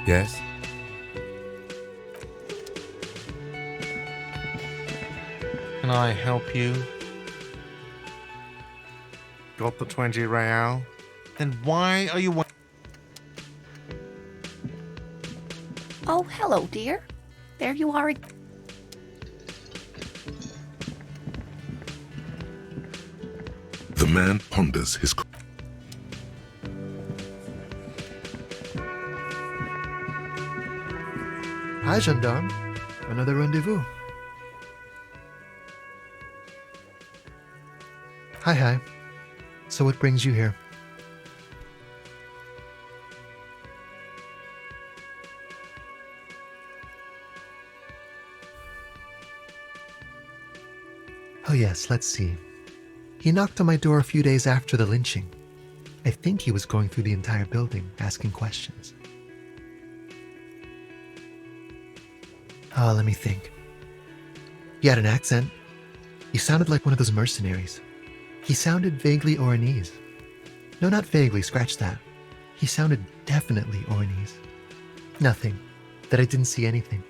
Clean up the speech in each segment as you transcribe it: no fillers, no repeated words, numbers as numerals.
Yes? Can I help you? Got the 20 real? Then why are you... Oh, hello, dear. There you are. The man ponders his... Hi, gendarme. Another rendezvous. Hi. So what brings you here? Oh yes, let's see. He knocked on my door a few days after the lynching. I think he was going through the entire building, asking questions. Oh, let me think. He had an accent. He sounded like one of those mercenaries. He sounded vaguely Oranese. No, not vaguely, scratch that. He sounded definitely Oranese. Nothing. That I didn't see anything.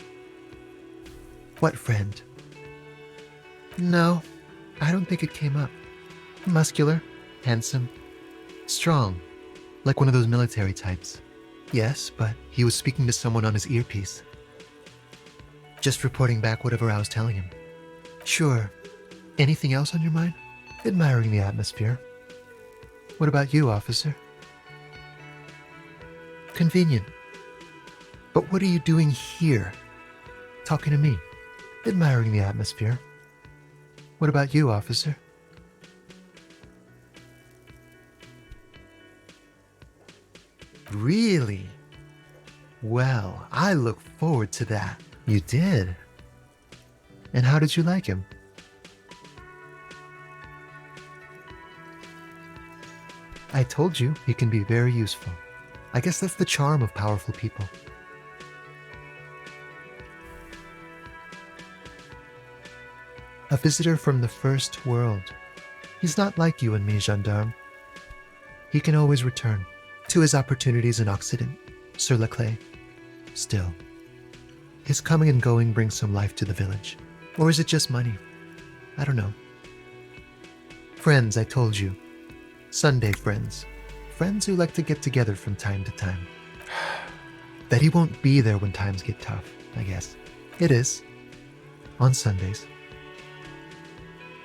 What friend? No, I don't think it came up. Muscular, handsome, strong, like one of those military types. Yes, but he was speaking to someone on his earpiece. Just reporting back whatever I was telling him. Sure. Anything else on your mind? Admiring the atmosphere. What about you, officer? Convenient. But what are you doing here? Talking to me. Admiring the atmosphere. What about you, officer? Really? Well, I look forward to that. You did? And how did you like him? I told you, he can be very useful. I guess that's the charm of powerful people. A visitor from the first world. He's not like you and me, gendarme. He can always return to his opportunities in Occident, sur la clé. Still, his coming and going brings some life to the village. Or is it just money? I don't know. Friends, I told you. Sunday friends. Friends who like to get together from time to time. That he won't be there when times get tough, I guess. It is. On Sundays.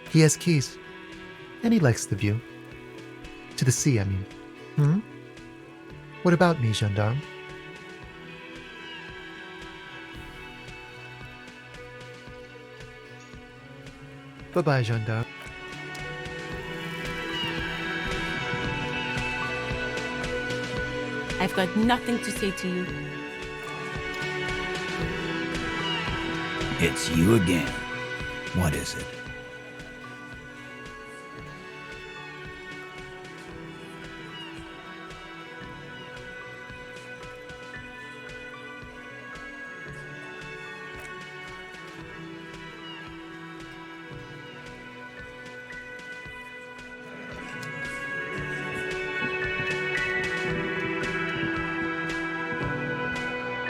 He has keys. And he likes the view. To the sea, I mean. What about me, gendarme? Bye-bye, gendarme. I've got nothing to say to you. It's you again. What is it?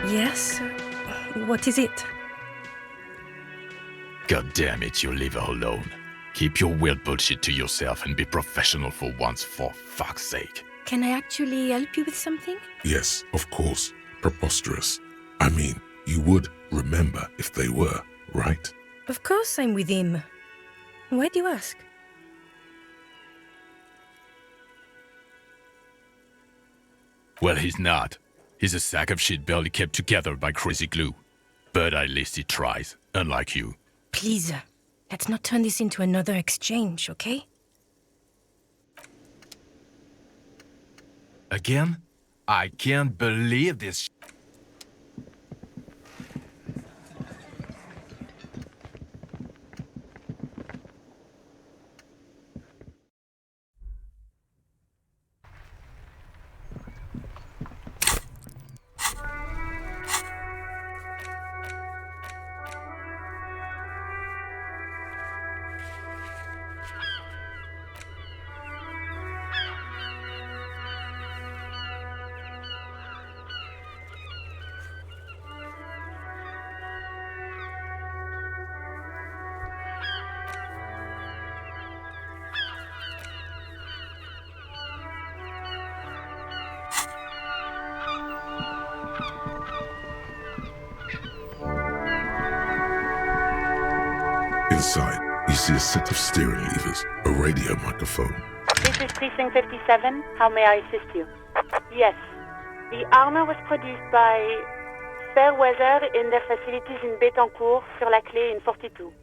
Yes? What is it? God damn it, you leave her alone. Keep your weird bullshit to yourself and be professional for once, for fuck's sake. Can I actually help you with something? Yes, of course. Preposterous. I mean, you would remember if they were, right? Of course I'm with him. Why do you ask? Well, he's not. He's a sack of shit barely kept together by crazy glue. But at least he tries, unlike you. Please, let's not turn this into another exchange, okay? Again? I can't believe this. Inside, you see a set of steering levers, a radio microphone. This is Precinct 57. How may I assist you? Yes. The armor was produced by Fairweather in their facilities in Bétancourt, sur la Clé in 42.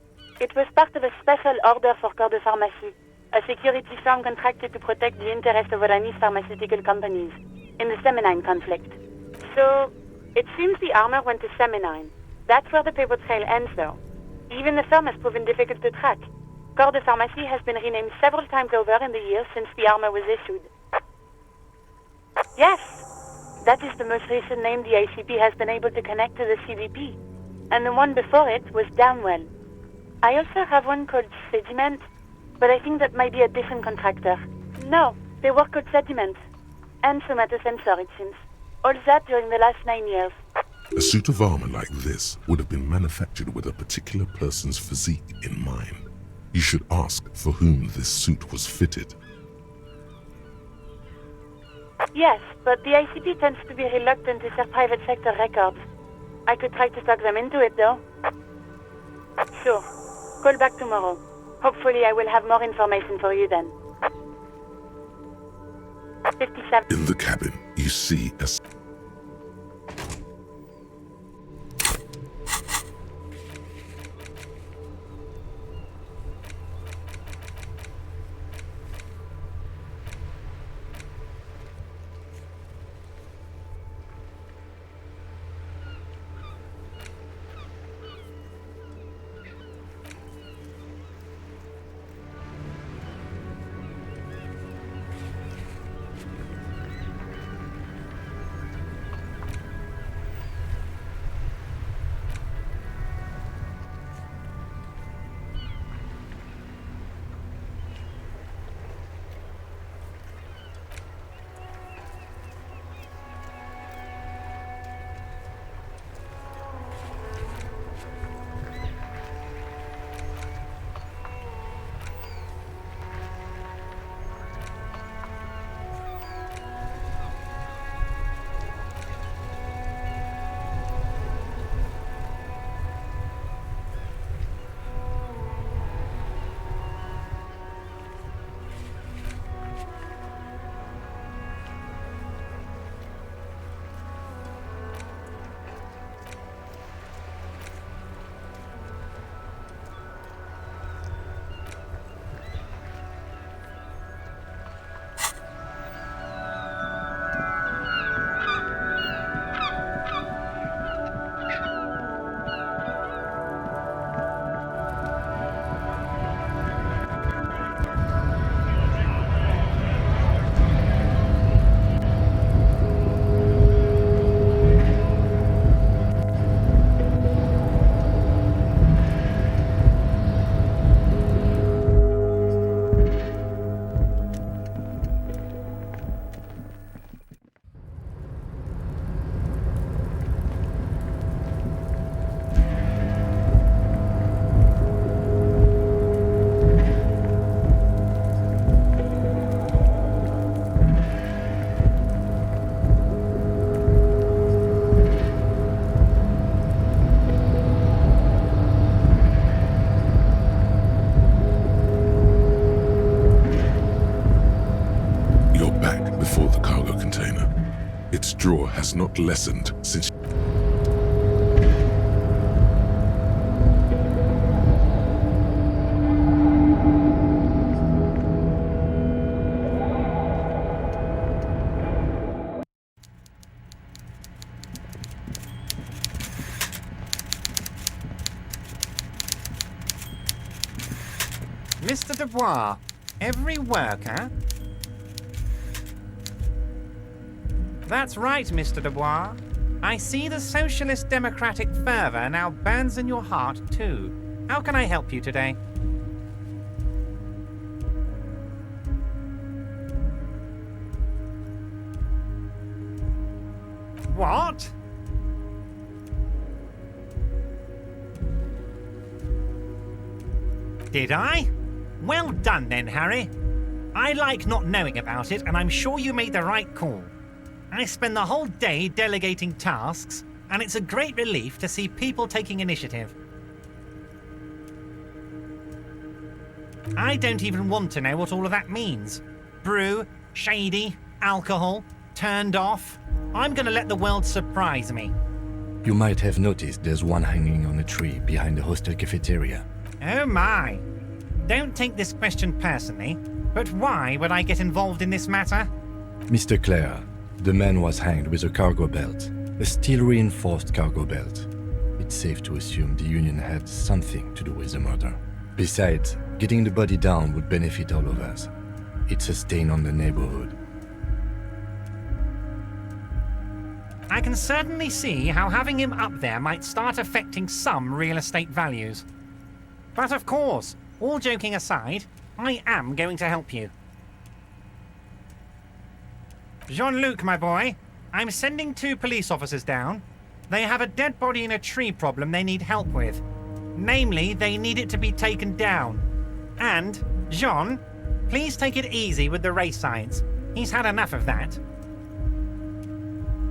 It was part of a special order for Corps de Pharmacie, a security firm contracted to protect the interests of Oranese pharmaceutical companies in the Seminine conflict. So, it seems the armor went to Seminine. That's where the paper trail ends, though. Even the firm has proven difficult to track. Corps de Pharmacie has been renamed several times over in the years since the armor was issued. Yes, that is the most recent name the ICP has been able to connect to the CDP. And the one before it was Downwell. I also have one called Sediment, but I think that might be a different contractor. No, they were called Sediment. And Somatosensor, it seems. All that during the last 9 years. A suit of armor like this would have been manufactured with a particular person's physique in mind. You should ask for whom this suit was fitted. Yes, but the ICP tends to be reluctant to share private sector records. I could try to talk them into it, though. Sure. Call back tomorrow. Hopefully I will have more information for you then. 57. In the cabin, you see a... Its draw has not lessened since... Mr. Dubois, every worker... That's right, Mr. Dubois. I see the socialist democratic fervor now burns in your heart, too. How can I help you today? What? Did I? Well done then, Harry. I like not knowing about it, and I'm sure you made the right call. I spend the whole day delegating tasks, and it's a great relief to see people taking initiative. I don't even want to know what all of that means. Brew, shady, alcohol, turned off. I'm gonna let the world surprise me. You might have noticed there's one hanging on a tree behind the hostel cafeteria. Oh my. Don't take this question personally, but why would I get involved in this matter? Mr. Clare, the man was hanged with a cargo belt, a steel-reinforced cargo belt. It's safe to assume the Union had something to do with the murder. Besides, getting the body down would benefit all of us. It's a stain on the neighborhood. I can certainly see how having him up there might start affecting some real estate values. But of course, all joking aside, I am going to help you. Jean-Luc, my boy, I'm sending 2 police officers down. They have a dead body in a tree problem they need help with. Namely, they need it to be taken down. And, Jean, please take it easy with the race signs. He's had enough of that.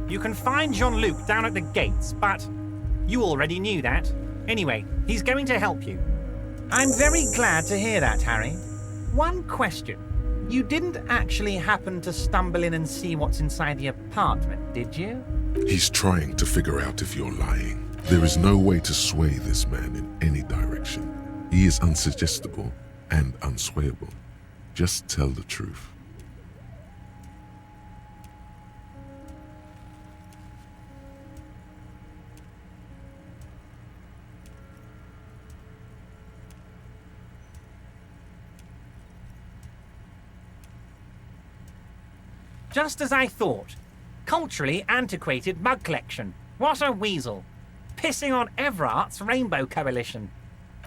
You can find Jean-Luc down at the gates, but you already knew that. Anyway, he's going to help you. I'm very glad to hear that, Harry. One question. You didn't actually happen to stumble in and see what's inside the apartment, did you? He's trying to figure out if you're lying. There is no way to sway this man in any direction. He is unsuggestible and unswayable. Just tell the truth. Just as I thought. Culturally antiquated mug collection. What a weasel. Pissing on Everart's Rainbow Coalition.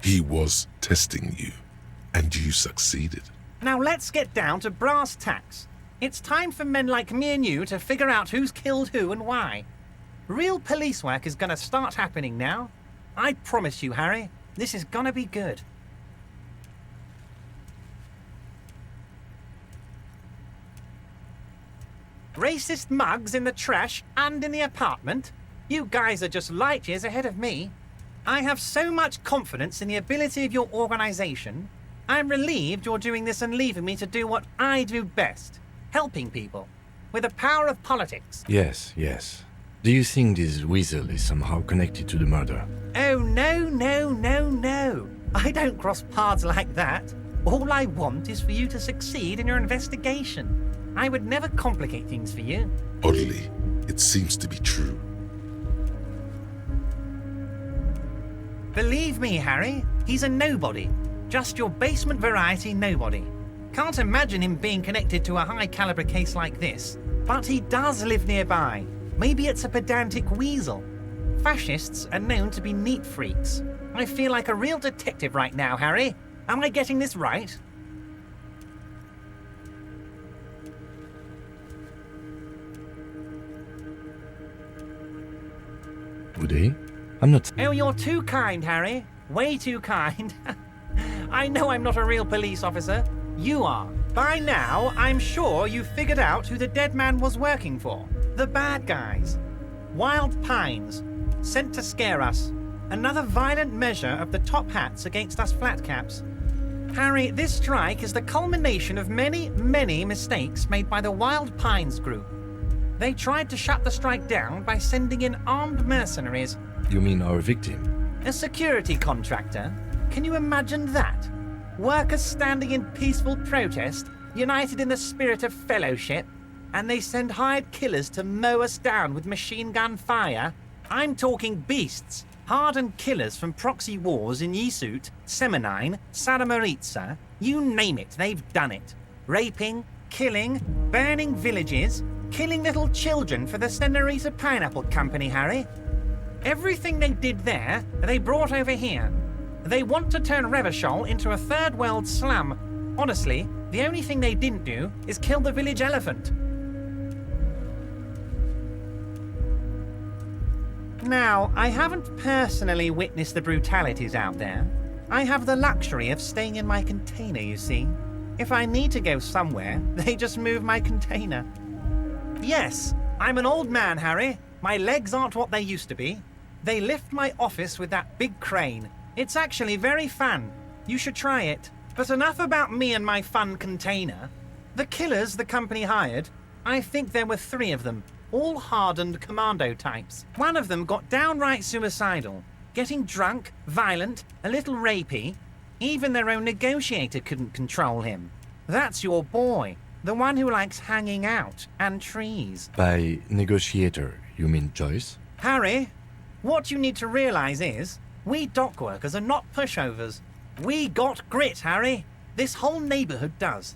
He was testing you, and you succeeded. Now let's get down to brass tacks. It's time for men like me and you to figure out who's killed who and why. Real police work is gonna start happening now. I promise you, Harry, this is gonna be good. Racist mugs in the trash and in the apartment? You guys are just light years ahead of me. I have so much confidence in the ability of your organization. I'm relieved you're doing this and leaving me to do what I do best. Helping people. With the power of politics. Yes, yes. Do you think this weasel is somehow connected to the murder? Oh, no, no, no, no. I don't cross paths like that. All I want is for you to succeed in your investigation. I would never complicate things for you. Oddly, it seems to be true. Believe me, Harry, he's a nobody. Just your basement variety nobody. Can't imagine him being connected to a high-caliber case like this. But he does live nearby. Maybe it's a pedantic weasel. Fascists are known to be neat freaks. I feel like a real detective right now, Harry. Am I getting this right? Would he? I'm not... Oh, you're too kind, Harry. Way too kind. I know I'm not a real police officer. You are. By now, I'm sure you've figured out who the dead man was working for. The bad guys. Wild Pines. Sent to scare us. Another violent measure of the top hats against us flatcaps. Harry, this strike is the culmination of many, many mistakes made by the Wild Pines group. They tried to shut the strike down by sending in armed mercenaries. You mean our victim? A security contractor? Can you imagine that? Workers standing in peaceful protest, united in the spirit of fellowship, and they send hired killers to mow us down with machine gun fire? I'm talking beasts, hardened killers from proxy wars in Yisut, Semenine, Saramoritsa, you name it, they've done it. Raping, killing, burning villages, killing little children for the Senorita Pineapple Company, Harry. Everything they did there, they brought over here. They want to turn Revachol into a third world slum. Honestly, the only thing they didn't do is kill the village elephant. Now, I haven't personally witnessed the brutalities out there. I have the luxury of staying in my container, you see. If I need to go somewhere, they just move my container. Yes, I'm an old man, Harry. My legs aren't what they used to be. They lift my office with that big crane. It's actually very fun. You should try it. But enough about me and my fun container. The killers the company hired, I think there were 3 of them, all hardened commando types. One of them got downright suicidal, getting drunk, violent, a little rapey. Even their own negotiator couldn't control him. That's your boy, the one who likes hanging out and trees. By negotiator, you mean Joyce? Harry, what you need to realize is, we dock workers are not pushovers. We got grit, Harry. This whole neighborhood does.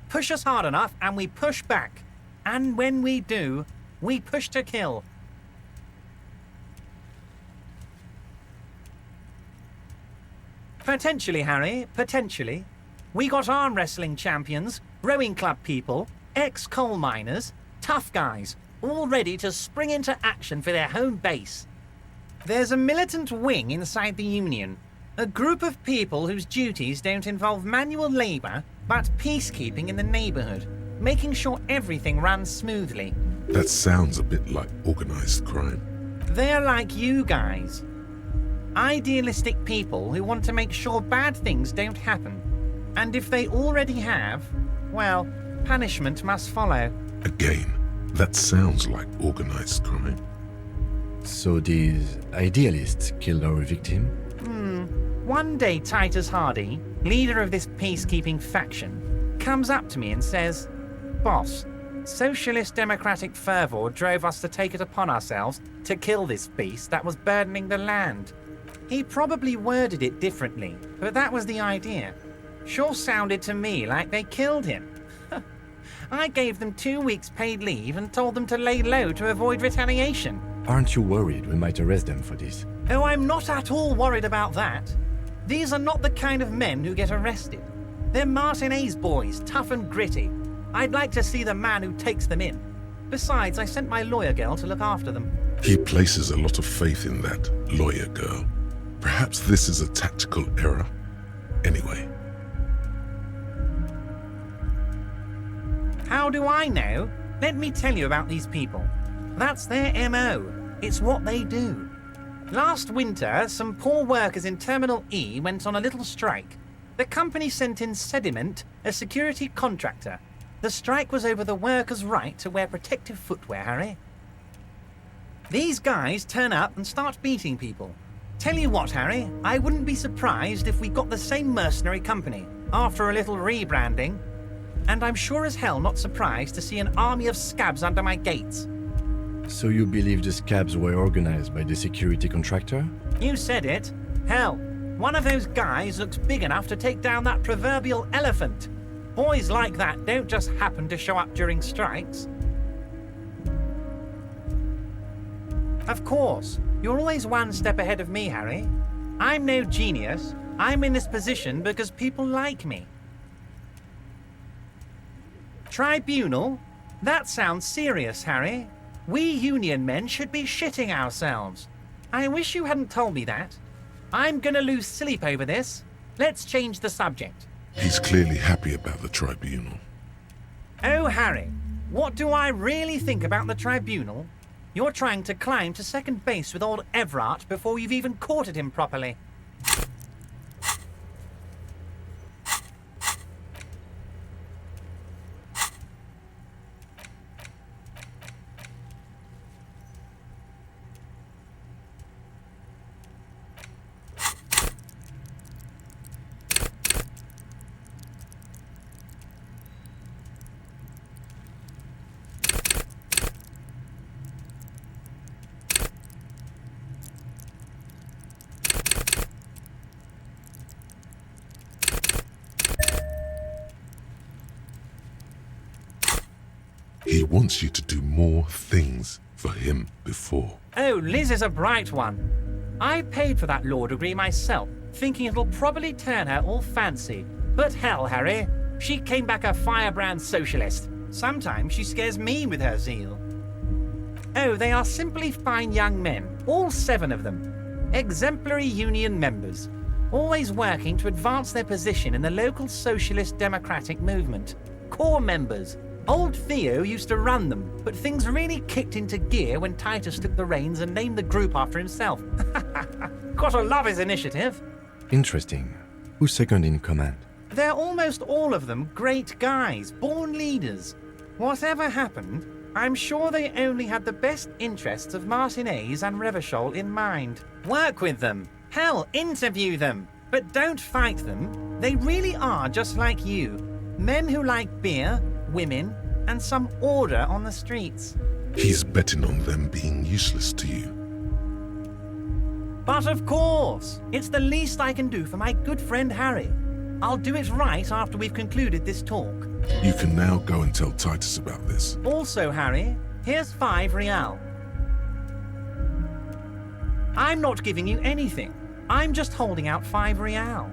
Push us hard enough and we push back. And when we do, we push to kill. Potentially, Harry, potentially. We got arm wrestling champions, rowing club people, ex-coal miners, tough guys, all ready to spring into action for their home base. There's a militant wing inside the Union, a group of people whose duties don't involve manual labor, but peacekeeping in the neighborhood, making sure everything runs smoothly. That sounds a bit like organized crime. They're like you guys. Idealistic people who want to make sure bad things don't happen. And if they already have, well, punishment must follow. Again, that sounds like organized crime. So these idealists killed our victim? One day Titus Hardy, leader of this peacekeeping faction, comes up to me and says, "Boss, socialist democratic fervor drove us to take it upon ourselves to kill this beast that was burdening the land." He probably worded it differently, but that was the idea. Sure sounded to me like they killed him. I gave them 2 weeks paid leave and told them to lay low to avoid retaliation. Aren't you worried we might arrest them for this? Oh, I'm not at all worried about that. These are not the kind of men who get arrested. They're Martinez boys, tough and gritty. I'd like to see the man who takes them in. Besides, I sent my lawyer girl to look after them. He places a lot of faith in that lawyer girl. Perhaps this is a tactical error. Anyway. How do I know? Let me tell you about these people. That's their MO. It's what they do. Last winter, some poor workers in Terminal E went on a little strike. The company sent in Sediment, a security contractor. The strike was over the workers' right to wear protective footwear, Harry. These guys turn up and start beating people. Tell you what, Harry, I wouldn't be surprised if we got the same mercenary company after a little rebranding. And I'm sure as hell not surprised to see an army of scabs under my gates. So you believe the scabs were organized by the security contractor? You said it. Hell, one of those guys looks big enough to take down that proverbial elephant. Boys like that don't just happen to show up during strikes. Of course, you're always one step ahead of me, Harry. I'm no genius. I'm in this position because people like me. Tribunal? That sounds serious, Harry. We Union men should be shitting ourselves. I wish you hadn't told me that. I'm gonna lose sleep over this. Let's change the subject. He's clearly happy about the tribunal. Oh, Harry, what do I really think about the tribunal? You're trying to climb to second base with old Everard before you've even courted him properly. He wants you to do more things for him before. Oh, Liz is a bright one. I paid for that law degree myself, thinking it'll probably turn her all fancy. But hell, Harry, she came back a firebrand socialist. Sometimes she scares me with her zeal. Oh, they are simply fine young men, all 7 of them. Exemplary union members, always working to advance their position in the local socialist democratic movement. Core members. Old Theo used to run them, but things really kicked into gear when Titus took the reins and named the group after himself. Gotta love his initiative. Interesting. Who's second in command? They're almost all of them great guys, born leaders. Whatever happened, I'm sure they only had the best interests of Martinez and Revachol in mind. Work with them. Hell, interview them. But don't fight them. They really are just like you. Men who like beer, women, and some order on the streets. He's betting on them being useless to you. But of course, it's the least I can do for my good friend Harry. I'll do it right after we've concluded this talk. You can now go and tell Titus about this. Also, Harry, here's 5 real. I'm not giving you anything. I'm just holding out 5 real.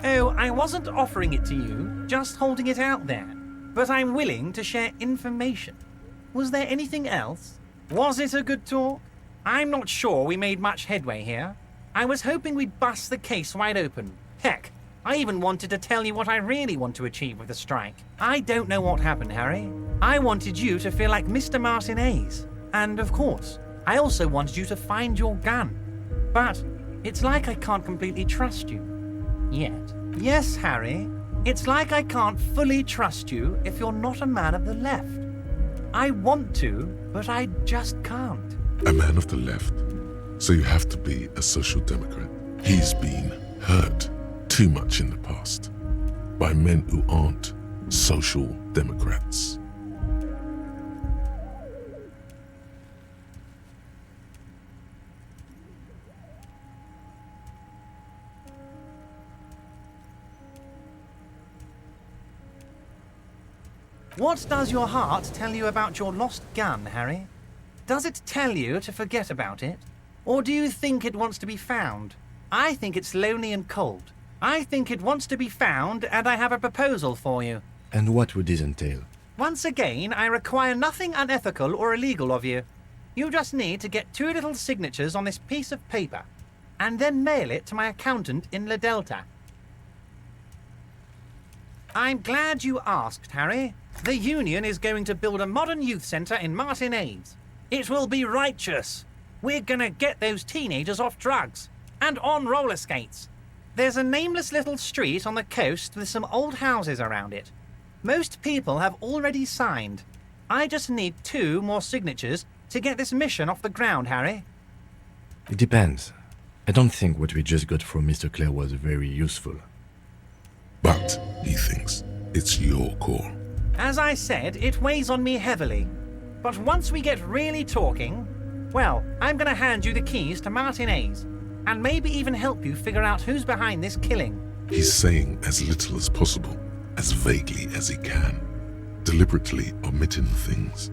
Oh, I wasn't offering it to you, just holding it out there. But I'm willing to share information. Was there anything else? Was it a good talk? I'm not sure we made much headway here. I was hoping we'd bust the case wide open. Heck, I even wanted to tell you what I really want to achieve with the strike. I don't know what happened, Harry. I wanted you to feel like Mr. Martinez. And of course, I also wanted you to find your gun. But it's like I can't completely trust you. Yet. Yes, Harry. It's like I can't fully trust you if you're not a man of the left. I want to, but I just can't. A man of the left. So you have to be a social democrat. He's been hurt too much in the past by men who aren't social democrats. What does your heart tell you about your lost gun, Harry? Does it tell you to forget about it? Or do you think it wants to be found? I think it's lonely and cold. I think it wants to be found, and I have a proposal for you. And what would this entail? Once again, I require nothing unethical or illegal of you. You just need to get 2 little signatures on this piece of paper, and then mail it to my accountant in La Delta. I'm glad you asked, Harry. The Union is going to build a modern youth centre in Martinez. It will be righteous. We're gonna get those teenagers off drugs and on roller skates. There's a nameless little street on the coast with some old houses around it. Most people have already signed. I just need 2 more signatures to get this mission off the ground, Harry. It depends. I don't think what we just got from Mr. Clare was very useful. But, he thinks, it's your call. As I said, it weighs on me heavily. But once we get really talking, well, I'm gonna hand you the keys to Martinez, and maybe even help you figure out who's behind this killing. He's saying as little as possible, as vaguely as he can, deliberately omitting things.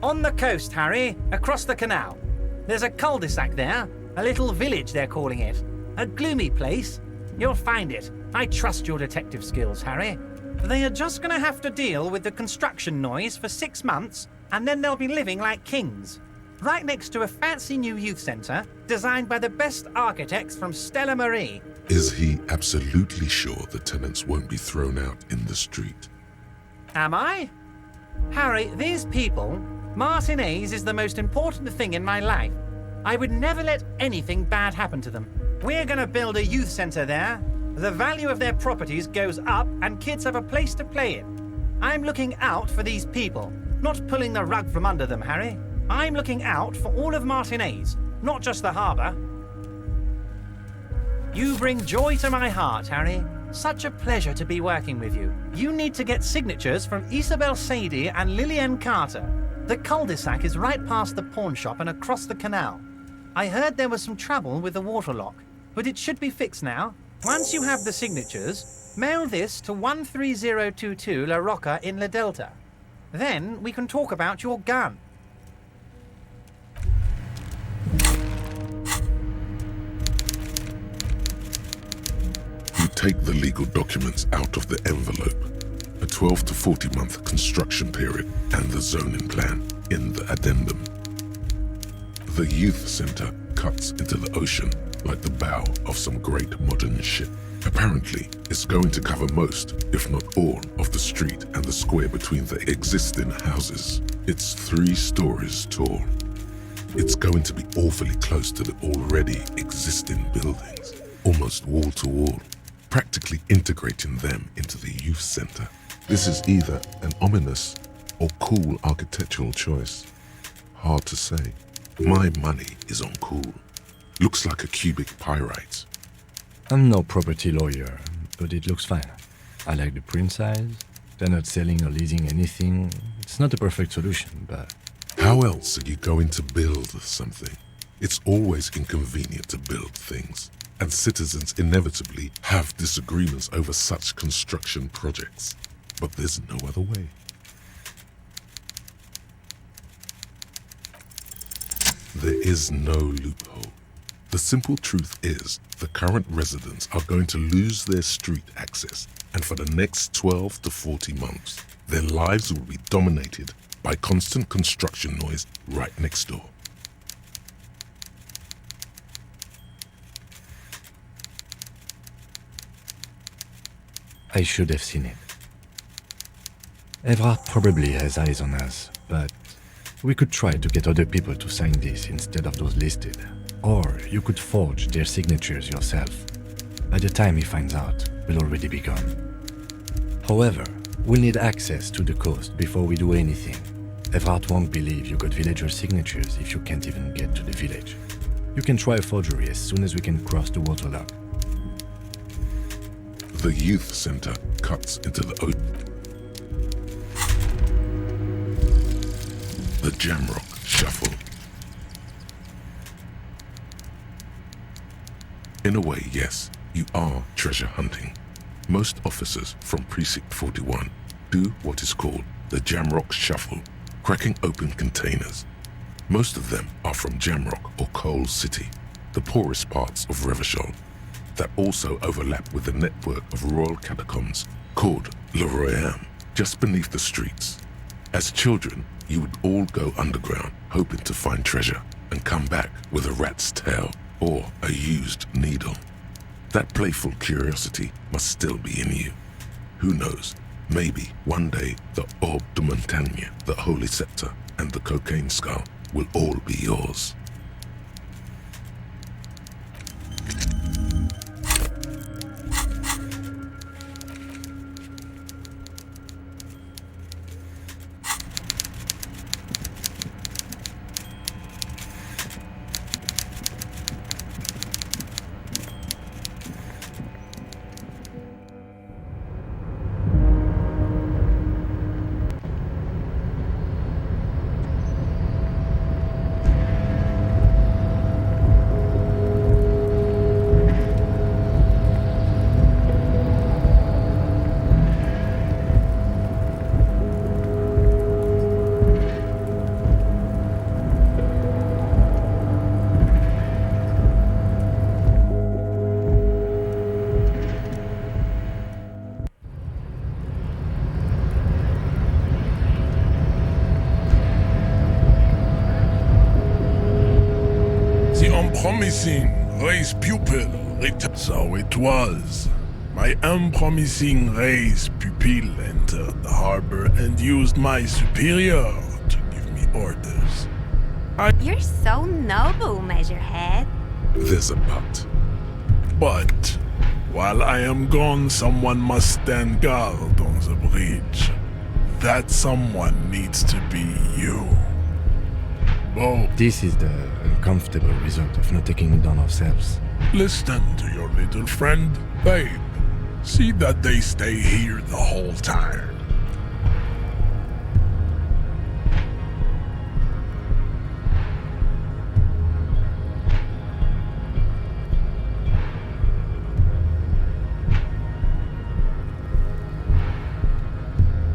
On the coast, Harry, across the canal. There's a cul-de-sac there, a little village they're calling it. A gloomy place. You'll find it. I trust your detective skills, Harry. They are just gonna have to deal with the construction noise for 6 months, and then they'll be living like kings. Right next to a fancy new youth centre, designed by the best architects from Stella Marie. Is he absolutely sure the tenants won't be thrown out in the street? Am I? Harry, these people, Martinez is the most important thing in my life. I would never let anything bad happen to them. We're gonna build a youth centre there. The value of their properties goes up and kids have a place to play in. I'm looking out for these people, not pulling the rug from under them, Harry. I'm looking out for all of Martinez, not just the harbour. You bring joy to my heart, Harry. Such a pleasure to be working with you. You need to get signatures from Isabel Sadie and Lillian Carter. The cul-de-sac is right past the pawn shop and across the canal. I heard there was some trouble with the water lock, but it should be fixed now. Once you have the signatures, mail this to 13022 La Rocca in La Delta. Then we can talk about your gun. You take the legal documents out of the envelope, a 12 to 40 month construction period, and the zoning plan in the addendum. The youth center cuts into the ocean like the bow of some great modern ship. Apparently, it's going to cover most, if not all, of the street and the square between the existing houses. It's 3 stories tall. It's going to be awfully close to the already existing buildings. almost wall to wall, practically integrating them into the youth center. This is either an ominous or cool architectural choice. Hard to say. My money is on cool. Looks like a cubic pyrite. I'm no property lawyer, but it looks fine. I like the print size. They're not selling or leasing anything. It's not a perfect solution, but... How else are you going to build something? It's always inconvenient to build things, and citizens inevitably have disagreements over such construction projects. But there's no other way. There is no loophole. The simple truth is, the current residents are going to lose their street access, and for the next 12 to 40 months, their lives will be dominated by constant construction noise right next door. I should have seen it. Evrard probably has eyes on us, but we could try to get other people to sign this instead of those listed. Or you could forge their signatures yourself. By the time he finds out, we'll already be gone. However, we'll need access to the coast before we do anything. Evrard won't believe you got villager signatures if you can't even get to the village. You can try a forgery as soon as we can cross the waterlock. The youth center cuts into the Jamrock Shuffle. In a way, yes, you are treasure hunting. Most officers from Precinct 41 do what is called the Jamrock Shuffle, cracking open containers. Most of them are from Jamrock or Coal City, the poorest parts of Revachol, that also overlap with the network of royal catacombs called Le Royaume, just beneath the streets. As children, you would all go underground, hoping to find treasure, and come back with a rat's tail or a used needle. That playful curiosity must still be in you. Who knows, maybe one day the Orbe de Montagne, the Holy Scepter, and the Cocaine Skull will all be yours. Unpromising race pupil returned. So it was. My unpromising race pupil entered the harbor and used my superior to give me orders. You're so noble, Measurehead. There's a but. But while I am gone, someone must stand guard on the bridge. That someone needs to be you. Oh. This is the uncomfortable result of not taking it down ourselves. Listen to your little friend, babe. See that they stay here the whole time.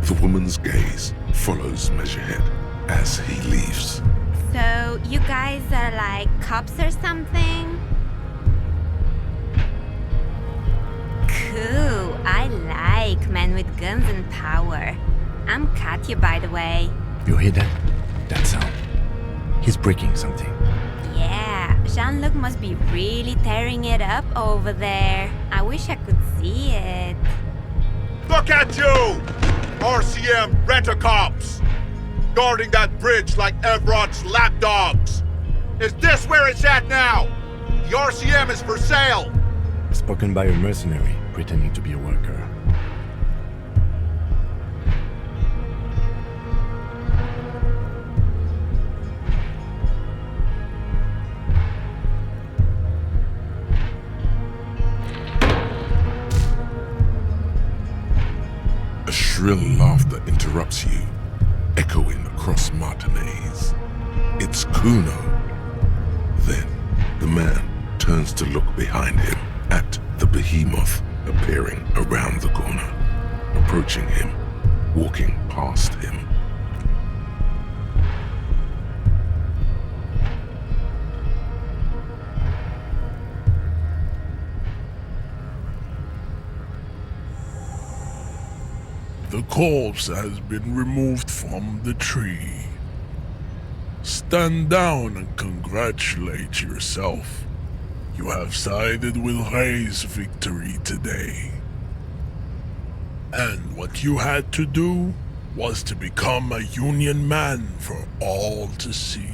The woman's gaze follows Measurehead as he leaves. So, you guys are like cops or something? Cool, I like men with guns and power. I'm Katya, by the way. You hear that? That sound. He's breaking something. Yeah, Jean-Luc must be really tearing it up over there. I wish I could see it. Look at you! RCM rent-a-cops! Guarding that bridge like Evrod's lapdogs. Is this where it's at now? The RCM is for sale. spoken by a mercenary pretending to be a worker. A shrill laughter interrupts you, echoing across Martinez. It's Kuno. Then the man turns to look behind him at the behemoth appearing around the corner, approaching him, walking past him. The corpse has been removed from the tree. Stand down and congratulate yourself. You have sided with Ray's victory today. And what you had to do was to become a Union man for all to see.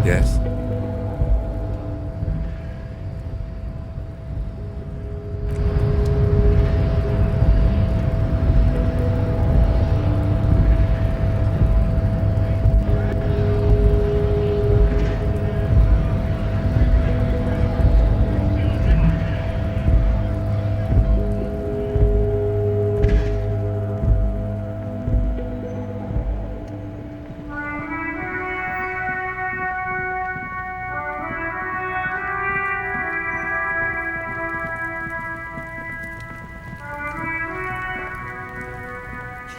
Yes?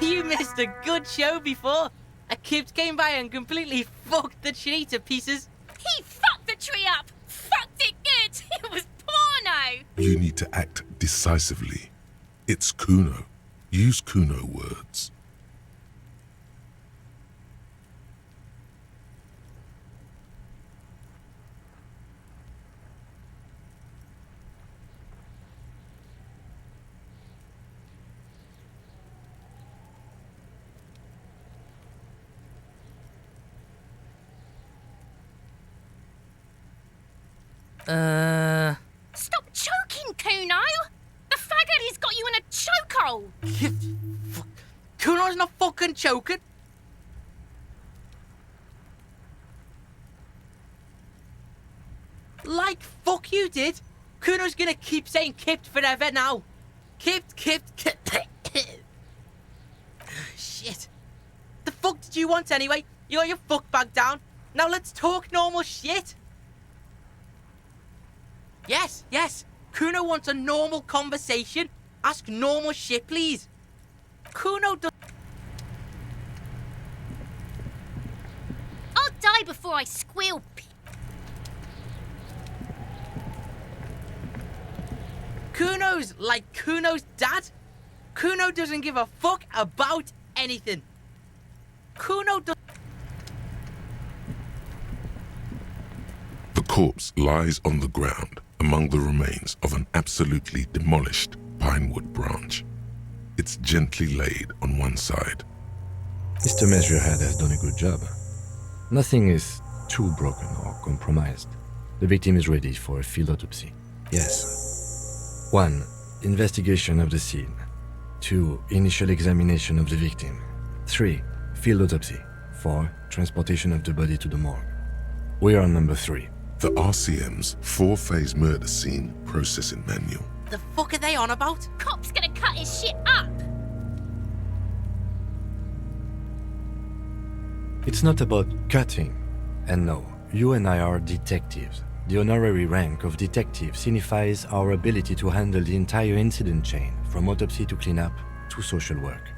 You missed a good show before. A kid came by and completely fucked the tree to pieces. He fucked the tree up! Fucked it good! It was porno! You need to act decisively. It's Kuno. Use Kuno words. Stop choking, Kuno! The faggot has got you in a chokehold! Kuno's not fucking choking. Like fuck you did. Kuno's gonna keep saying kipped forever now. Kipped. Shit. The fuck did you want anyway? You got your fuck bag down. Now let's talk normal shit. Yes. Kuno wants a normal conversation. Ask normal shit, please. Kuno does... I'll die before I squeal. Kuno's like Kuno's dad. Kuno doesn't give a fuck about anything. Kuno does... The corpse lies on the ground among the remains of an absolutely demolished pinewood branch. It's gently laid on one side. Mr. Measurehead has done a good job. Nothing is too broken or compromised. The victim is ready for a field autopsy. Yes. 1. Investigation of the scene. 2. Initial examination of the victim. 3. Field autopsy. 4. Transportation of the body to the morgue. We are on number 3. The RCM's 4-phase murder scene processing manual. The fuck are they on about? Cop's gonna cut his shit up! It's not about cutting. And no, you and I are detectives. The honorary rank of detective signifies our ability to handle the entire incident chain, from autopsy to cleanup to social work.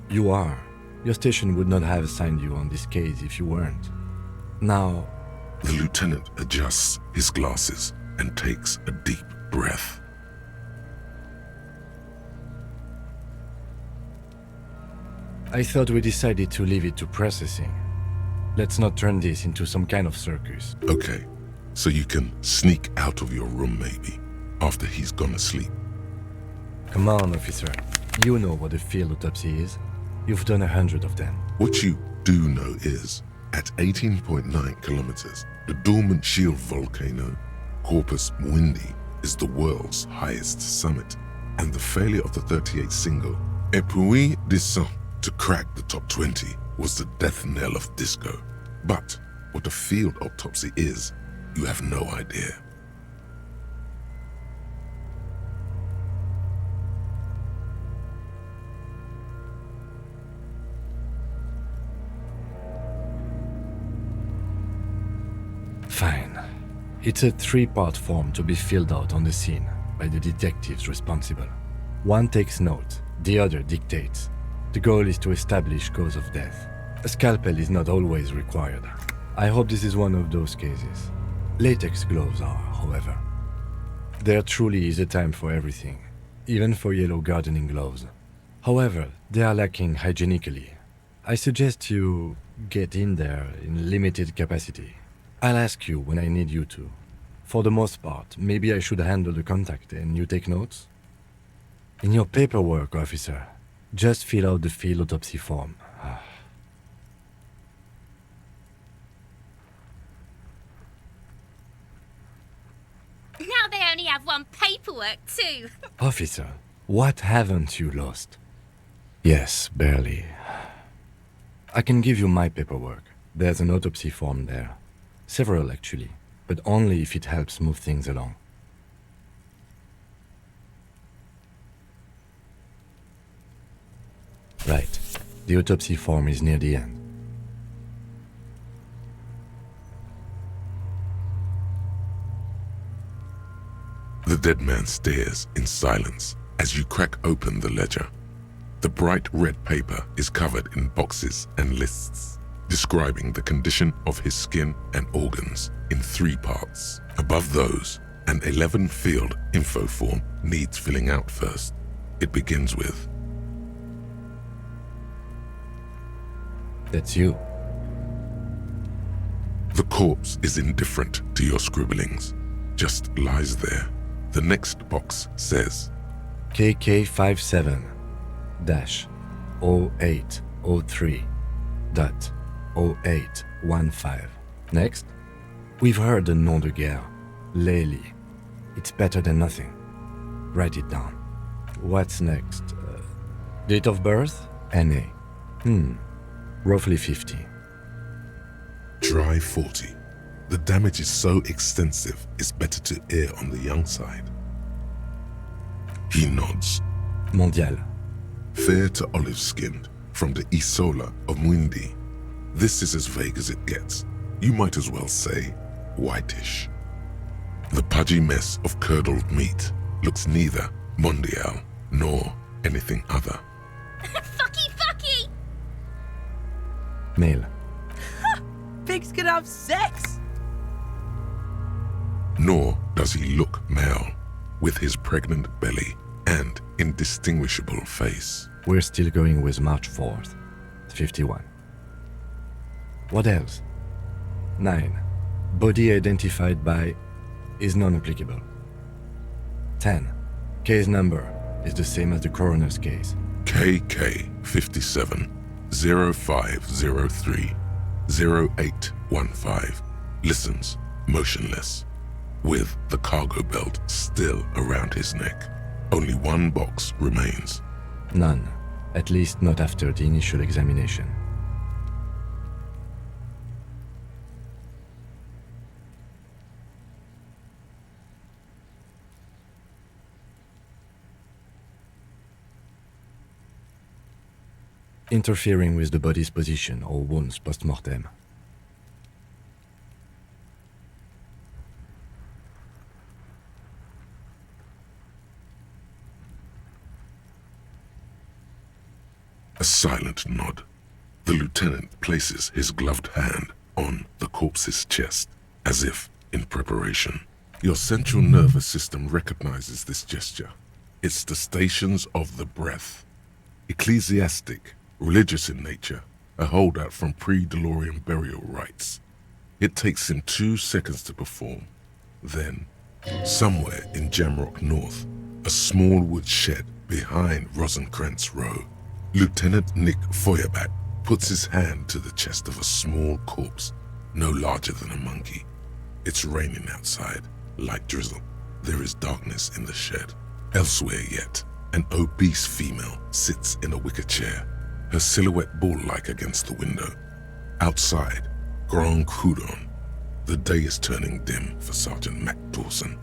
You are. Your station would not have assigned you on this case if you weren't. Now... The lieutenant adjusts his glasses and takes a deep breath. I thought we decided to leave it to processing. Let's not turn this into some kind of circus. Okay, so you can sneak out of your room maybe, after he's gone to sleep. Come on, officer. You know what a field autopsy is. You've done 100 of them. What you do know is, at 18.9 kilometers, the dormant shield volcano, Corpus Mundi, is the world's highest summit, and the failure of the 38 single, Et puis descend, to crack the top 20 was the death knell of disco. But what a field autopsy is, you have no idea. Fine. It's a 3-part form to be filled out on the scene by the detectives responsible. One takes note, the other dictates. The goal is to establish cause of death. A scalpel is not always required. I hope this is one of those cases. Latex gloves are, however. There truly is a time for everything, even for yellow gardening gloves. However, they are lacking hygienically. I suggest you get in there in limited capacity. I'll ask you when I need you to. For the most part, maybe I should handle the contact and you take notes? In your paperwork, officer, just fill out the field autopsy form. Now they only have one paperwork too. Officer, what haven't you lost? Yes, barely. I can give you my paperwork. There's an autopsy form there. Several, actually, but only if it helps move things along. Right. The autopsy form is near the end. The dead man stares in silence as you crack open the ledger. The bright red paper is covered in boxes and lists, describing the condition of his skin and organs in 3 parts. Above those, an 11-field info form needs filling out first. It begins with, "That's you." The corpse is indifferent to your scribblings, just lies there. The next box says, KK57-0803.0815. Next, we've heard the nom de guerre, Lely. It's better than nothing. Write it down. What's next? Date of birth? NA. Roughly 50. Dry 40. The damage is so extensive, it's better to err on the young side. He nods. Mondial. Fair to olive-skinned, from the Isola of Mundi. This is as vague as it gets. You might as well say whitish. The pudgy mess of curdled meat looks neither mondial nor anything other. Fucky! Male. Pigs can have sex! Nor does he look male, with his pregnant belly and indistinguishable face. We're still going with March 4th, 51. What else? 9. Body identified by is non-applicable. 10. Case number is the same as the coroner's case. KK57 0503 0815 listens motionless, with the cargo belt still around his neck. Only one box remains. None, at least not after the initial examination. Interfering with the body's position or wounds post-mortem. A silent nod. The lieutenant places his gloved hand on the corpse's chest, as if in preparation. Your central nervous system recognizes this gesture. It's the stations of the breath. Ecclesiastic, religious in nature, a holdout from pre-DeLorean burial rites. It takes him 2 seconds to perform. Then, somewhere in Jamrock North, a small wood shed Behind Rosenkrantz row, Lieutenant Nick Feuerbach puts his hand to the chest of a small corpse, no larger than a monkey. It's raining outside, light drizzle. There is darkness in the shed. Elsewhere yet, an obese female sits in a wicker chair, her silhouette bull-like against the window. Outside, Grand Coudon. The day is turning dim for Sergeant Mac Dawson.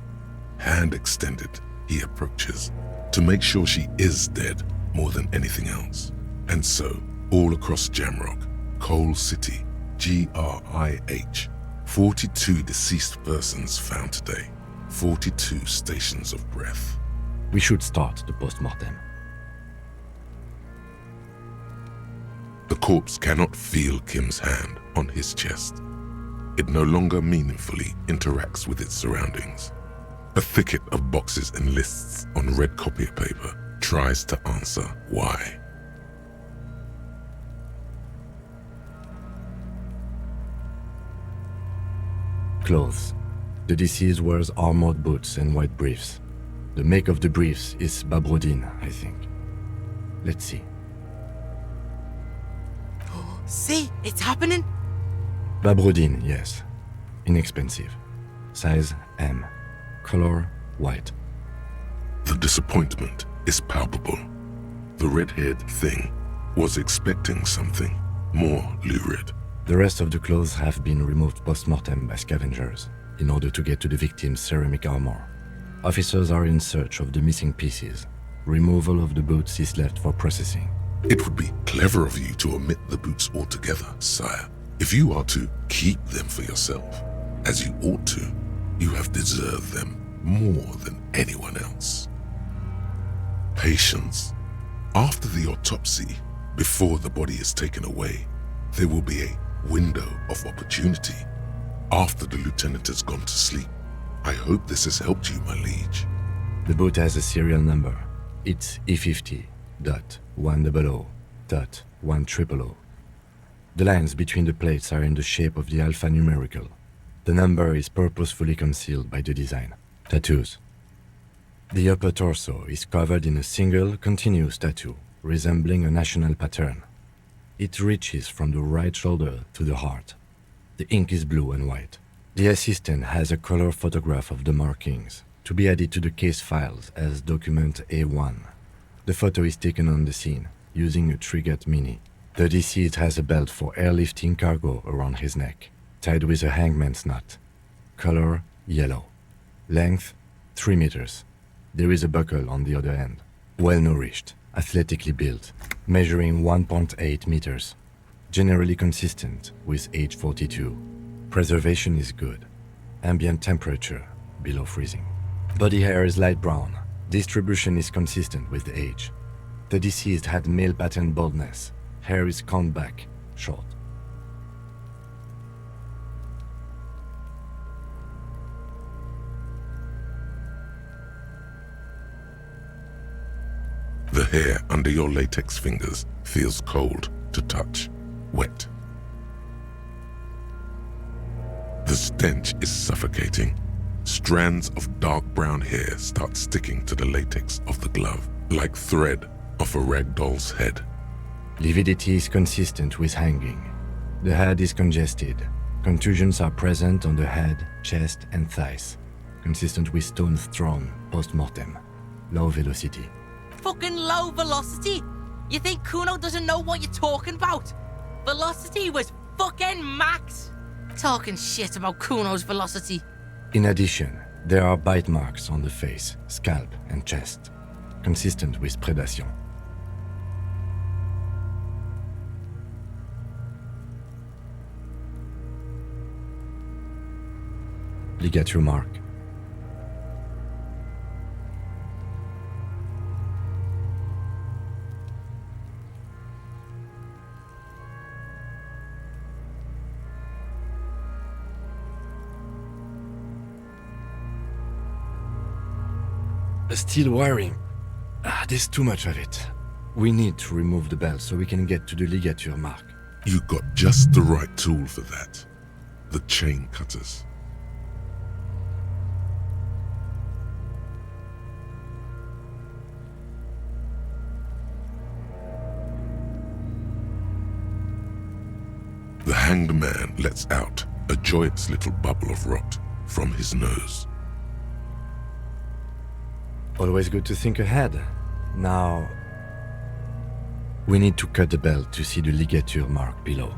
Hand extended, he approaches, to make sure she is dead more than anything else. And so, all across Jamrock, Coal City, GRIH, 42 deceased persons found today, 42 stations of breath. We should start the post-mortem. The corpse cannot feel Kim's hand on his chest. It no longer meaningfully interacts with its surroundings. A thicket of boxes and lists on red copier paper tries to answer why. Clothes. The deceased wears armored boots and white briefs. The make of the briefs is Babrodin, I think. Let's see. See? It's happening? Babrodin, yes. Inexpensive. Size M. Color white. The disappointment is palpable. The red-haired thing was expecting something more lurid. The rest of the clothes have been removed post-mortem by scavengers in order to get to the victim's ceramic armor. Officers are in search of the missing pieces. Removal of the boots is left for processing. It would be clever of you to omit the boots altogether, sire. If you are to keep them for yourself, as you ought to, you have deserved them more than anyone else. Patience. After the autopsy, before the body is taken away, there will be a window of opportunity. After the lieutenant has gone to sleep. I hope this has helped you, my liege. The boot has a serial number. It's E50.100.100. The lines between the plates are in the shape of the alphanumerical. The number is purposefully concealed by the design. Tattoos. The upper torso is covered in a single, continuous tattoo, resembling a national pattern. It reaches from the right shoulder to the heart. The ink is blue and white. The assistant has a color photograph of the markings, to be added to the case files as document A1. The photo is taken on the scene, using a Trigat Mini. The deceased has a belt for airlifting cargo around his neck, tied with a hangman's knot. Color yellow. Length 3 meters. There is a buckle on the other end. Well-nourished, athletically built, measuring 1.8 meters. Generally consistent with age 42. Preservation is good. Ambient temperature below freezing. Body hair is light brown. Distribution is consistent with the age. The deceased had male pattern baldness. Hair is combed back, short. The hair under your latex fingers feels cold to touch, wet. The stench is suffocating. Strands of dark brown hair start sticking to the latex of the glove, like thread off a rag doll's head. Lividity is consistent with hanging. The head is congested. Contusions are present on the head, chest, and thighs. Consistent with stones thrown post-mortem. Low velocity. Fucking low velocity? You think Kuno doesn't know what you're talking about? Velocity was fucking max. Talking shit about Kuno's velocity. In addition, there are bite marks on the face, scalp, and chest. Consistent with predation. Ligature mark. Steel wiring. There's too much of it. We need to remove the belt so we can get to the ligature mark. You got just the right tool for that. The chain cutters. hanged man lets out a joyous little bubble of rot from his nose. Always good to think ahead. Now, we need to cut the belt to see the ligature mark below.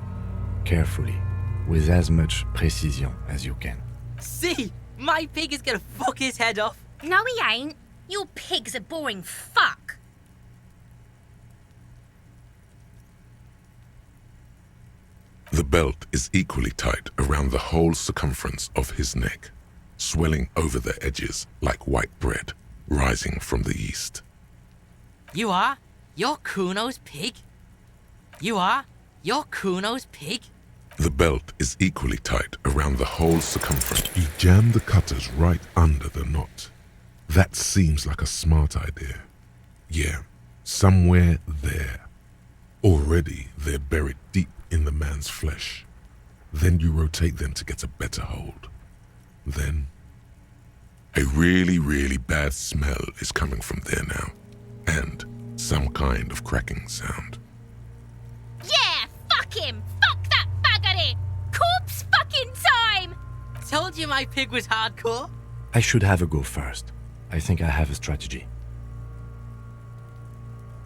Carefully, with as much precision as you can. See? My pig is gonna fuck his head off. No, he ain't. Your pig's a boring fuck. The belt is equally tight around the whole circumference of his neck, swelling over the edges like white bread rising from the east. You are? You're Kuno's pig? You are? You're Kuno's pig? The belt is equally tight around the whole circumference. You jam the cutters right under the knot. That seems like a smart idea. Yeah, somewhere there. Already they're buried deep in the man's flesh. Then you rotate them to get a better hold. Then a really, really bad smell is coming from there now, and some kind of cracking sound. Yeah, fuck him! Fuck that faggoty! Corpse fucking time! Told you my pig was hardcore. I should have a go first. I think I have a strategy.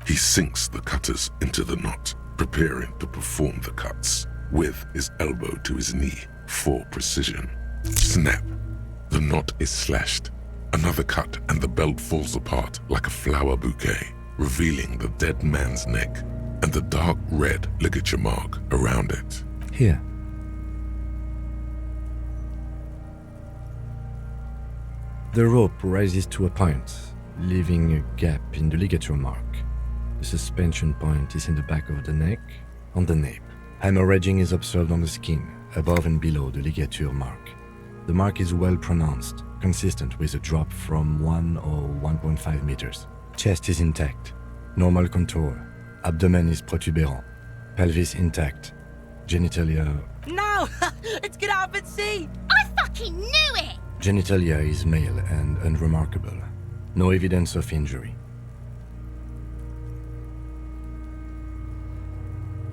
He sinks the cutters into the knot, preparing to perform the cuts, with his elbow to his knee for precision. Snap! The knot is slashed. Another cut and the belt falls apart like a flower bouquet, revealing the dead man's neck and the dark red ligature mark around it. Here. The rope rises to a point, leaving a gap in the ligature mark. The suspension point is in the back of the neck, on the nape. Hemorrhaging is observed on the skin, above and below the ligature mark. The mark is well pronounced, consistent with a drop from 1 or 1.5 meters. Chest is intact, normal contour. Abdomen is protuberant, pelvis intact, genitalia... No! It's gonna happen, see! I fucking knew it! Genitalia is male and unremarkable. No evidence of injury.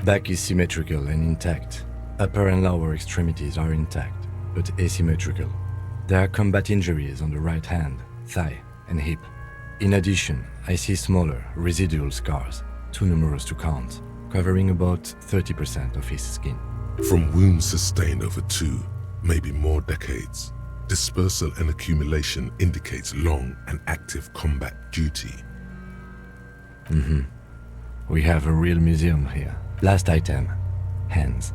Back is symmetrical and intact. Upper and lower extremities are intact, but asymmetrical. There are combat injuries on the right hand, thigh, and hip. In addition, I see smaller, residual scars, too numerous to count, covering about 30% of his skin. From wounds sustained over 2, maybe more decades, dispersal and accumulation indicates long and active combat duty. We have a real museum here. Last item, hands.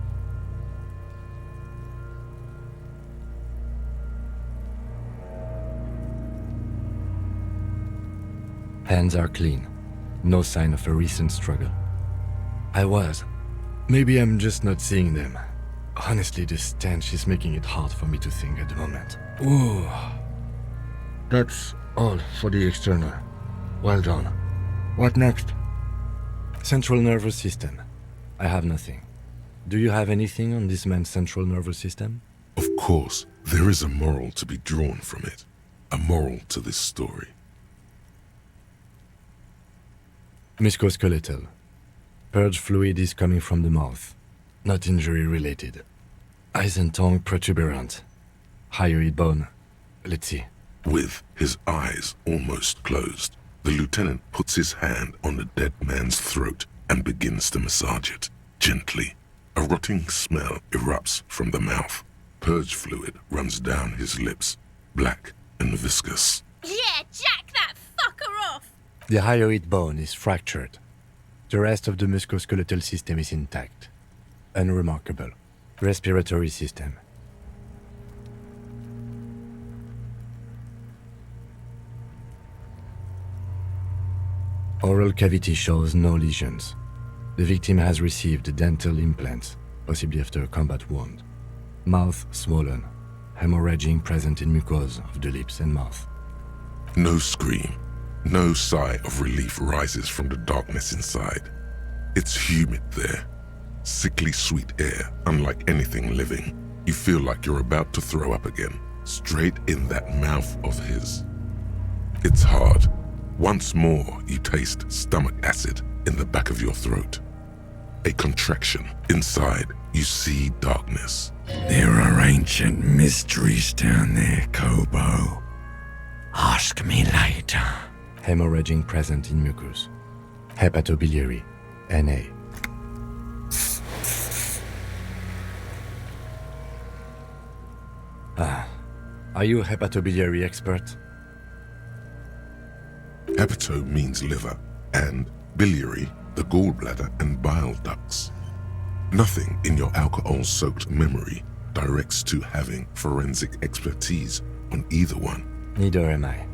Hands are clean. No sign of a recent struggle. Maybe I'm just not seeing them. Honestly, this stench is making it hard for me to think at the moment. Ooh. That's all for the external. Well done. What next? Central nervous system. I have nothing. Do you have anything on this man's central nervous system? Of course, there is a moral to be drawn from it. A moral to this story. Musculoskeletal. Purge fluid is coming from the mouth. Not injury related. Eyes and tongue protuberant. Hyoid bone. Let's see. With his eyes almost closed, the lieutenant puts his hand on the dead man's throat and begins to massage it, gently. A rotting smell erupts from the mouth. Purge fluid runs down his lips, black and viscous. Yeah, jack that fucker off! The hyoid bone is fractured. The rest of the musculoskeletal system is intact. Unremarkable. Respiratory system. Oral cavity shows no lesions. The victim has received dental implants, possibly after a combat wound. Mouth swollen. Hemorrhaging present in mucosa of the lips and mouth. No scream. No sigh of relief rises from the darkness inside. It's humid there. Sickly sweet air, unlike anything living. You feel like you're about to throw up again, straight in that mouth of his. It's hard. Once more, you taste stomach acid in the back of your throat. A contraction inside You see darkness. There are ancient mysteries down there, Kobo. Ask me later. Hemorrhaging present in mucus. Hepatobiliary. NA. Are you a hepatobiliary expert? Hepato means liver, and biliary, the gallbladder and bile ducts. Nothing in your alcohol-soaked memory directs to having forensic expertise on either one. Neither am I.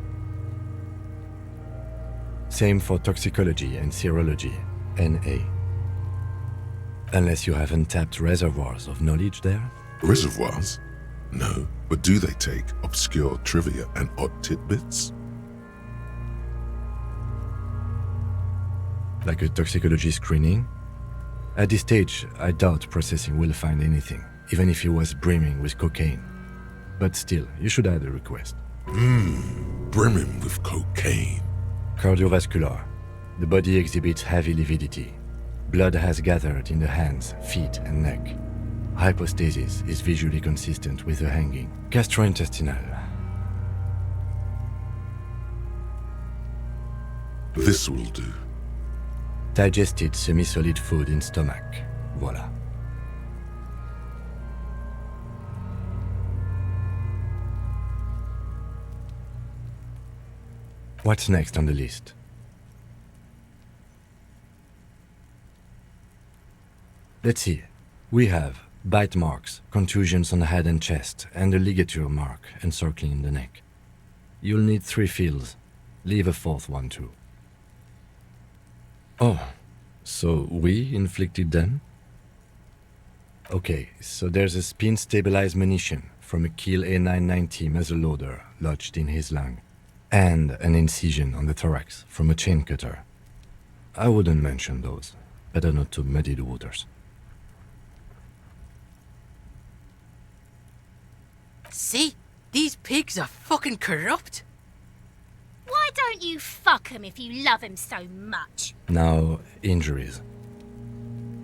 Same for toxicology and serology, NA. Unless you have untapped reservoirs of knowledge there? Reservoirs? No, but do they take obscure trivia and odd tidbits? Like a toxicology screening? At this stage, I doubt processing will find anything, even if he was brimming with cocaine. But still, you should add a request. Brimming with cocaine. Cardiovascular. The body exhibits heavy lividity. Blood has gathered in the hands, feet, and neck. Hypostasis is visually consistent with the hanging. Gastrointestinal. This will do. Digested semi-solid food in stomach. Voila. What's next on the list? Let's see. We have bite marks, contusions on the head and chest, and a ligature mark encircling the neck. You'll need 3 fields. Leave a 4th one too. Oh, so we inflicted them? Okay, so there's a spin-stabilized munition from a Kiel A990 muzzleloader lodged in his lung, and an incision on the thorax from a chain cutter. I wouldn't mention those. Better not to muddy the waters. See? These pigs are fucking corrupt. Why don't you fuck him if you love him so much? Now, injuries.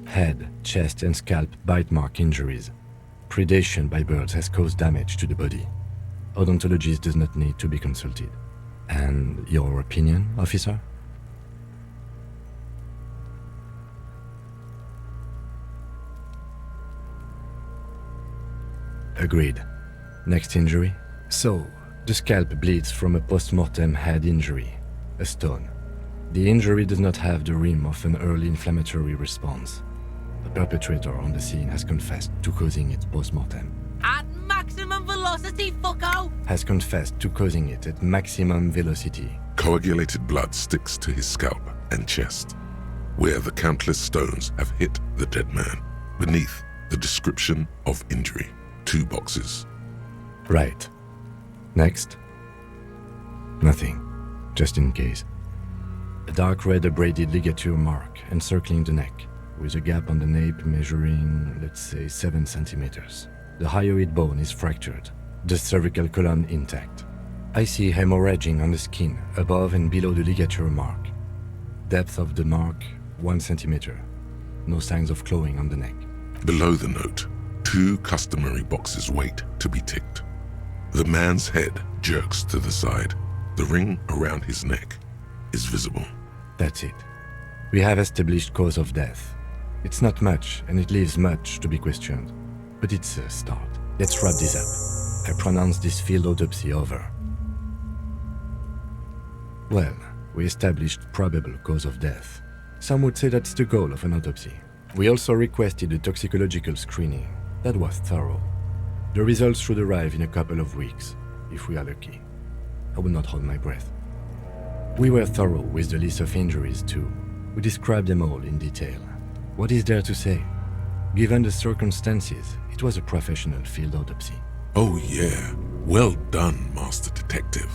Head, chest, and scalp bite mark injuries. Predation by birds has caused damage to the body. Odontologist does not need to be consulted. And your opinion, officer? Agreed. Next injury? So, the scalp bleeds from a post-mortem head injury, a stone. The injury does not have the rim of an early inflammatory response. The perpetrator on the scene has confessed to causing it post-mortem. At maximum velocity, fucko! Has confessed to causing it at maximum velocity. Coagulated blood sticks to his scalp and chest, where the countless stones have hit the dead man. Beneath, the description of injury. 2 boxes. Right. Next? Nothing. Just in case. A dark red abraded ligature mark encircling the neck, with a gap on the nape measuring, let's say, 7 centimeters. The hyoid bone is fractured, the cervical column intact. I see hemorrhaging on the skin, above and below the ligature mark. Depth of the mark, 1 centimeter. No signs of clawing on the neck. Below the note, 2 customary boxes wait to be ticked. The man's head jerks to the side. The ring around his neck is visible. That's it. We have established cause of death. It's not much, and it leaves much to be questioned. But it's a start. Let's wrap this up. I pronounce this field autopsy over. Well, we established probable cause of death. Some would say that's the goal of an autopsy. We also requested a toxicological screening. That was thorough. The results should arrive in a couple of weeks, if we are lucky. I will not hold my breath. We were thorough with the list of injuries too. We described them all in detail. What is there to say? Given the circumstances, it was a professional field autopsy. Oh yeah, well done, Master Detective.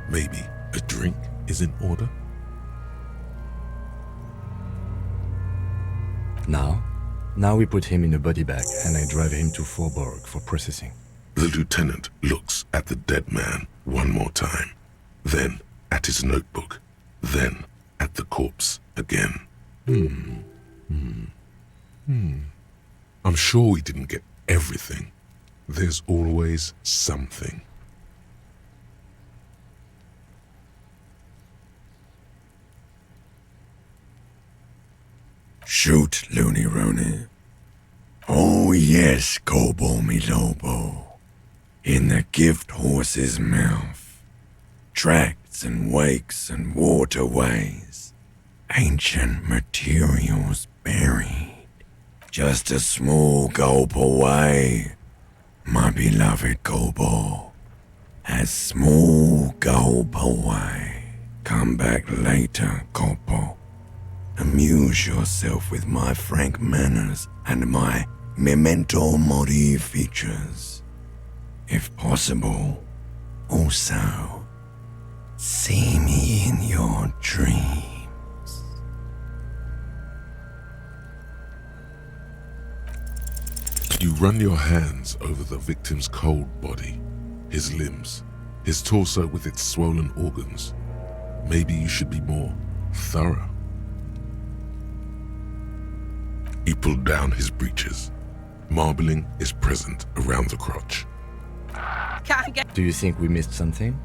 Maybe a drink is in order? Now we put him in a body bag and I drive him to Forborg for processing. The lieutenant looks at the dead man one more time, then at his notebook, then at the corpse again. I'm sure we didn't get everything. There's always something. Shoot, Looney Rooney. Oh yes, Kobo me Lobo. In the gift horse's mouth. Tracts and wakes and waterways. Ancient materials buried. Just a small gulp away. My beloved Kobo. A small gulp away. Come back later, Kobo. Amuse yourself with my frank manners and my memento mori features. If possible, also, see me in your dreams. You run your hands over the victim's cold body, his limbs, his torso with its swollen organs. Maybe you should be more thorough. He pulled down his breeches. Marbling is present around the crotch. Do you think we missed something?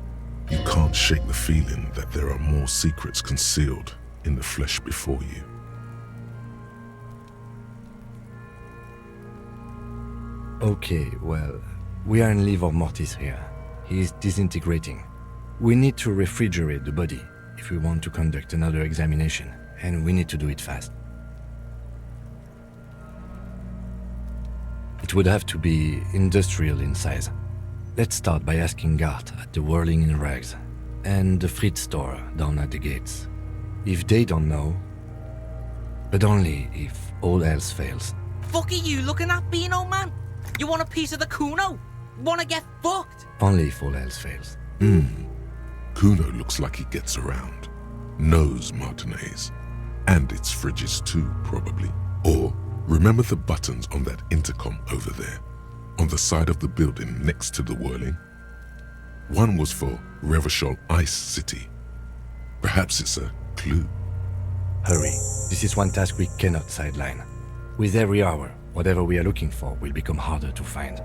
You can't shake the feeling that there are more secrets concealed in the flesh before you. Okay, well, we are in livor mortis here. He is disintegrating. We need to refrigerate the body if we want to conduct another examination, and we need to do it fast. It would have to be industrial in size. Let's start by asking Gart at the Whirling in Rags and the Fritz store down at the gates. If they don't know, but only if all else fails. Fuck are you looking at, Beano man? You want a piece of the Kuno? Wanna get fucked? Only if all else fails. Kuno looks like he gets around. Knows Martinez. And its fridges too, probably. Or remember the buttons on that intercom over there, on the side of the building next to the Whirling? One was for Revachol Ice City. Perhaps it's a clue. Hurry. This is one task we cannot sideline. With every hour, whatever we are looking for will become harder to find.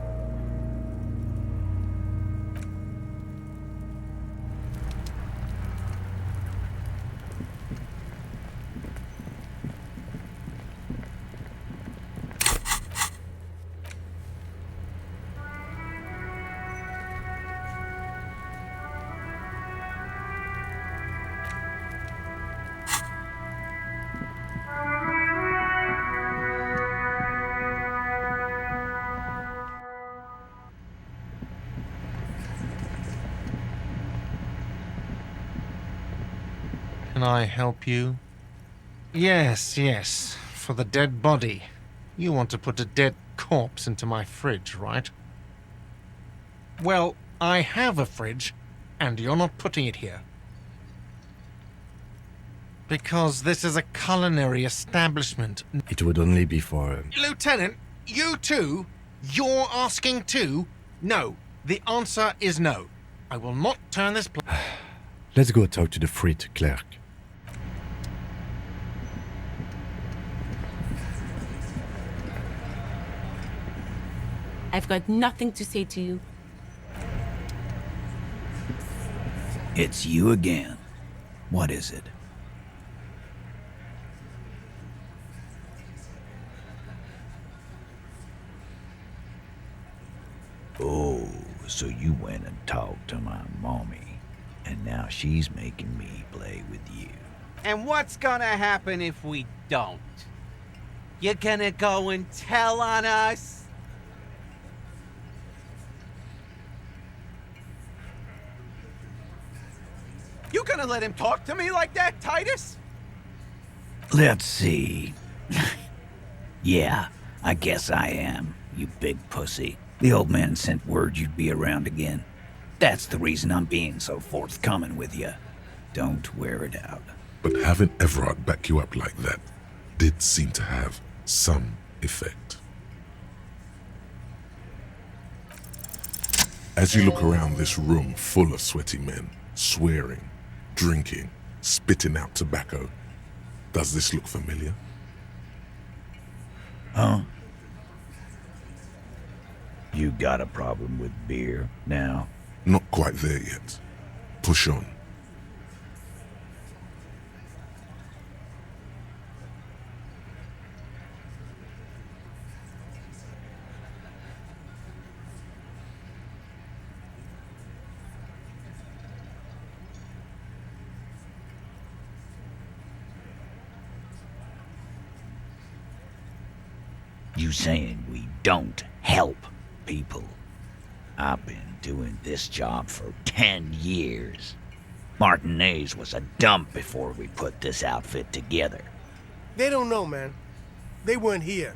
Can I help you? Yes, yes. For the dead body. You want to put a dead corpse into my fridge, right? Well, I have a fridge, and you're not putting it here. Because this is a culinary establishment. It would only be for... Lieutenant, you too? You're asking too? No. The answer is no. I will not turn this place... Let's go talk to the Frit clerk. I've got nothing to say to you. It's you again. What is it? Oh, so you went and talked to my mommy, and now she's making me play with you. And what's gonna happen if we don't? You're gonna go and tell on us? You gonna let him talk to me like that, Titus? Let's see. Yeah, I guess I am, you big pussy. The old man sent word you'd be around again. That's the reason I'm being so forthcoming with you. Don't wear it out. But having Everard back you up like that did seem to have some effect. As you look around this room full of sweaty men, swearing, drinking, spitting out tobacco, does this look familiar? Huh? You got a problem with beer now? Not quite there yet. Push on. You saying we don't help people? I've been doing this job for 10 years. Martinez was a dump before we put this outfit together. They don't know, man. They weren't here.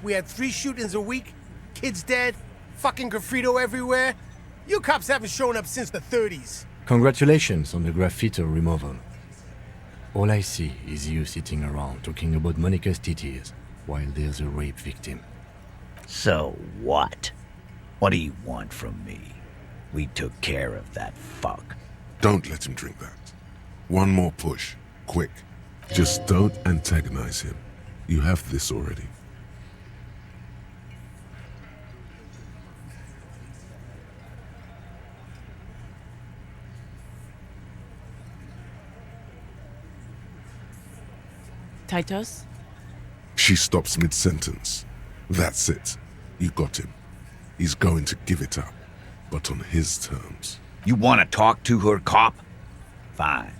We had 3 shootings a week, kids dead, fucking graffito everywhere. You cops haven't shown up since the 30s. Congratulations on the graffiti removal. All I see is you sitting around talking about Monica's titties while there's a rape victim. So what? What do you want from me? We took care of that fuck. Don't let him drink that. One more push. Quick. Just don't antagonize him. You have this already. Titus? She stops mid-sentence. That's it. You got him. He's going to give it up, but on his terms. You want to talk to her, cop? Fine.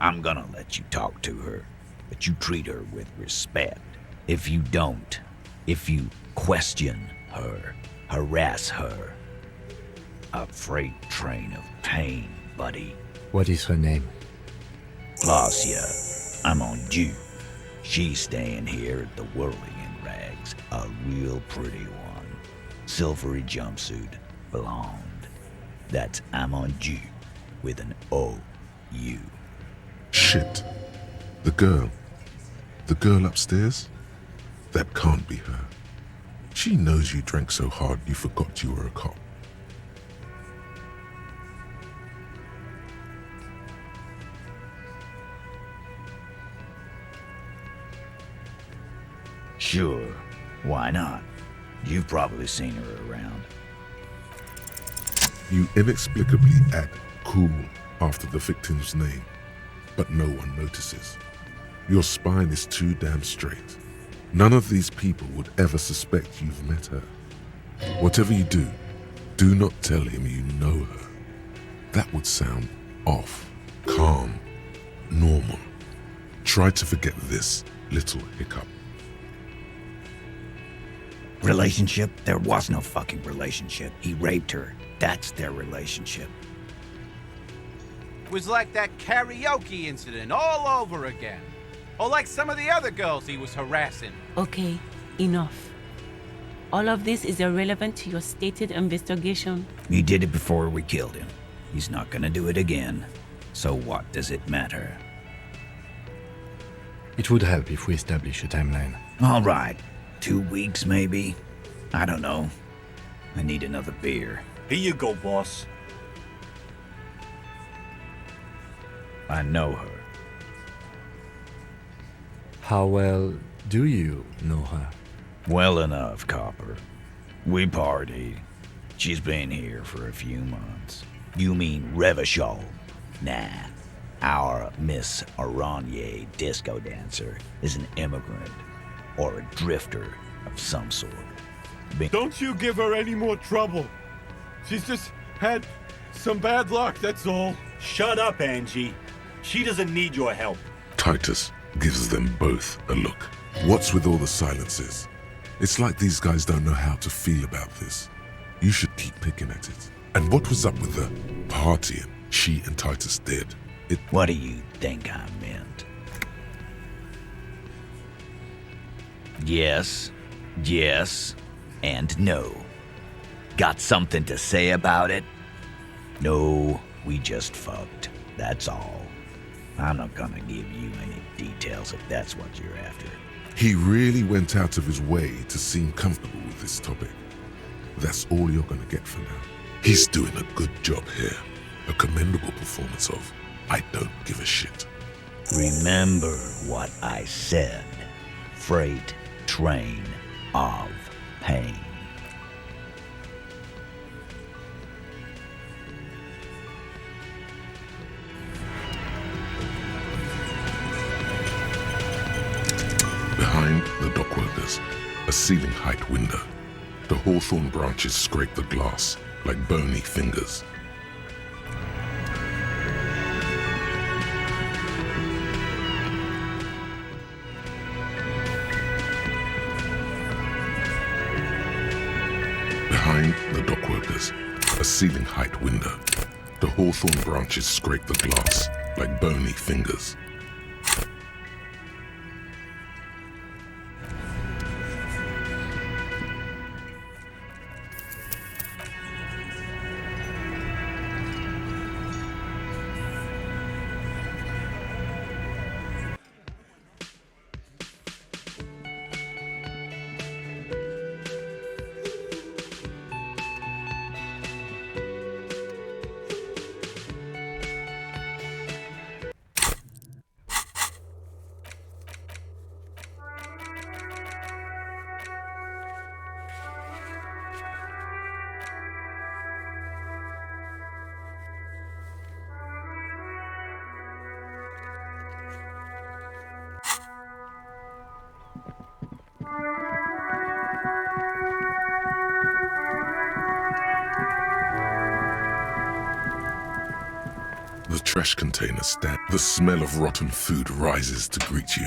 I'm gonna let you talk to her, but you treat her with respect. If you don't, if you question her, harass her, a freight train of pain, buddy. What is her name? Glacia. I'm on due. She's staying here at the Whirling in Rags, a real pretty one. Silvery jumpsuit, blonde. That's Amonju with an O-U. Shit. The girl upstairs? That can't be her. She knows you drank so hard you forgot you were a cop. Sure, why not? You've probably seen her around. You inexplicably add cool after the victim's name, but no one notices. Your spine is too damn straight. None of these people would ever suspect you've met her. Whatever you do not tell him you know her. That would sound off, calm, normal. Try to forget this little hiccup. Relationship? There was no fucking relationship. He raped her. That's their relationship. Was like that karaoke incident all over again. Or like some of the other girls he was harassing. Okay, enough. All of this is irrelevant to your stated investigation. He did it before we killed him. He's not gonna do it again. So what does it matter? It would help if we establish a timeline. All right. 2 weeks, maybe? I don't know. I need another beer. Here you go, boss. I know her. How well do you know her? Well enough, Copper. We partied. She's been here for a few months. You mean Revachol? Nah. Our Miss Aranye disco dancer is an immigrant. Or a drifter of some sort. Don't you give her any more trouble. She's just had some bad luck, that's all. Shut up, Angie. She doesn't need your help. Titus gives them both a look. What's with all the silences? It's like these guys don't know how to feel about this. You should keep picking at it. And what was up with the partying she and Titus did? What do you think I meant? Yes, and no. Got something to say about it? No, we just fucked. That's all. I'm not gonna give you any details if that's what you're after. He really went out of his way to seem comfortable with this topic. That's all you're gonna get for now. He's doing a good job here. A commendable performance of I don't give a shit. Remember what I said. Freight train of pain. ceiling height window. The hawthorn branches scrape the glass like bony fingers. Behind the dockworkers, a ceiling height window. The hawthorn branches scrape the glass like bony fingers. The trash container stand. The smell of rotten food rises to greet you.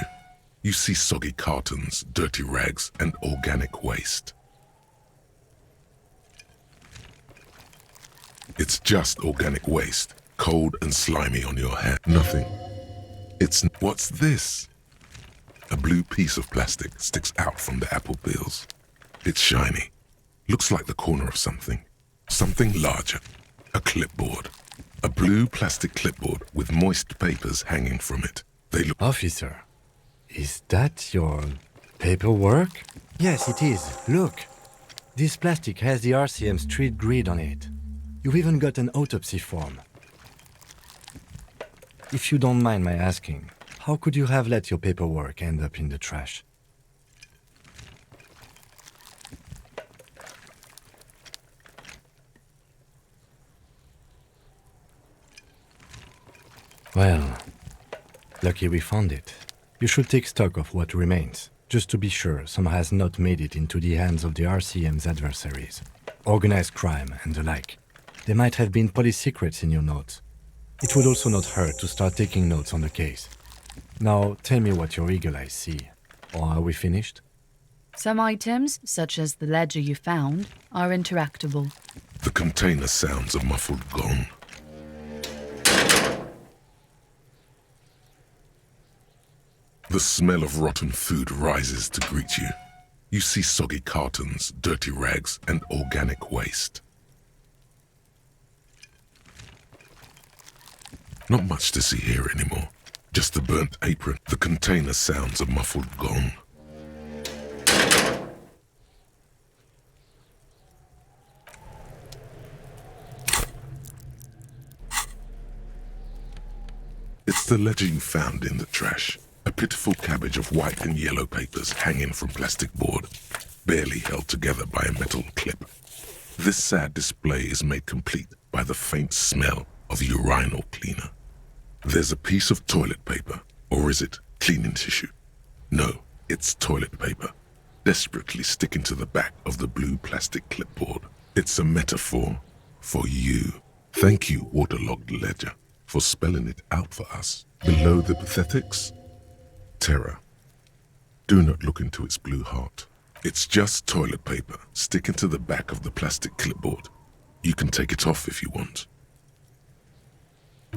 You see soggy cartons, dirty rags, and organic waste. It's just organic waste, cold and slimy on your hand. Nothing. What's this? A blue piece of plastic sticks out from the apple peels. It's shiny. Looks like the corner of something. Something larger. A clipboard. A blue plastic clipboard with moist papers hanging from it. They look... Officer, is that your paperwork? Yes, it is. Look. This plastic has the RCM street grid on it. You've even got an autopsy form. If you don't mind my asking, how could you have let your paperwork end up in the trash? Well, lucky we found it. You should take stock of what remains, just to be sure some has not made it into the hands of the RCM's adversaries. Organized crime and the like. There might have been police secrets in your notes. It would also not hurt to start taking notes on the case. Now, tell me what your eagle eyes see. Or are we finished? Some items, such as the ledger you found, are interactable. The container sounds a muffled gong. The smell of rotten food rises to greet you. You see soggy cartons, dirty rags, and organic waste. Not much to see here anymore. Just a burnt apron. The container sounds a muffled gong. It's the ledger you found in the trash. A pitiful cabbage of white and yellow papers hanging from plastic board, barely held together by a metal clip. This sad display is made complete by the faint smell of urinal cleaner. There's a piece of toilet paper, or is it cleaning tissue? No, it's toilet paper, desperately sticking to the back of the blue plastic clipboard. It's a metaphor for you. Thank you, waterlogged ledger, for spelling it out for us. Below the pathetics, terror. Do not look into its blue heart. It's just toilet paper sticking to the back of the plastic clipboard. You can take it off if you want.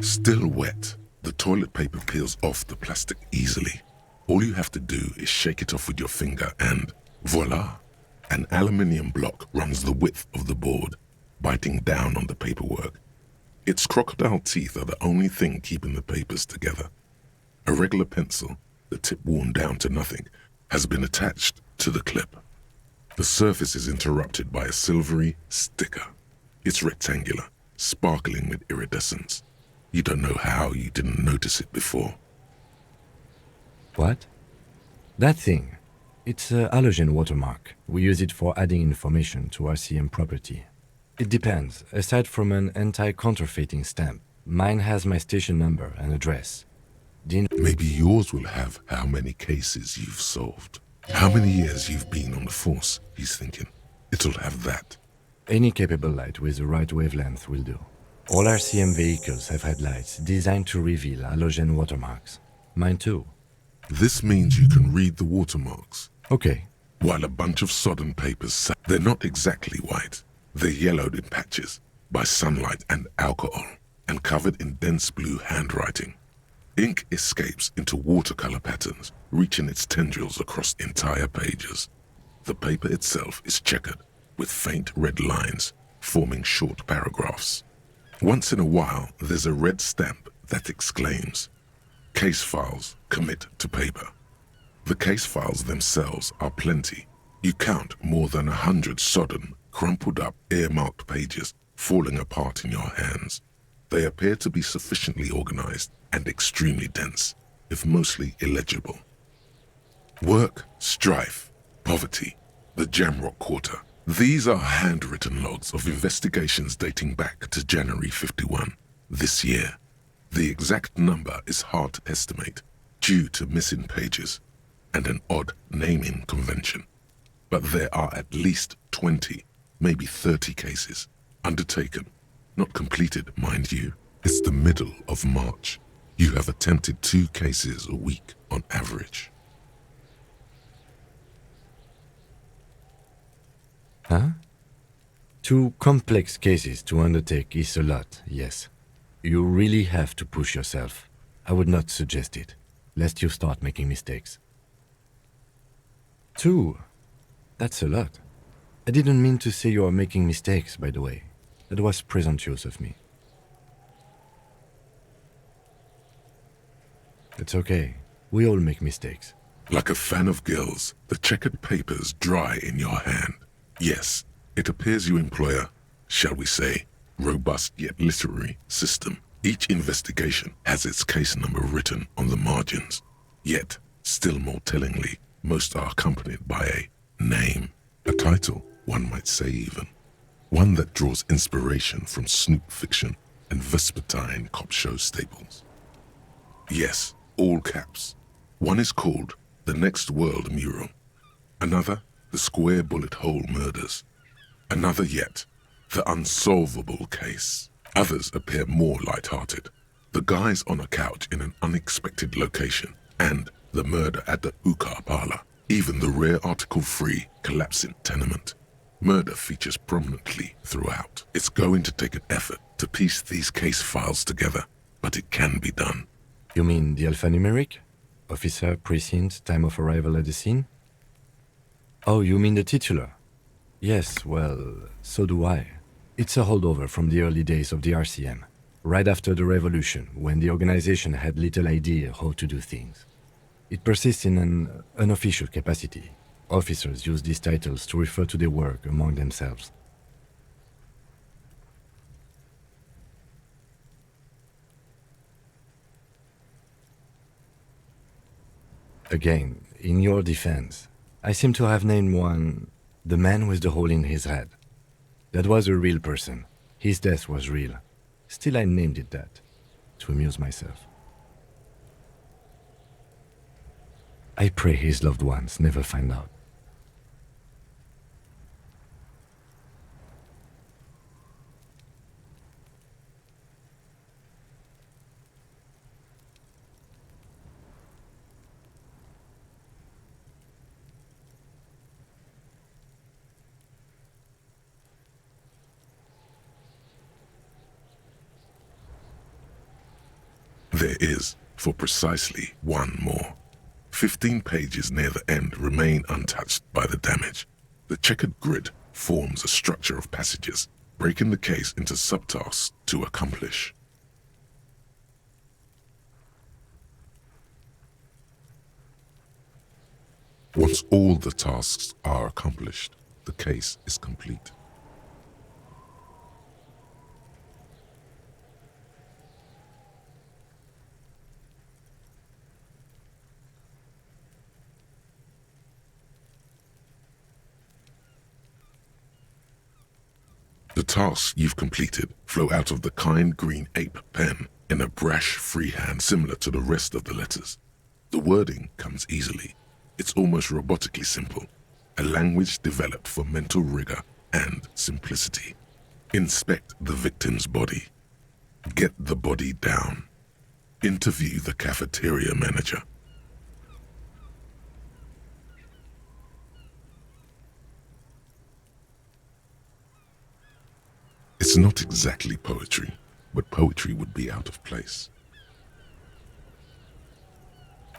Still wet, the toilet paper peels off the plastic easily. All you have to do is shake it off with your finger and voila! An aluminium block runs the width of the board, biting down on the paperwork. Its crocodile teeth are the only thing keeping the papers together. A regular pencil, the tip worn down to nothing, has been attached to the clip. The surface is interrupted by a silvery sticker. It's rectangular, sparkling with iridescence. You don't know how you didn't notice it before. What? That thing. It's a halogen watermark. We use it for adding information to RCM property. It depends. Aside from an anti-counterfeiting stamp, mine has my station number and address. Maybe yours will have how many cases you've solved. How many years you've been on the Force, he's thinking. It'll have that. Any capable light with the right wavelength will do. All RCM vehicles have had lights designed to reveal halogen watermarks. Mine too. This means you can read the watermarks. Okay. While a bunch of sodden papers, they're not exactly white. They're yellowed in patches by sunlight and alcohol, and covered in dense blue handwriting. Ink escapes into watercolor patterns, reaching its tendrils across entire pages. The paper itself is checkered, with faint red lines, forming short paragraphs. Once in a while, there's a red stamp that exclaims, "Case files commit to paper." The case files themselves are plenty. You count more than 100 sodden, crumpled up, earmarked pages falling apart in your hands. They appear to be sufficiently organized and extremely dense, if mostly illegible. Work, strife, poverty, the Jamrock Quarter. These are handwritten logs of investigations dating back to January 51, this year. The exact number is hard to estimate due to missing pages and an odd naming convention. But there are at least 20, maybe 30 cases undertaken, not completed, mind you. It's the middle of March. You have attempted 2 cases a week on average. Huh? 2 complex cases to undertake is a lot, yes. You really have to push yourself. I would not suggest it, lest you start making mistakes. 2? That's a lot. I didn't mean to say you are making mistakes, by the way. That was presumptuous of me. It's okay. We all make mistakes. Like a fan of gills, the checkered papers dry in your hand. Yes, it appears you employ a, shall we say, robust yet literary system. Each investigation has its case number written on the margins. Yet, still more tellingly, most are accompanied by a name, a title, one might say even. One that draws inspiration from snoop fiction and vespertine cop show staples. Yes, all caps. One is called The Next World Mural. Another, The Square Bullet Hole Murders. Another yet, The Unsolvable Case. Others appear more light-hearted. The guys on a couch in an unexpected location, and the murder at the Ukar Parlor. Even the rare article-free collapsing tenement. Murder features prominently throughout. It's going to take an effort to piece these case files together, but it can be done. You mean the alphanumeric? Officer, precinct, time of arrival at the scene? Oh, you mean the titular? Yes, well, so do I. It's a holdover from the early days of the RCM, right after the revolution, when the organization had little idea how to do things. It persists in an unofficial capacity. Officers use these titles to refer to their work among themselves. Again, in your defense, I seem to have named one the man with the hole in his head. That was a real person. His death was real. Still, I named it that, to amuse myself. I pray his loved ones never find out. There is, for precisely one more. 15 pages near the end remain untouched by the damage. The checkered grid forms a structure of passages, breaking the case into subtasks to accomplish. Once all the tasks are accomplished, the case is complete. The tasks you've completed flow out of the kind green ape pen in a brash freehand similar to the rest of the letters. The wording comes easily. It's almost robotically simple, a language developed for mental rigor and simplicity. Inspect the victim's body. Get the body down. Interview the cafeteria manager. It's not exactly poetry, but poetry would be out of place.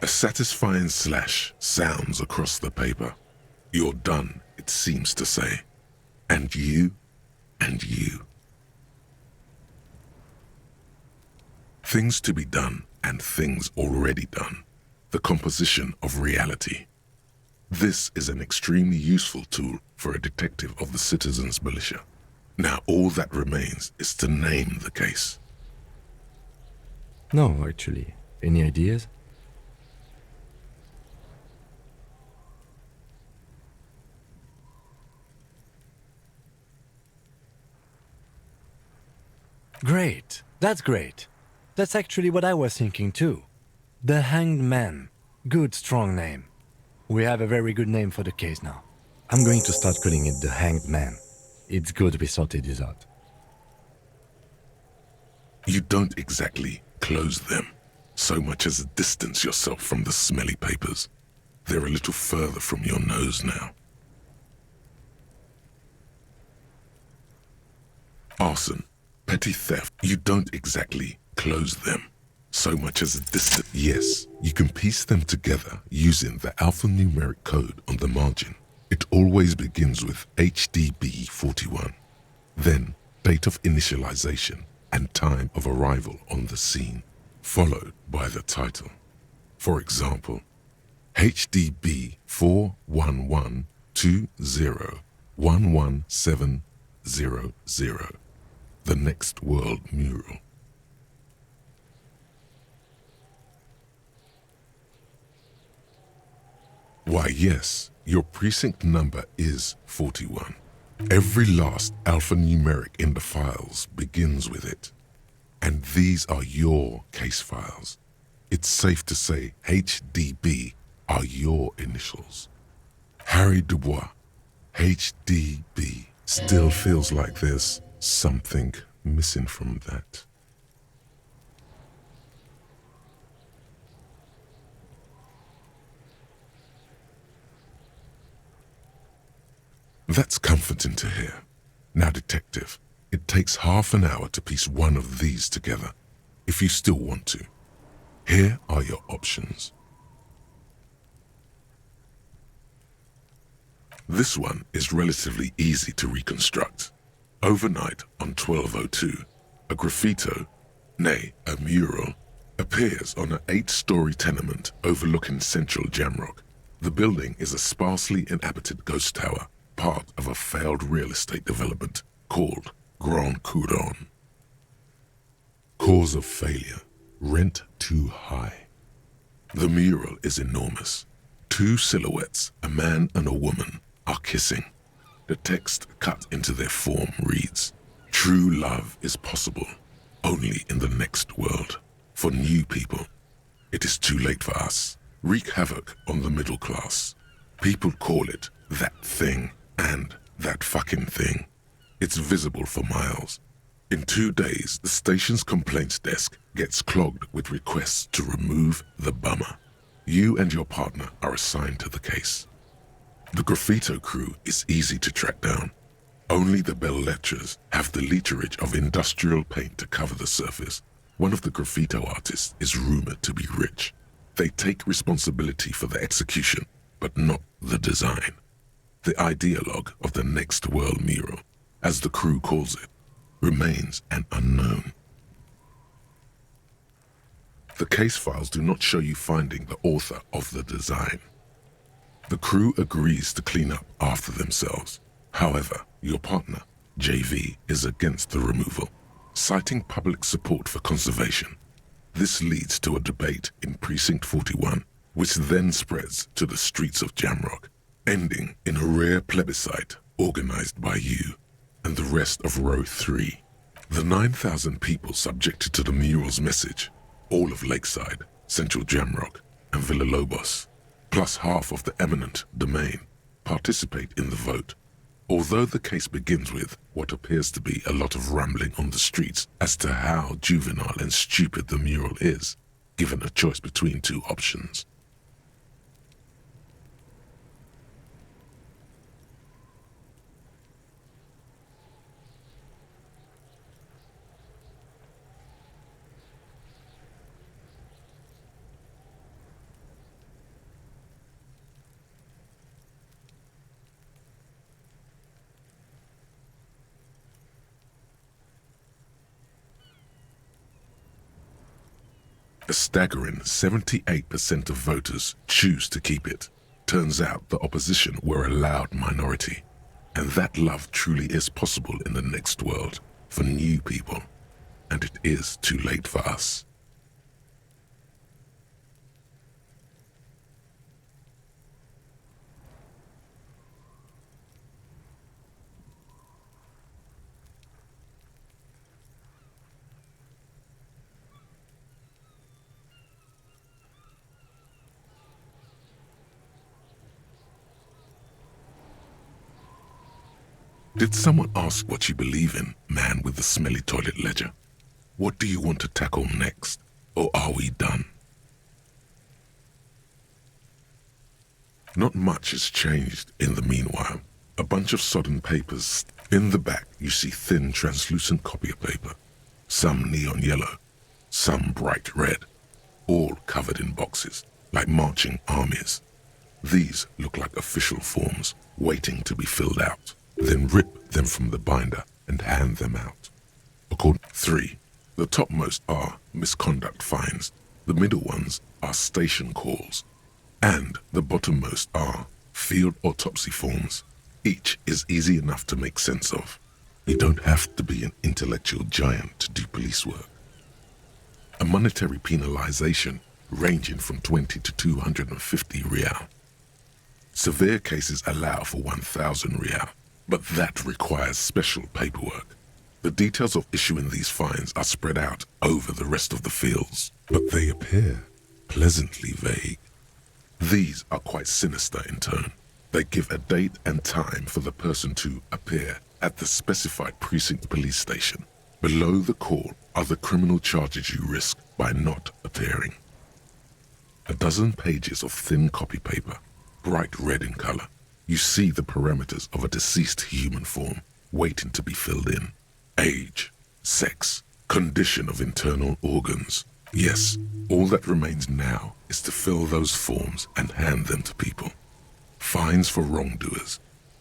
A satisfying slash sounds across the paper. You're done, it seems to say. And you, and you. Things to be done and things already done. The composition of reality. This is an extremely useful tool for a detective of the citizens' militia. Now all that remains is to name the case. No, actually. Any ideas? Great. That's great. That's actually what I was thinking too. The Hanged Man. Good, strong name. We have a very good name for the case now. I'm going to start calling it the Hanged Man. It's good we sorted this out. You don't exactly close them, so much as distance yourself from the smelly papers. They're a little further from your nose now. Arson, petty theft, you don't exactly close them, so much as distance. Yes, you can piece them together using the alphanumeric code on the margin. It always begins with HDB 41, then date of initialization and time of arrival on the scene, followed by the title. For example, HDB 41120111700, the Next World Mural. Why, yes, your precinct number is 41. Every last alphanumeric in the files begins with it. And these are your case files. It's safe to say HDB are your initials. Harry Dubois, HDB. Still feels like there's something missing from that. That's comforting to hear. Now, detective, it takes half an hour to piece one of these together, if you still want to. Here are your options. This one is relatively easy to reconstruct. Overnight on 1202, a graffito, nay, a mural, appears on an 8-story tenement overlooking central Jamrock. The building is a sparsely inhabited ghost tower, part of a failed real estate development called Grand Couronne. Cause of failure, rent too high. The mural is enormous. 2 silhouettes, a man and a woman, are kissing. The text cut into their form reads, "True love is possible only in the next world. For new people, it is too late for us. Wreak havoc on the middle class. People call it that thing and that fucking thing. It's visible for miles. In 2 days, the station's complaints desk gets clogged with requests to remove the bummer. You and your partner are assigned to the case. The graffito crew is easy to track down. Only the belles-lettres have the literage of industrial paint to cover the surface. One of the graffito artists is rumored to be rich. They take responsibility for the execution, but not the design. The ideologue of the Next World Mural, as the crew calls it, remains an unknown. The case files do not show you finding the author of the design. The crew agrees to clean up after themselves. However, your partner, JV, is against the removal, citing public support for conservation. This leads to a debate in Precinct 41, which then spreads to the streets of Jamrock, ending in a rare plebiscite organized by you and the rest of Row 3. The 9,000 people subjected to the mural's message, all of Lakeside, Central Jamrock, and Villalobos, plus half of the eminent domain, participate in the vote. Although the case begins with what appears to be a lot of rambling on the streets as to how juvenile and stupid the mural is, given a choice between two options. A staggering 78% of voters choose to keep it. Turns out the opposition were a loud minority, and that love truly is possible in the next world for new people, and it is too late for us. Did someone ask what you believe in, man with the smelly toilet ledger? What do you want to tackle next, or are we done? Not much has changed in the meanwhile. A bunch of sodden papers. In the back, you see thin, translucent copier paper. Some neon yellow, some bright red, all covered in boxes, like marching armies. These look like official forms, waiting to be filled out. Then rip them from the binder and hand them out. According 3, the topmost are misconduct fines, the middle ones are station calls, and the bottommost are field autopsy forms. Each is easy enough to make sense of. You don't have to be an intellectual giant to do police work. A monetary penalization ranging from 20 to 250 real. Severe cases allow for 1,000 real. But that requires special paperwork. The details of issuing these fines are spread out over the rest of the fields, but they appear pleasantly vague. These are quite sinister in tone. They give a date and time for the person to appear at the specified precinct police station. Below the call are the criminal charges you risk by not appearing. A dozen pages of thin copy paper, bright red in color. You see the parameters of a deceased human form waiting to be filled in. Age, sex, condition of internal organs. Yes, all that remains now is to fill those forms and hand them to people. Fines for wrongdoers,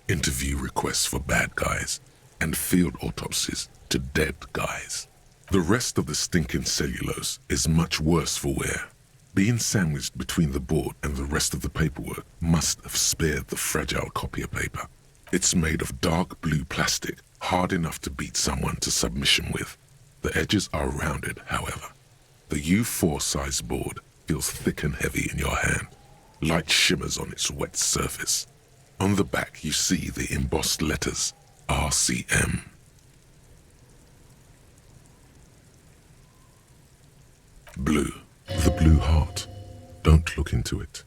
interview requests for bad guys, and field autopsies to dead guys. The rest of the stinking cellulose is much worse for wear. Being sandwiched between the board and the rest of the paperwork must have spared the fragile copier paper. It's made of dark blue plastic, hard enough to beat someone to submission with. The edges are rounded, however. The U4 size board feels thick and heavy in your hand. Light shimmers on its wet surface. On the back you see the embossed letters, RCM. Blue. The blue heart. Don't look into it.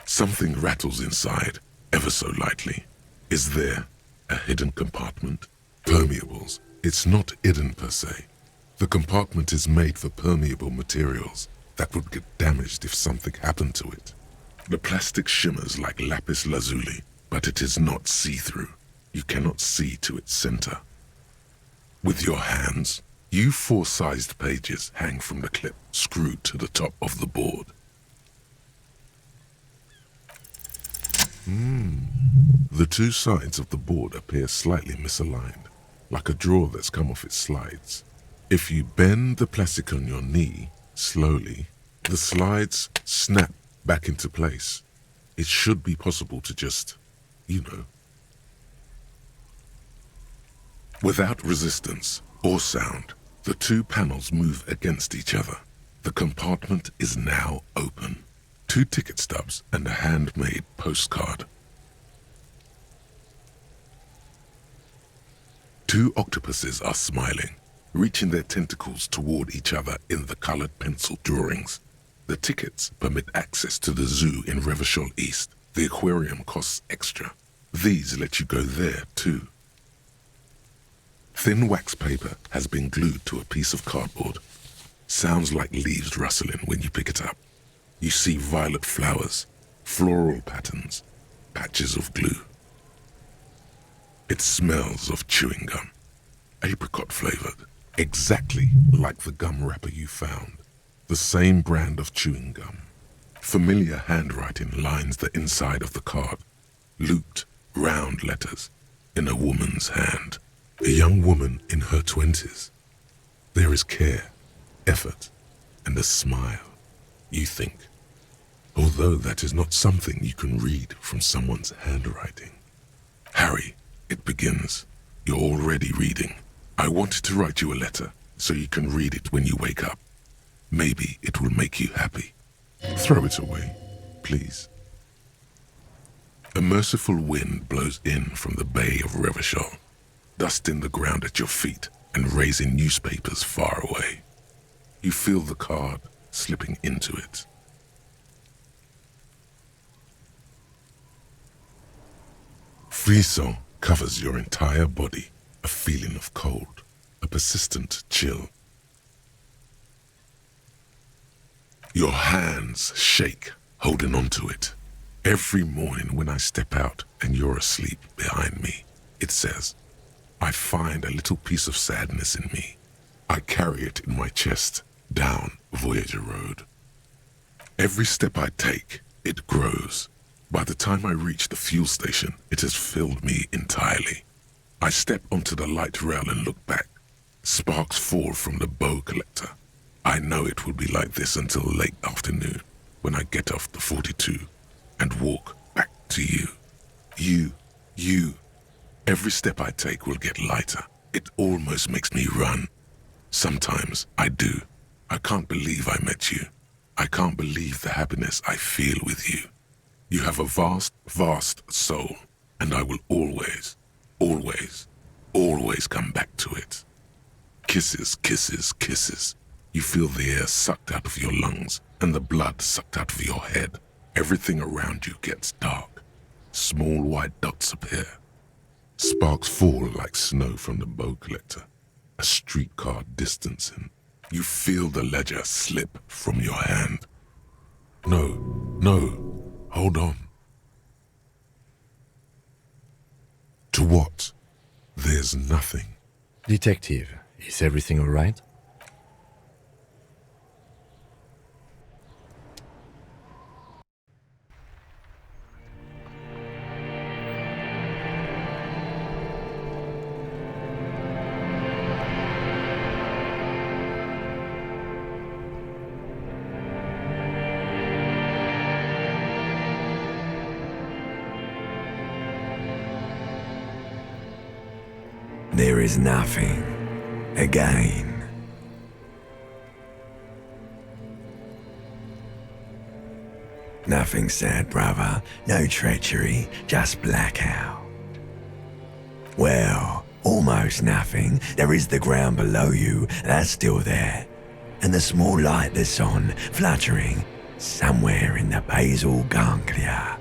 Something rattles inside, ever so lightly. Is there a hidden compartment? Permeables. It's not hidden per se. The compartment is made for permeable materials that would get damaged if something happened to it. The plastic shimmers like lapis lazuli, but it is not see-through. You cannot see to its center. With your hands, U4-sized pages hang from the clip screwed to the top of the board. The two sides of the board appear slightly misaligned, like a drawer that's come off its slides. If you bend the plastic on your knee slowly, the slides snap back into place. It should be possible to just, Without resistance or sound, the two panels move against each other. The compartment is now open. 2 ticket stubs and a handmade postcard. 2 octopuses are smiling, reaching their tentacles toward each other in the colored pencil drawings. The tickets permit access to the zoo in Revachol East. The aquarium costs extra. These let you go there too. Thin wax paper has been glued to a piece of cardboard. Sounds like leaves rustling when you pick it up. You see violet flowers, floral patterns, patches of glue. It smells of chewing gum, apricot flavored, exactly like the gum wrapper you found. The same brand of chewing gum. Familiar handwriting lines the inside of the card. Looped, round letters in a woman's hand. A young woman in her 20s. There is care, effort, and a smile, you think. Although that is not something you can read from someone's handwriting. Harry, it begins. You're already reading. I wanted to write you a letter so you can read it when you wake up. Maybe it will make you happy. Throw it away, please. A merciful wind blows in from the bay of Revachol, dusting the ground at your feet and raising newspapers far away. You feel the card slipping into it. Frisson covers your entire body, a feeling of cold, a persistent chill. Your hands shake, holding onto it. Every morning when I step out and you're asleep behind me, it says, I find a little piece of sadness in me. I carry it in my chest, down Voyager Road. Every step I take, it grows. By the time I reach the fuel station, it has filled me entirely. I step onto the light rail and look back. Sparks fall from the bow collector. I know it will be like this until late afternoon, when I get off the 42 and walk back to you. You. Every step I take will get lighter. It almost makes me run. Sometimes I do. I can't believe I met you. I can't believe the happiness I feel with you. You have a vast, vast soul, and I will always, always, always come back to it. Kisses, kisses, kisses. You feel the air sucked out of your lungs and the blood sucked out of your head. Everything around you gets dark. Small white dots appear. Sparks fall like snow from the bow collector. A streetcar distancing. You feel the ledger slip from your hand. No, hold on. To what? There's nothing. Detective, is everything all right? There is nothing. Again. Nothing sad, brother. No treachery, just blackout. Well, almost nothing. There is the ground below you, that's still there. And the small light that's on, fluttering, somewhere in the basal ganglia.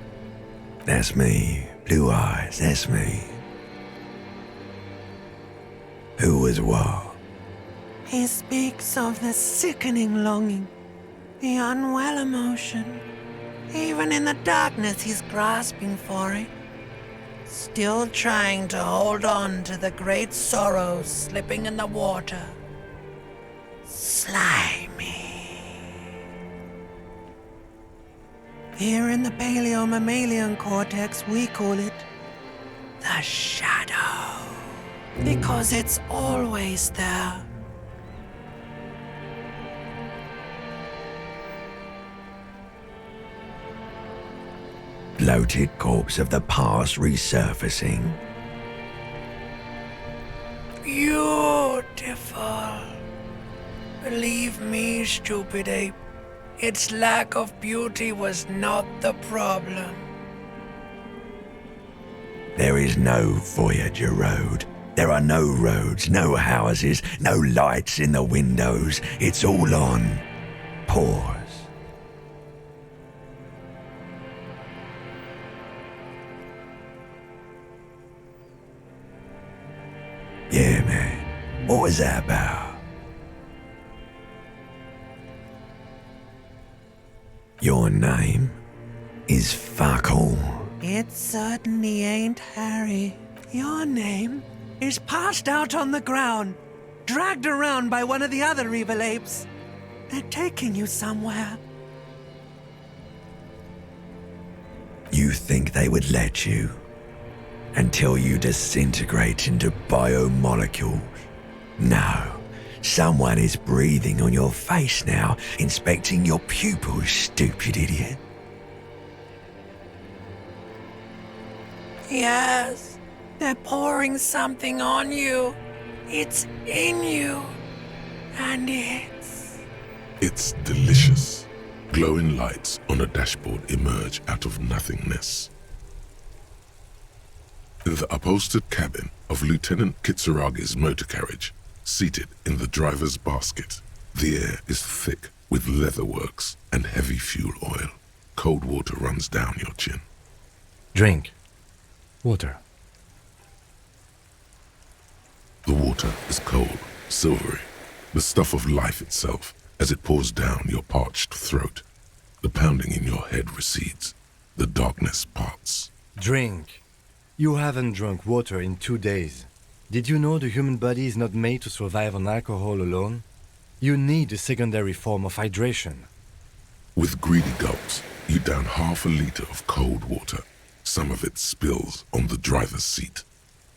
That's me. Blue eyes, that's me. Who was what? He speaks of the sickening longing, the unwell emotion. Even in the darkness, he's grasping for it. Still trying to hold on to the great sorrows slipping in the water. Slimy. Here in the paleo-mammalian cortex, we call it the shadow. Because it's always there. Bloated corpse of the past resurfacing. Beautiful. Believe me, stupid ape, its lack of beauty was not the problem. There is no Voyager Road. There are no roads, no houses, no lights in the windows. It's all on pause. What was that about? Your name is fuck all. It certainly ain't Harry. Your name is passed out on the ground, dragged around by one of the other evil apes. They're taking you somewhere. You think they would let you? Until you disintegrate into biomolecules? No. Someone is breathing on your face now, inspecting your pupils, stupid idiot. Yes, they're pouring something on you. It's in you. And It's delicious. Glowing lights on a dashboard emerge out of nothingness. The upholstered cabin of Lieutenant Kitsuragi's motor carriage, seated in the driver's basket. The air is thick with leatherworks and heavy fuel oil. Cold water runs down your chin. Drink. Water. The water is cold, silvery, the stuff of life itself as it pours down your parched throat. The pounding in your head recedes. The darkness parts. Drink. You haven't drunk water in 2 days. Did you know the human body is not made to survive on alcohol alone? You need a secondary form of hydration. With greedy gulps, you down half a liter of cold water. Some of it spills on the driver's seat.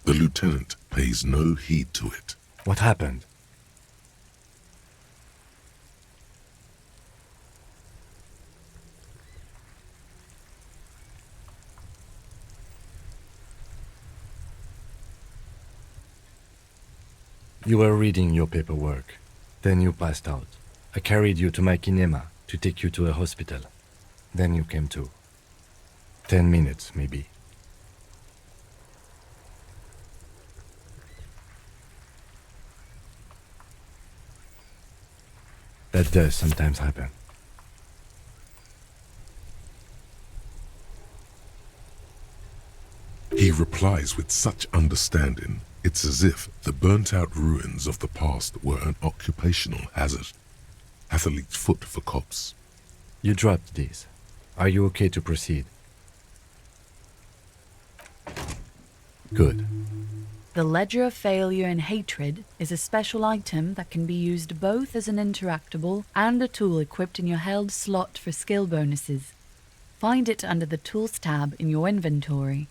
The lieutenant pays no heed to it. What happened? You were reading your paperwork. Then you passed out. I carried you to my kinema to take you to a hospital. Then you came to. 10 minutes, maybe. That does sometimes happen. He replies with such understanding. It's as if the burnt-out ruins of the past were an occupational hazard. Athlete's foot for cops. You dropped these. Are you okay to proceed? Good. The Ledger of Failure and Hatred is a special item that can be used both as an interactable and a tool equipped in your held slot for skill bonuses. Find it under the Tools tab in your inventory.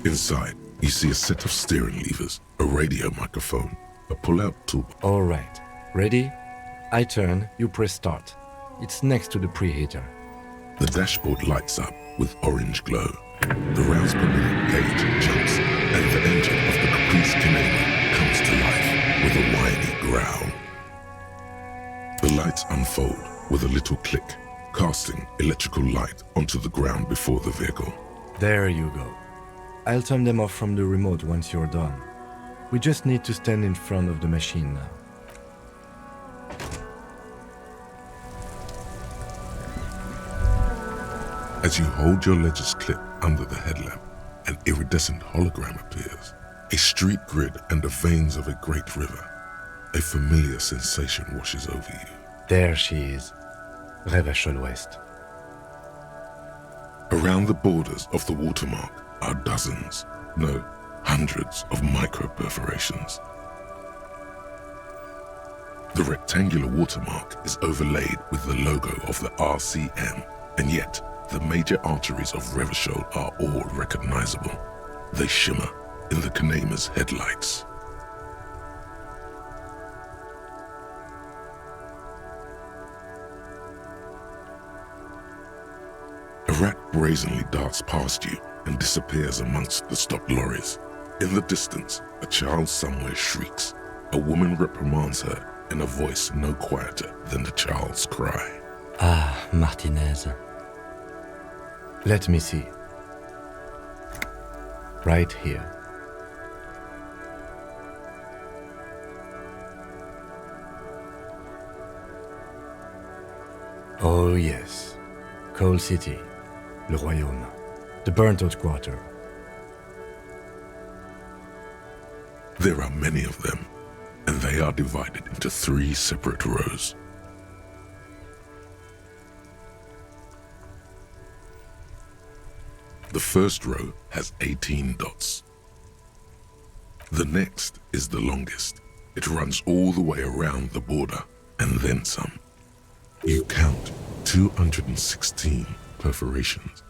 Inside, you see a set of steering levers, a radio microphone, a pull-out tool. All right. Ready? I turn, you press start. It's next to the preheater. The dashboard lights up with orange glow. The rounds per minute gauge jumps, and the engine of the Caprice Canadian comes to life with a whiny growl. The lights unfold with a little click, casting electrical light onto the ground before the vehicle. There you go. I'll turn them off from the remote once you're done. We just need to stand in front of the machine now. As you hold your ledger's clip under the headlamp, an iridescent hologram appears. A street grid and the veins of a great river. A familiar sensation washes over you. There she is. Revachol West. Around the borders of the watermark are dozens, no, hundreds of micro-perforations. The rectangular watermark is overlaid with the logo of the RCM, and yet the major arteries of Revachol are all recognizable. They shimmer in the Kanema's headlights. A rat brazenly darts past you and disappears amongst the stopped lorries. In the distance, a child somewhere shrieks. A woman reprimands her in a voice no quieter than the child's cry. Ah, Martinez. Let me see. Right here. Oh yes. Coal City. Le Royaume. The burnt-out quarter. There are many of them, and they are divided into 3 separate rows. The first row has 18 dots. The next is the longest. It runs all the way around the border, and then some. You count 216 perforations.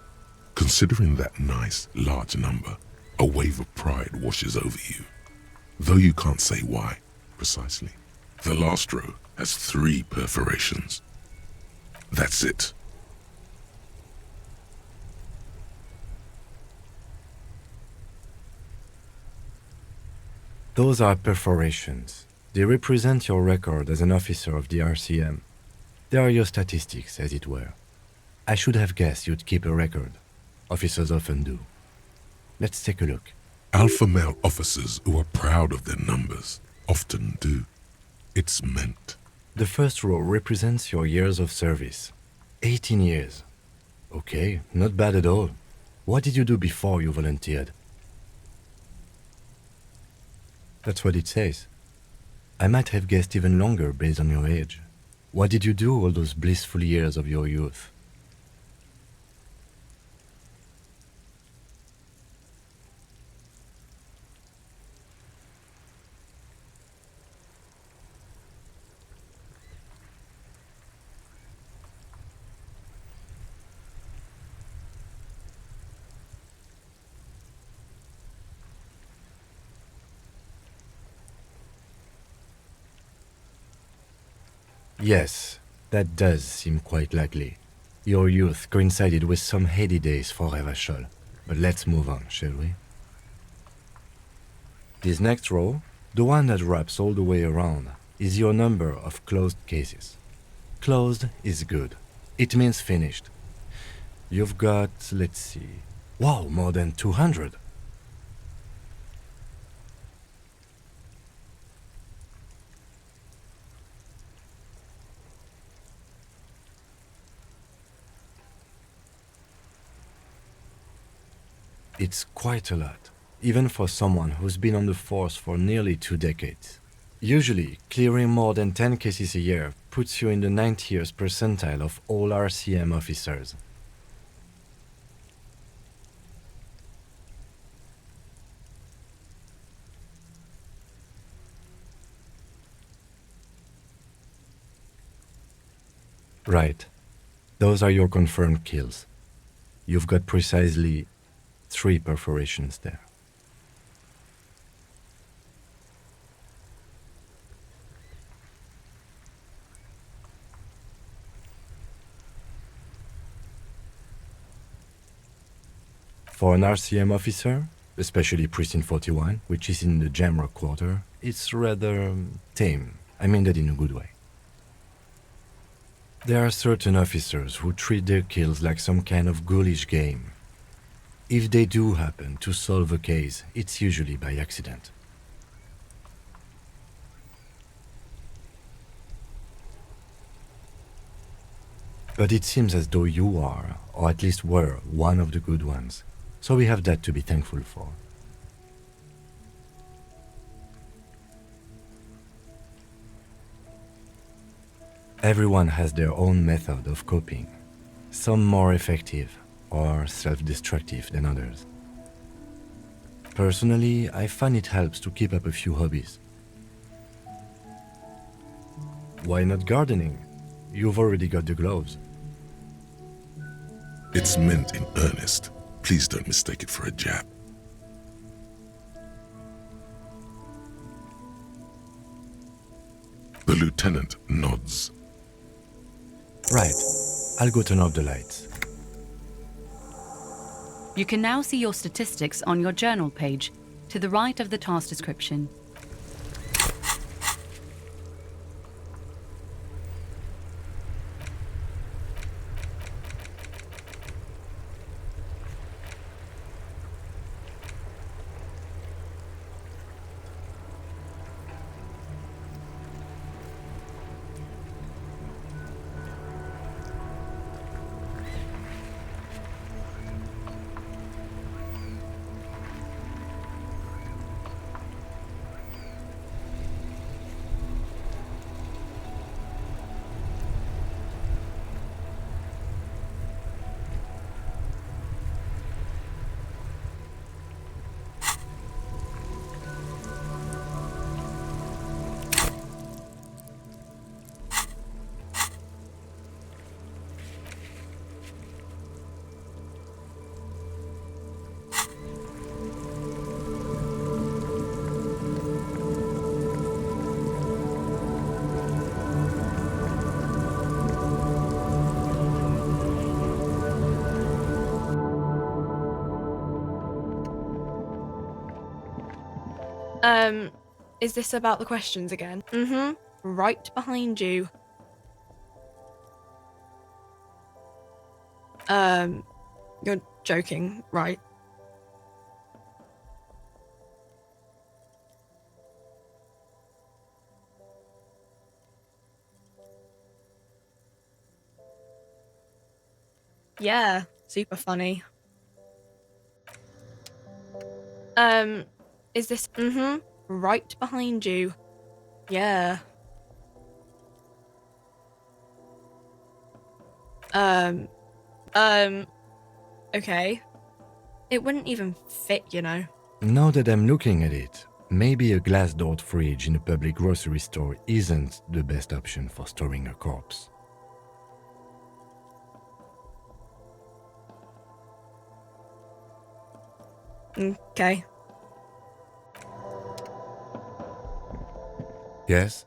Considering that nice, large number, a wave of pride washes over you. Though you can't say why, precisely. The last row has 3 perforations. That's it. Those are perforations. They represent your record as an officer of the RCM. They are your statistics, as it were. I should have guessed you'd keep a record. Officers often do. Let's take a look. Alpha male officers who are proud of their numbers often do. It's meant. The first row represents your years of service. 18 years. Okay, not bad at all. What did you do before you volunteered? That's what it says. I might have guessed even longer based on your age. What did you do all those blissful years of your youth? Yes, that does seem quite likely. Your youth coincided with some heady days for Revachol. But let's move on, shall we? This next row, the one that wraps all the way around, is your number of closed cases. Closed is good. It means finished. You've got, let's see... Wow, more than 200! It's quite a lot, even for someone who's been on the force for nearly 2 decades. Usually, clearing more than 10 cases a year puts you in the 90th percentile of all RCM officers. Right. Those are your confirmed kills. You've got precisely 3 perforations there. For an RCM officer, especially Precinct 41, which is in the Jamrock Quarter, it's rather tame. I mean that in a good way. There are certain officers who treat their kills like some kind of ghoulish game. If they do happen to solve a case, it's usually by accident. But it seems as though you are, or at least were, one of the good ones. So we have that to be thankful for. Everyone has their own method of coping, some more effective or self-destructive than others. Personally, I find it helps to keep up a few hobbies. Why not gardening? You've already got the gloves. It's meant in earnest. Please don't mistake it for a jab. The lieutenant nods. Right. I'll go turn off the lights. You can now see your statistics on your journal page, to the right of the task description. Is this about the questions again? Mm-hmm. Right behind you. You're joking, right? Yeah, super funny. Is this right behind you? Yeah. Okay. It wouldn't even fit, you know. Now that I'm looking at it, maybe a glass-doored fridge in a public grocery store isn't the best option for storing a corpse. Okay. Yes?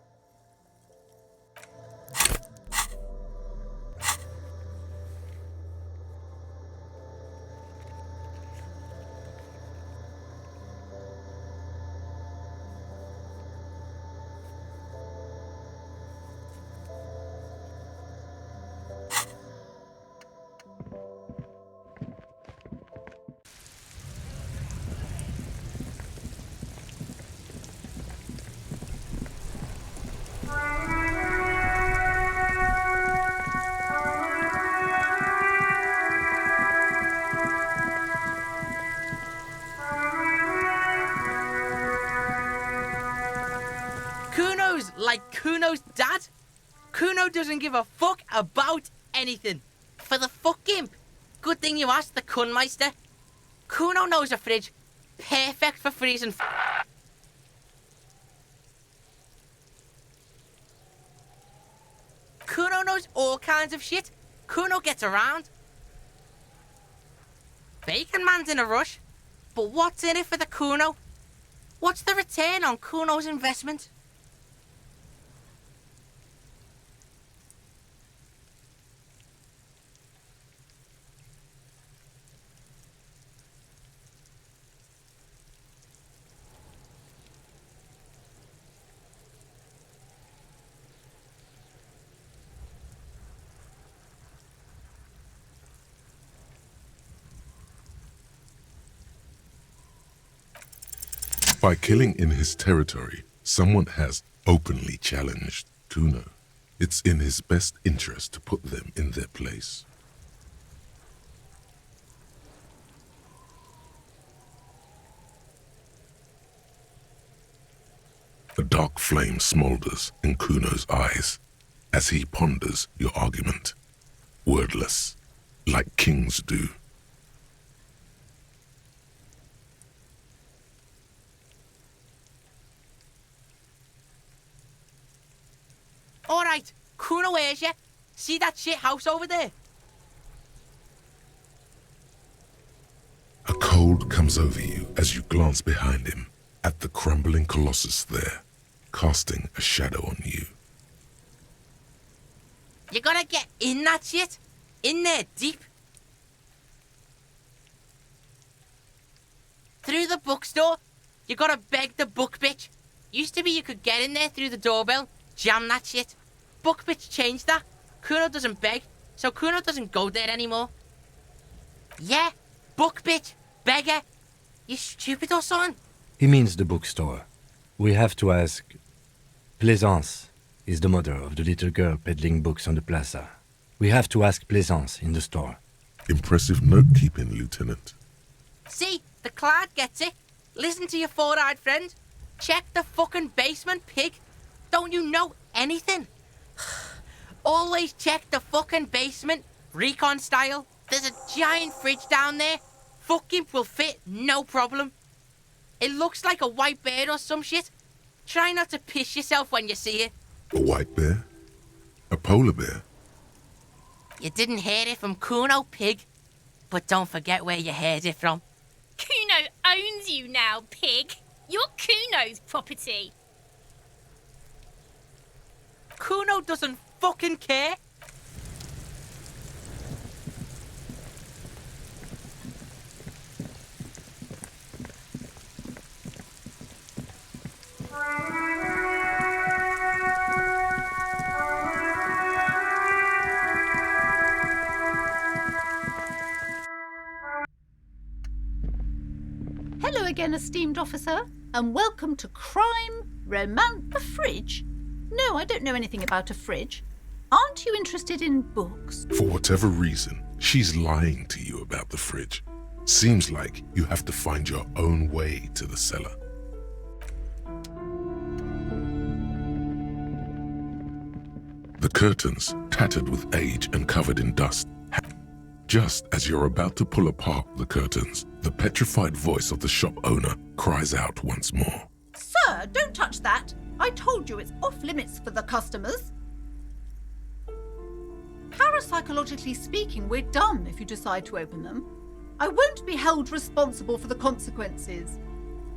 Kuno's like Kuno's dad. Kuno doesn't give a fuck about anything. For the fuck imp. Good thing you asked the Kunmeister. Kuno knows a fridge. Perfect for freezing. Kuno knows all kinds of shit. Kuno gets around. Bacon Man's in a rush. But what's in it for the Kuno? What's the return on Kuno's investment? By killing in his territory, someone has openly challenged Kuno. It's in his best interest to put them in their place. A dark flame smolders in Kuno's eyes as he ponders your argument, wordless, like kings do. Alright, Kuno hears you. See that shit house over there? A cold comes over you as you glance behind him at the crumbling colossus there, casting a shadow on you. You gotta get in that shit. In there, deep. Through the bookstore, you gotta beg the book bitch. Used to be you could get in there through the doorbell, jam that shit. Book bitch changed that. Kuno doesn't beg, so Kuno doesn't go there anymore. Yeah, book bitch, beggar. You stupid or something? He means the bookstore. We have to ask. Plaisance is the mother of the little girl peddling books on the plaza. We have to ask Plaisance in the store. Impressive note-keeping, Lieutenant. See, the cloud gets it. Listen to your four-eyed friend. Check the fucking basement, pig. Don't you know anything? Always check the fucking basement, recon style. There's a giant fridge down there. Fucking will fit, no problem. It looks like a white bear or some shit. Try not to piss yourself when you see it. A white bear? A polar bear? You didn't hear it from Kuno, pig. But don't forget where you heard it from. Kuno owns you now, pig. You're Kuno's property. Kuno doesn't fucking care. Hello again, esteemed officer, and welcome to Crime, Romance, the Fridge. No, I don't know anything about a fridge. Aren't you interested in books? For whatever reason, she's lying to you about the fridge. Seems like you have to find your own way to the cellar. The curtains, tattered with age and covered in dust. Just as you're about to pull apart the curtains, the petrified voice of the shop owner cries out once more. Sir, don't touch that. I told you it's off limits for the customers. Parapsychologically speaking, we're done if you decide to open them. I won't be held responsible for the consequences.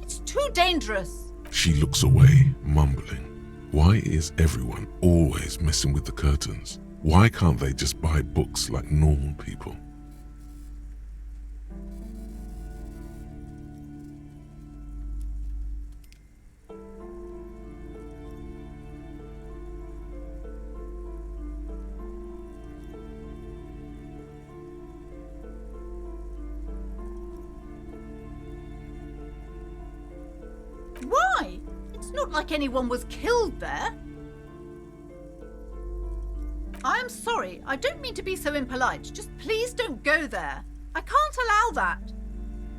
It's too dangerous. She looks away, mumbling. Why is everyone always messing with the curtains? Why can't they just buy books like normal people? Why? It's not like anyone was killed there. I am sorry, I don't mean to be so impolite. Just please don't go there. I can't allow that.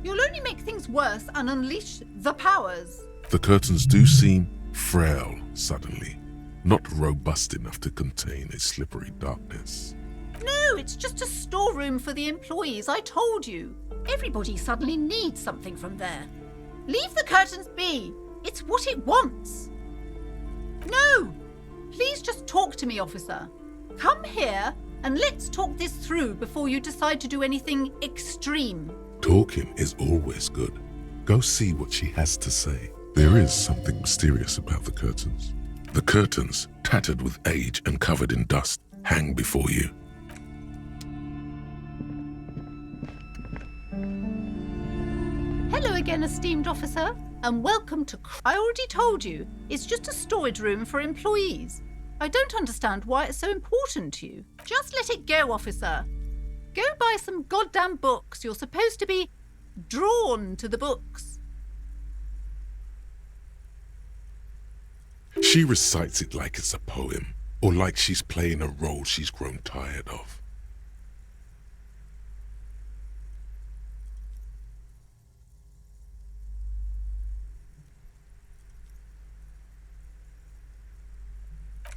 You'll only make things worse and unleash the powers. The curtains do seem frail suddenly, not robust enough to contain a slippery darkness. No, it's just a storeroom for the employees, I told you. Everybody suddenly needs something from there. Leave the curtains be. It's what it wants. No! Please just talk to me, officer. Come here and let's talk this through before you decide to do anything extreme. Talking is always good. Go see what she has to say. There is something mysterious about the curtains. The curtains, tattered with age and covered in dust, hang before you. Hello again, esteemed officer, and welcome to... I already told you, it's just a storage room for employees. I don't understand why it's so important to you. Just let it go, officer. Go buy some goddamn books. You're supposed to be drawn to the books. She recites it like it's a poem, or like she's playing a role she's grown tired of.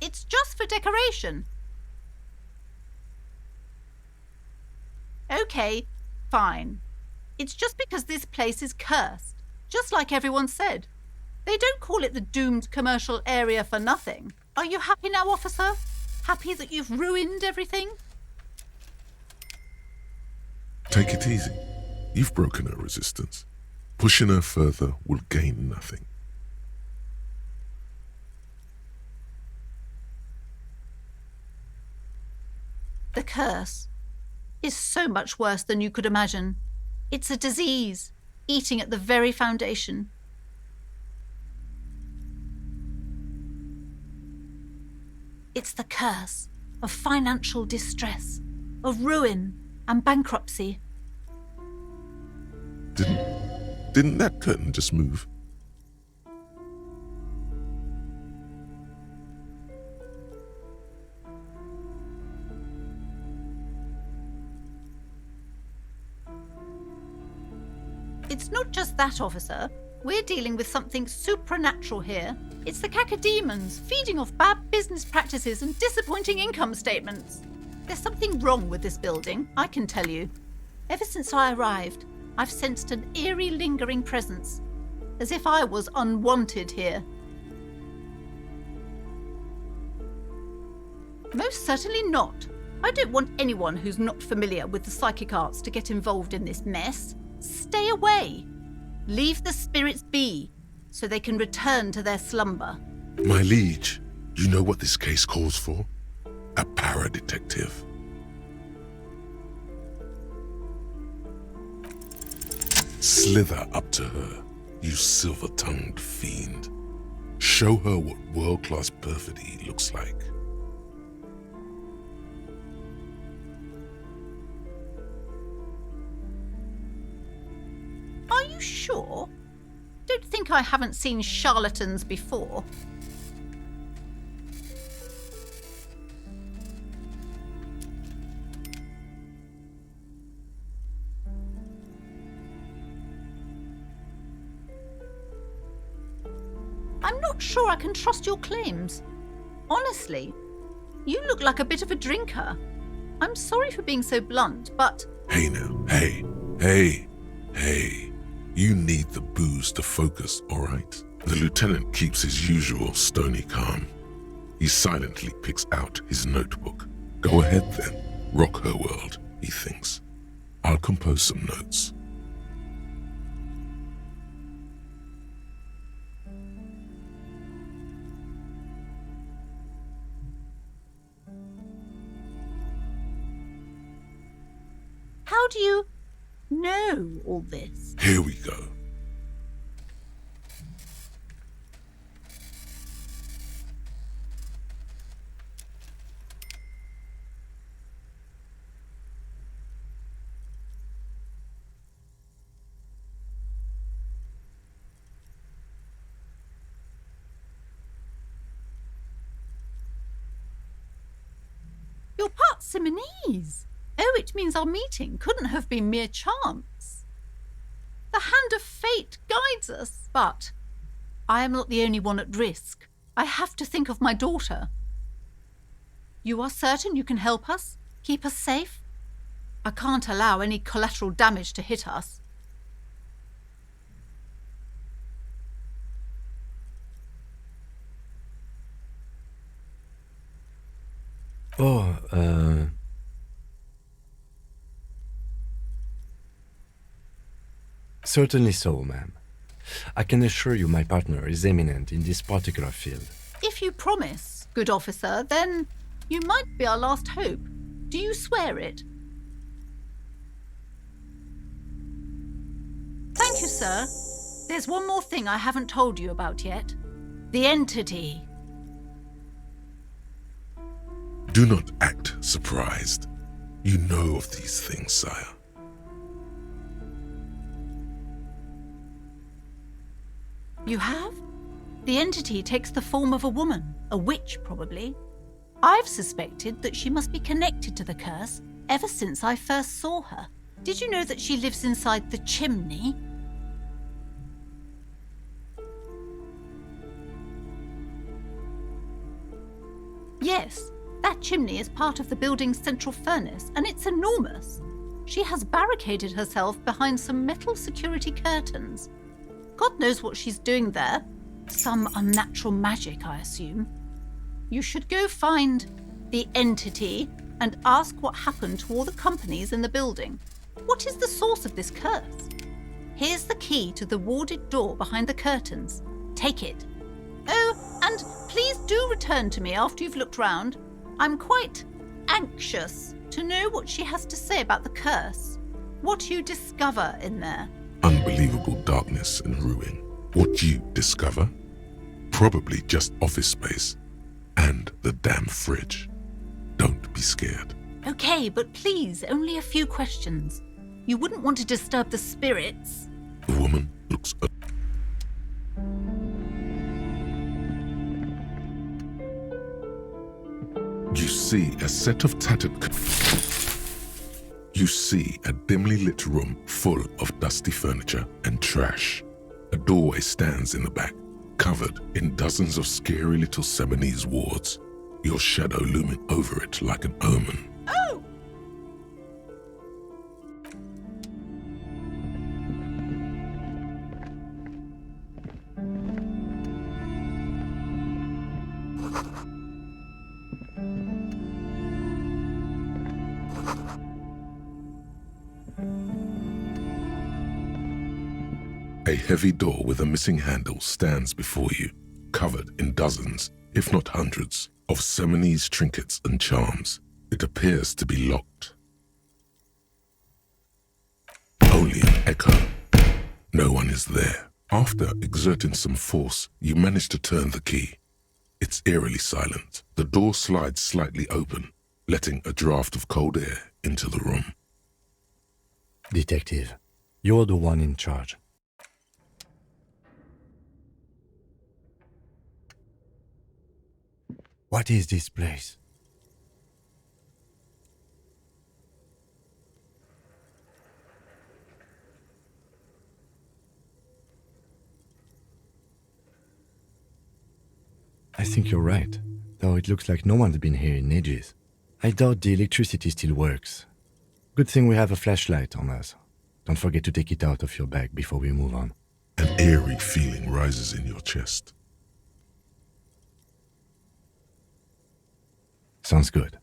It's just for decoration. Okay, fine. It's just because this place is cursed, just like everyone said. They don't call it the doomed commercial area for nothing. Are you happy now, officer? Happy that you've ruined everything? Take it easy. You've broken her resistance. Pushing her further will gain nothing. The curse is so much worse than you could imagine. It's a disease, eating at the very foundation. It's the curse of financial distress, of ruin and bankruptcy. Didn't that curtain just move? It's not just that, officer. We're dealing with something supernatural here. It's the cacodemons feeding off bad business practices and disappointing income statements. There's something wrong with this building, I can tell you. Ever since I arrived, I've sensed an eerie, lingering presence, as if I was unwanted here. Most certainly not. I don't want anyone who's not familiar with the psychic arts to get involved in this mess. Stay away. Leave the spirits be, so they can return to their slumber. My liege, you know what this case calls for? A para-detective. Slither up to her, you silver-tongued fiend. Show her what world-class perfidy looks like. Are you sure? Don't think I haven't seen charlatans before. I'm not sure I can trust your claims. Honestly, you look like a bit of a drinker. I'm sorry for being so blunt, but... Hey now, hey. You need the booze to focus, all right? The lieutenant keeps his usual stony calm. He silently picks out his notebook. Go ahead then, rock her world, he thinks. I'll compose some notes. How do you know all this? Here we go. You're part Simonese. Oh, it means our meeting couldn't have been mere chance. The hand of fate guides us. But I am not the only one at risk. I have to think of my daughter. You are certain you can help us? Keep us safe? I can't allow any collateral damage to hit us. Certainly so, ma'am. I can assure you my partner is eminent in this particular field. If you promise, good officer, then you might be our last hope. Do you swear it? Thank you, sir. There's one more thing I haven't told you about yet. The entity. Do not act surprised. You know of these things, sire. You have? The entity takes the form of a woman, a witch probably. I've suspected that she must be connected to the curse ever since I first saw her. Did you know that she lives inside the chimney? Yes, that chimney is part of the building's central furnace, and it's enormous. She has barricaded herself behind some metal security curtains. God knows what she's doing there. Some unnatural magic, I assume. You should go find the entity and ask what happened to all the companies in the building. What is the source of this curse? Here's the key to the warded door behind the curtains. Take it. Oh, and please do return to me after you've looked round. I'm quite anxious to know what she has to say about the curse. What you discover in there. Unbelievable darkness and ruin. What you discover? Probably just office space. And the damn fridge. Don't be scared. Okay, but please, only a few questions. You wouldn't want to disturb the spirits. The woman looks up. You see a set of tattered... You see a dimly lit room full of dusty furniture and trash. A doorway stands in the back, covered in dozens of scary little Seminese wards, your shadow looming over it like an omen. Oh! A heavy door with a missing handle stands before you, covered in dozens, if not hundreds, of Seminese trinkets and charms. It appears to be locked. Only an echo. No one is there. After exerting some force, you manage to turn the key. It's eerily silent. The door slides slightly open, letting a draft of cold air into the room. Detective, you're the one in charge. What is this place? I think you're right, though it looks like no one's been here in ages. I doubt the electricity still works. Good thing we have a flashlight on us. Don't forget to take it out of your bag before we move on. An eerie feeling rises in your chest. Sounds good.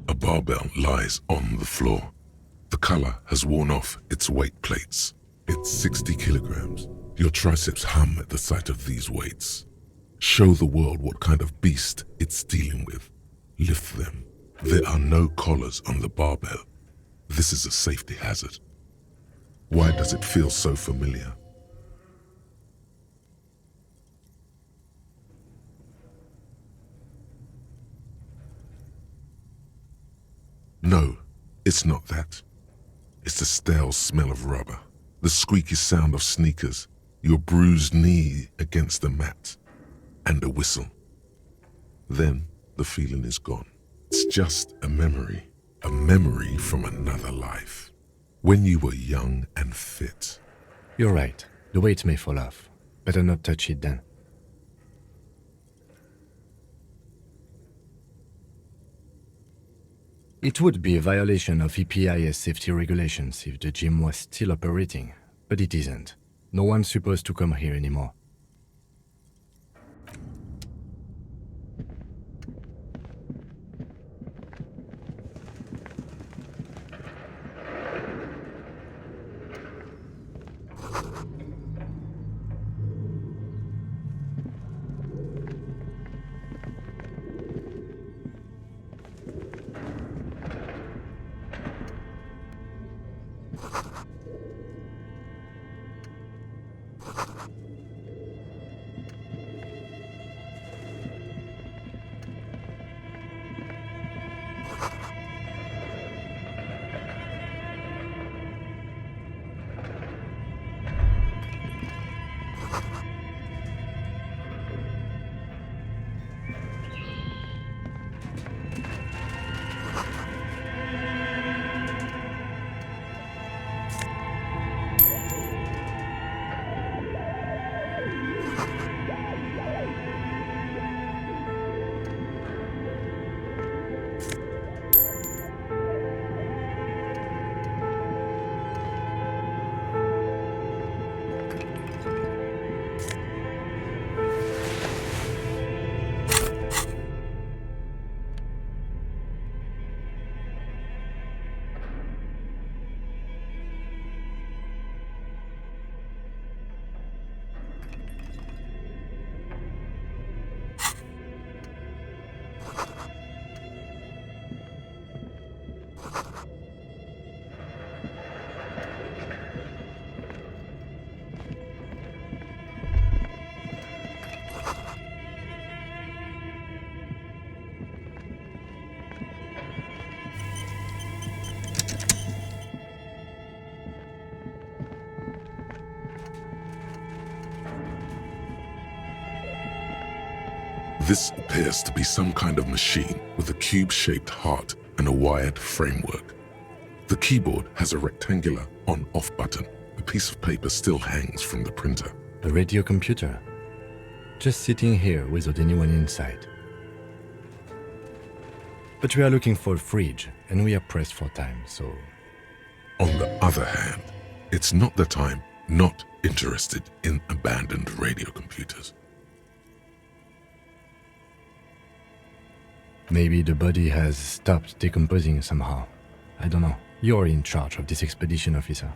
A barbell lies on the floor. The color has worn off its weight plates. It's 60 kilograms. Your triceps hum at the sight of these weights. Show the world what kind of beast it's dealing with. Lift them. There are no collars on the barbell. This is a safety hazard. Why does it feel so familiar? No, it's not that. It's the stale smell of rubber, the squeaky sound of sneakers, your bruised knee against the mat. and a whistle. Then the feeling is gone. It's just a memory from another life. When you were young and fit. You're right. The weight may fall off. Better not touch it then. It would be a violation of EPIS safety regulations if the gym was still operating, but it isn't. No one's supposed to come here anymore. This appears to be some kind of machine with a cube-shaped heart and a wired framework. The keyboard has a rectangular on-off button. A piece of paper still hangs from the printer. A radio computer. Just sitting here without anyone inside. But we are looking for a fridge, and we are pressed for time, so... On the other hand, it's not that I'm not interested in abandoned radio computers. Maybe the body has stopped decomposing somehow. I don't know. You're in charge of this expedition, officer.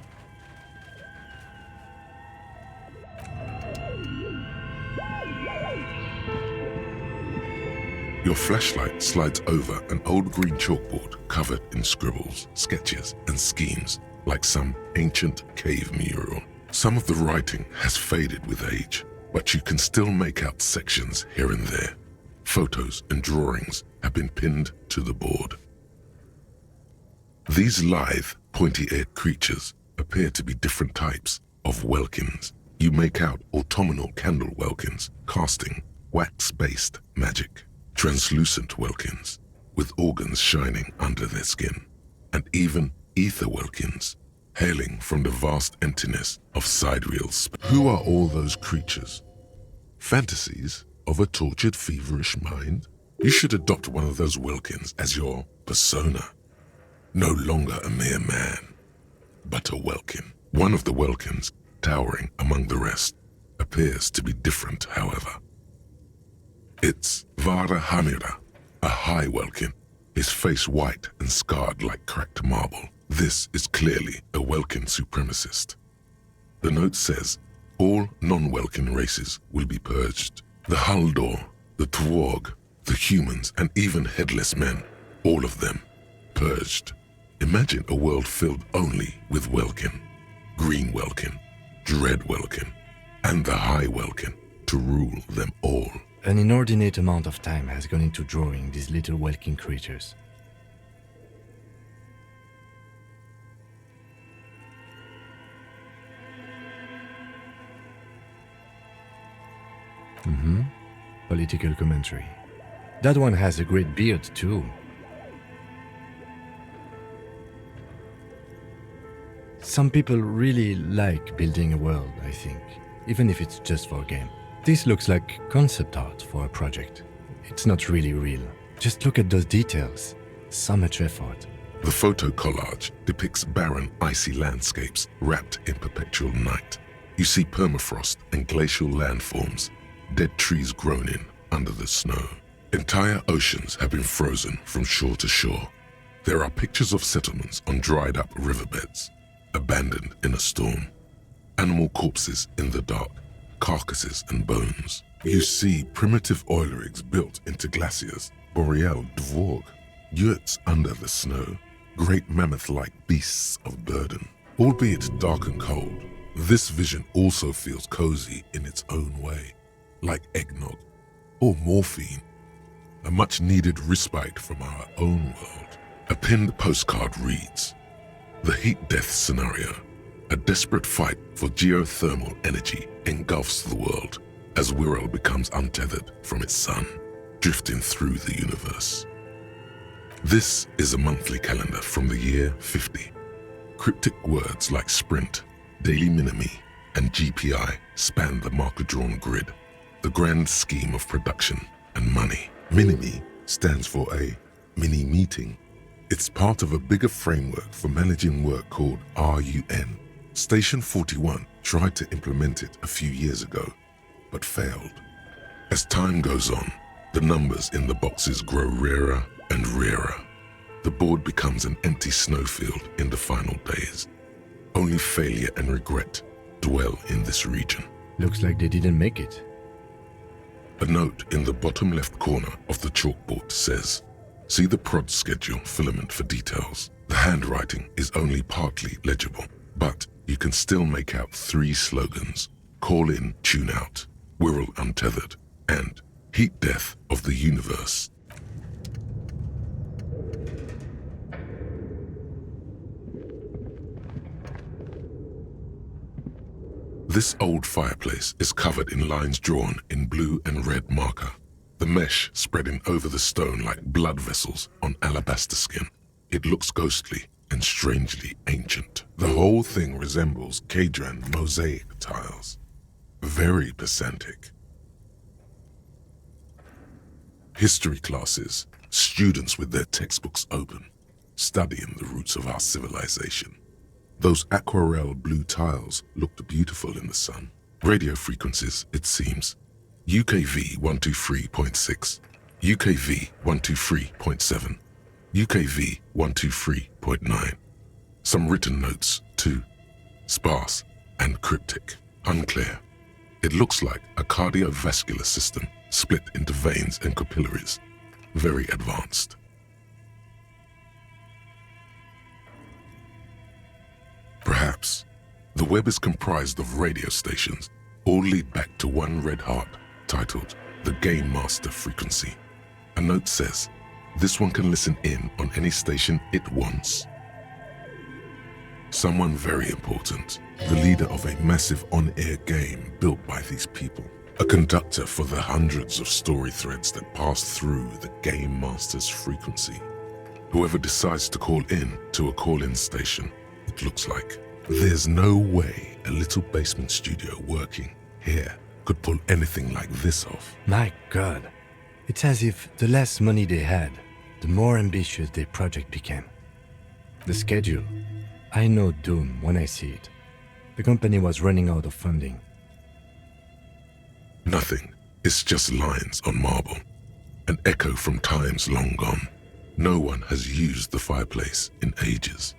Your flashlight slides over an old green chalkboard covered in scribbles, sketches, and schemes, like some ancient cave mural. Some of the writing has faded with age, but you can still make out sections here and there. Photos and drawings have been pinned to the board. These lithe, pointy-eared creatures appear to be different types of welkins. You make out autumnal candle welkins, casting wax-based magic. Translucent welkins, with organs shining under their skin, and even ether welkins, hailing from the vast emptiness of sidereal space. Who are all those creatures? Fantasies of a tortured, feverish mind? You should adopt one of those welkins as your persona. No longer a mere man, but a welkin. One of the welkins, towering among the rest, appears to be different, however. It's Vara Hamira, a high welkin, his face white and scarred like cracked marble. This is clearly a welkin supremacist. The note says, all non-welkin races will be purged. The Haldor, the Twarg, the humans, and even headless men, all of them, purged. Imagine a world filled only with welkin, green welkin, dread welkin, and the high welkin to rule them all. An inordinate amount of time has gone into drawing these little welkin creatures. political commentary. That one has a great beard, too. Some people really like building a world, I think, even if it's just for a game. This looks like concept art for a project. It's not really real. Just look at those details. So much effort. The photo collage depicts barren, icy landscapes wrapped in perpetual night. You see permafrost and glacial landforms, dead trees grown in under the snow. Entire oceans have been frozen from shore to shore. There are pictures of settlements on dried up riverbeds, abandoned in a storm. Animal corpses in the dark, carcasses and bones. You see primitive oil rigs built into glaciers, boreal dvorg, yurts under the snow, great mammoth-like beasts of burden. Albeit dark and cold, this vision also feels cozy in its own way, like eggnog or morphine, a much-needed respite from our own world. A pinned postcard reads, "The heat death scenario, a desperate fight for geothermal energy engulfs the world as Wirral becomes untethered from its sun, drifting through the universe." This is a monthly calendar from the year 50. Cryptic words like sprint, daily minimi, and GPI span the marker-drawn grid, the grand scheme of production and money. Minimi stands for a mini meeting. It's part of a bigger framework for managing work called RUN. Station 41 tried to implement it a few years ago, but failed. As time goes on, the numbers in the boxes grow rarer and rarer. The board becomes an empty snowfield in the final days. Only failure and regret dwell in this region. Looks like they didn't make it. A note in the bottom left corner of the chalkboard says, "See the prod schedule filament for details." The handwriting is only partly legible, but you can still make out 3 slogans: "Call in, tune out," "Wirral untethered," and "Heat death of the universe." This old fireplace is covered in lines drawn in blue and red marker, the mesh spreading over the stone like blood vessels on alabaster skin. It looks ghostly and strangely ancient. The whole thing resembles Kadran mosaic tiles. Very pedantic. History classes, students with their textbooks open, studying the roots of our civilization. Those aquarelle blue tiles looked beautiful in the sun. Radio frequencies, it seems. UKV 123.6, UKV 123.7, UKV 123.9. Some written notes, too. Sparse and cryptic, unclear. It looks like a cardiovascular system split into veins and capillaries. Very advanced. Perhaps the web is comprised of radio stations, all lead back to one red heart titled the Game Master Frequency. A note says, this one can listen in on any station it wants. Someone very important, the leader of a massive on-air game built by these people. A conductor for the hundreds of story threads that pass through the Game Master's frequency. Whoever decides to call in to a call-in station, it looks like. There's no way a little basement studio working here could pull anything like this off. My God. It's as if the less money they had, the more ambitious their project became. The schedule. I know doom when I see it. The company was running out of funding. Nothing. It's just lines on marble. An echo from times long gone. No one has used the fireplace in ages.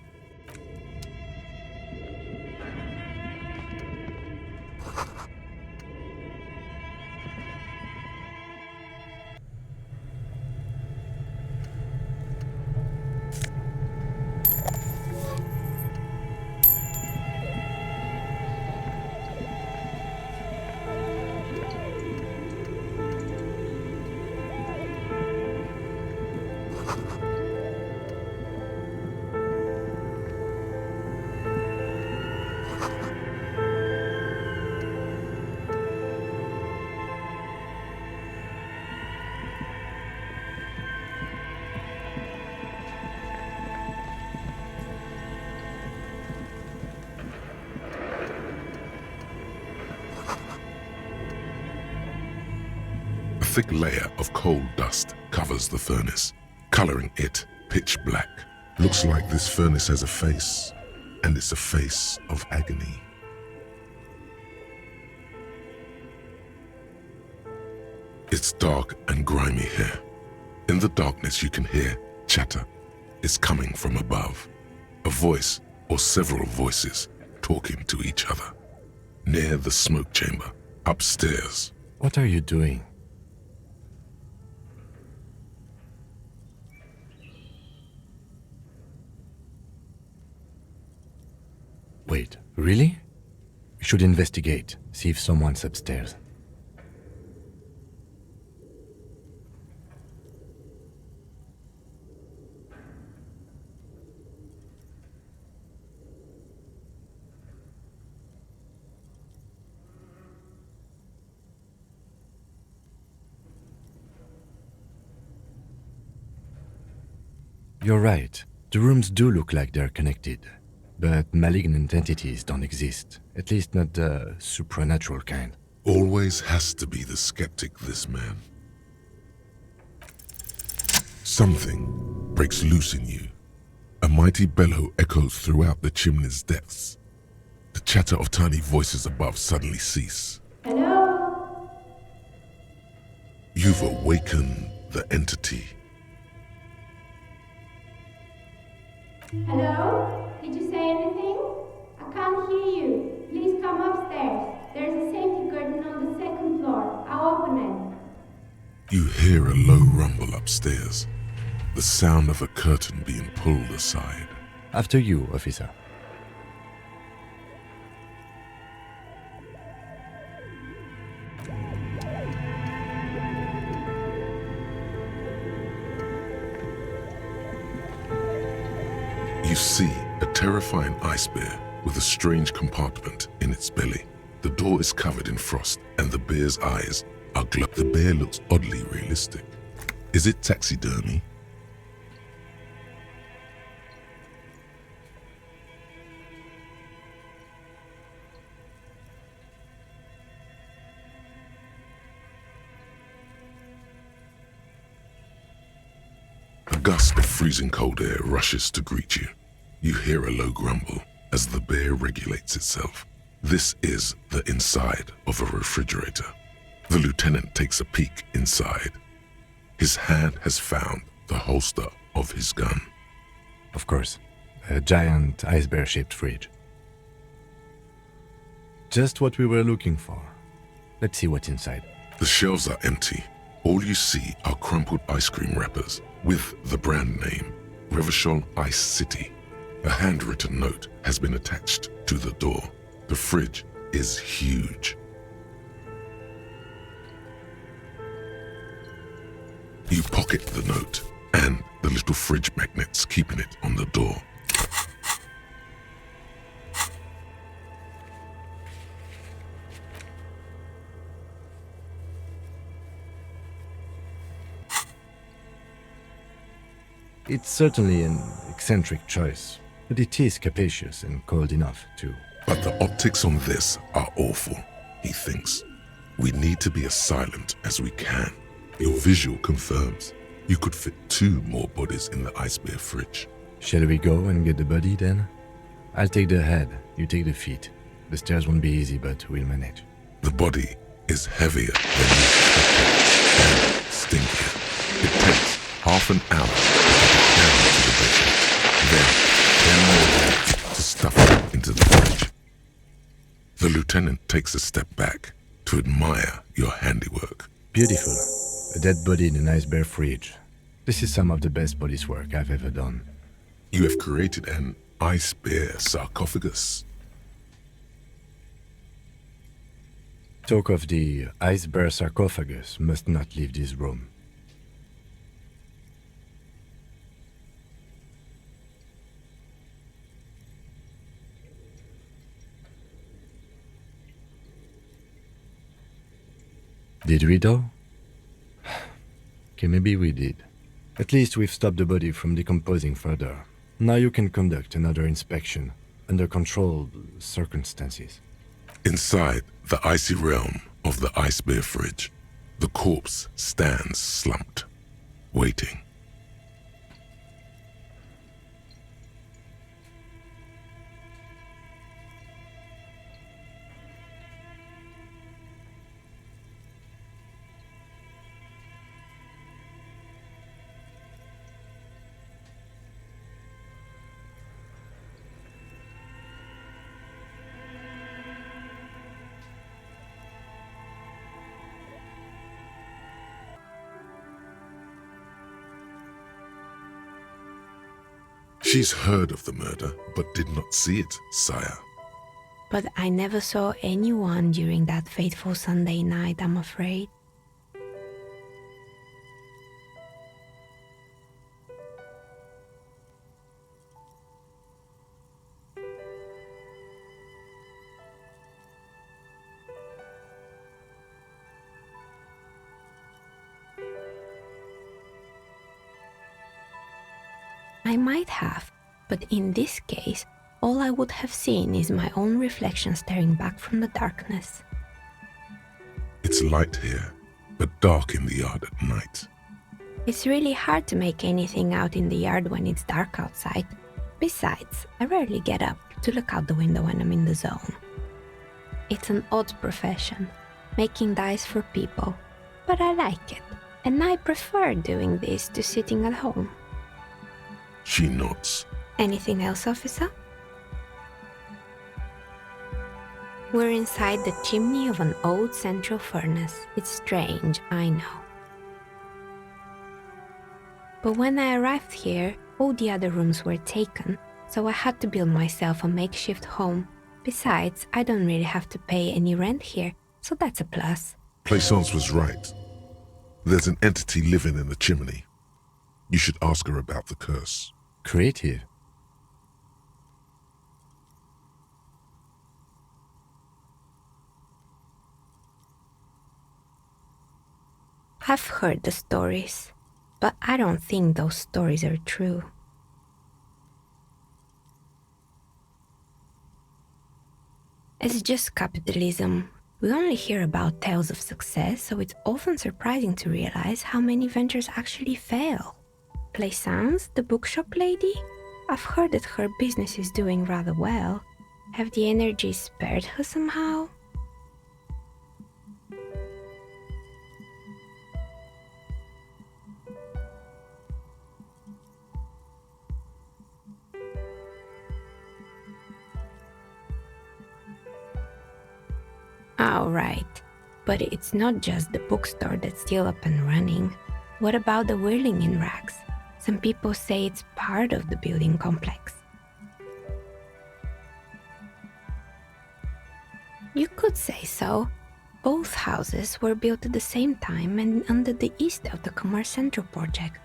thick layer of coal dust covers the furnace, coloring it pitch black. Looks like this furnace has a face, and it's a face of agony. It's dark and grimy here. In the darkness you can hear chatter. It's coming from above. A voice or several voices talking to each other. Near the smoke chamber, upstairs. What are you doing? Wait, really? We should investigate, see if someone's upstairs. You're right. The rooms do look like they're connected. But malignant entities don't exist. At least not the supernatural kind. Always has to be the skeptic, this man. Something breaks loose in you. A mighty bellow echoes throughout the chimney's depths. The chatter of tiny voices above suddenly cease. Hello? You've awakened the entity. Hello? Did you say anything? I can't hear you. Please come upstairs. There's a safety curtain on the second floor. I'll open it. You hear a low rumble upstairs. The sound of a curtain being pulled aside. After you, officer. You see a terrifying ice bear with a strange compartment in its belly. The door is covered in frost and the bear's eyes are glowing. The bear looks oddly realistic. Is it taxidermy? A gust of freezing cold air rushes to greet you. You hear a low grumble as the bear regulates itself. This is the inside of a refrigerator. The lieutenant takes a peek inside. His hand has found the holster of his gun. Of course, a giant ice bear-shaped fridge. Just what we were looking for. Let's see what's inside. The shelves are empty. All you see are crumpled ice cream wrappers with the brand name, Revachol Ice City. A handwritten note has been attached to the door. The fridge is huge. You pocket the note and the little fridge magnets keeping it on the door. It's certainly an eccentric choice, but it is capacious and cold enough, too. But the optics on this are awful, he thinks. We need to be as silent as we can. Your visual confirms you could fit 2 more bodies in the ice bear fridge. Shall we go and get the body then? I'll take the head, you take the feet. The stairs won't be easy, but we'll manage. The body is heavier than you expected and stinkier. It takes half an hour to get down to the basement. Then 10 more minutes to stuff it into the fridge. The lieutenant takes a step back to admire your handiwork. Beautiful. A dead body in an ice bear fridge. This is some of the best police work I've ever done. You have created an ice bear sarcophagus. Talk of the ice bear sarcophagus must not leave this room. Did we though? Okay, maybe we did. At least we've stopped the body from decomposing further. Now you can conduct another inspection under controlled circumstances. Inside the icy realm of the ice bear fridge, The corpse stands slumped, waiting. She's heard of the murder, but did not see it, sire. But I never saw anyone during that fateful Sunday night, I'm afraid. I might have, but in this case, all I would have seen is my own reflection staring back from the darkness. It's light here, but dark in the yard at night. It's really hard to make anything out in the yard when it's dark outside. Besides, I rarely get up to look out the window when I'm in the zone. It's an odd profession, making dice for people, but I like it, and I prefer doing this to sitting at home. She nods. Anything else, officer? We're inside the chimney of an old central furnace. It's strange, I know. But when I arrived here, all the other rooms were taken, so I had to build myself a makeshift home. Besides, I don't really have to pay any rent here, so that's a plus. Plaisance was right. There's an entity living in the chimney. You should ask her about the curse. Creative. I've heard the stories, but I don't think those stories are true. It's just capitalism. We only hear about tales of success, so it's often surprising to realize how many ventures actually fail. Plaisance, the bookshop lady? I've heard that her business is doing rather well. Have the energies spared her somehow? Oh, right. But it's not just the bookstore that's still up and running. What about the whirling in rags? Some people say it's part of the building complex. You could say so. Both houses were built at the same time and under the east of the Commerce Central project.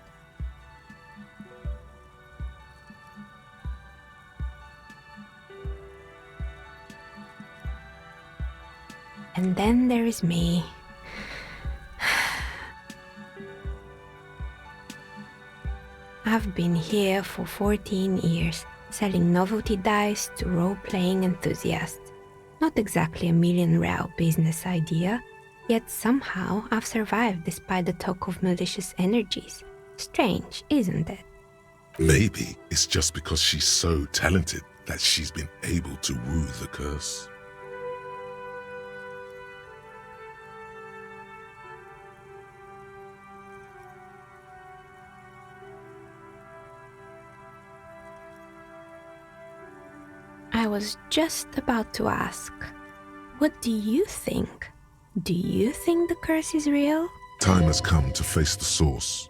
And then there is me. I've been here for 14 years, selling novelty dice to role-playing enthusiasts. Not exactly a million-real business idea, yet somehow I've survived despite the talk of malicious energies. Strange, isn't it? Maybe it's just because she's so talented that she's been able to woo the curse. I was just about to ask, what do you think? Do you think the curse is real? Time has come to face the source.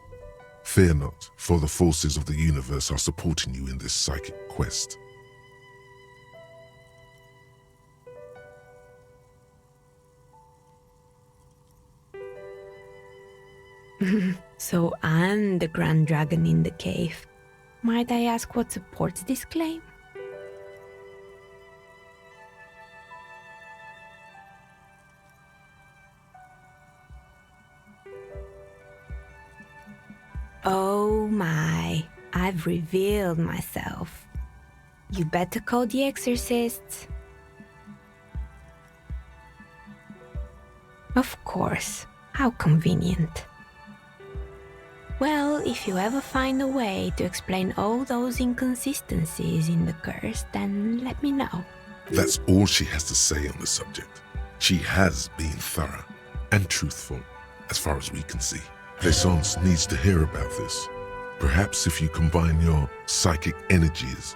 Fear not, for the forces of the universe are supporting you in this psychic quest. So I'm the grand dragon in the cave. Might I ask what supports this claim? Oh my, I've revealed myself. You better call the exorcists. Of course, How convenient. Well, if you ever find a way to explain all those inconsistencies in the curse, then let me know. That's all she has to say on the subject. She has been thorough and truthful, as far as we can see. Plaisance needs to hear about this. Perhaps if you combine your psychic energies,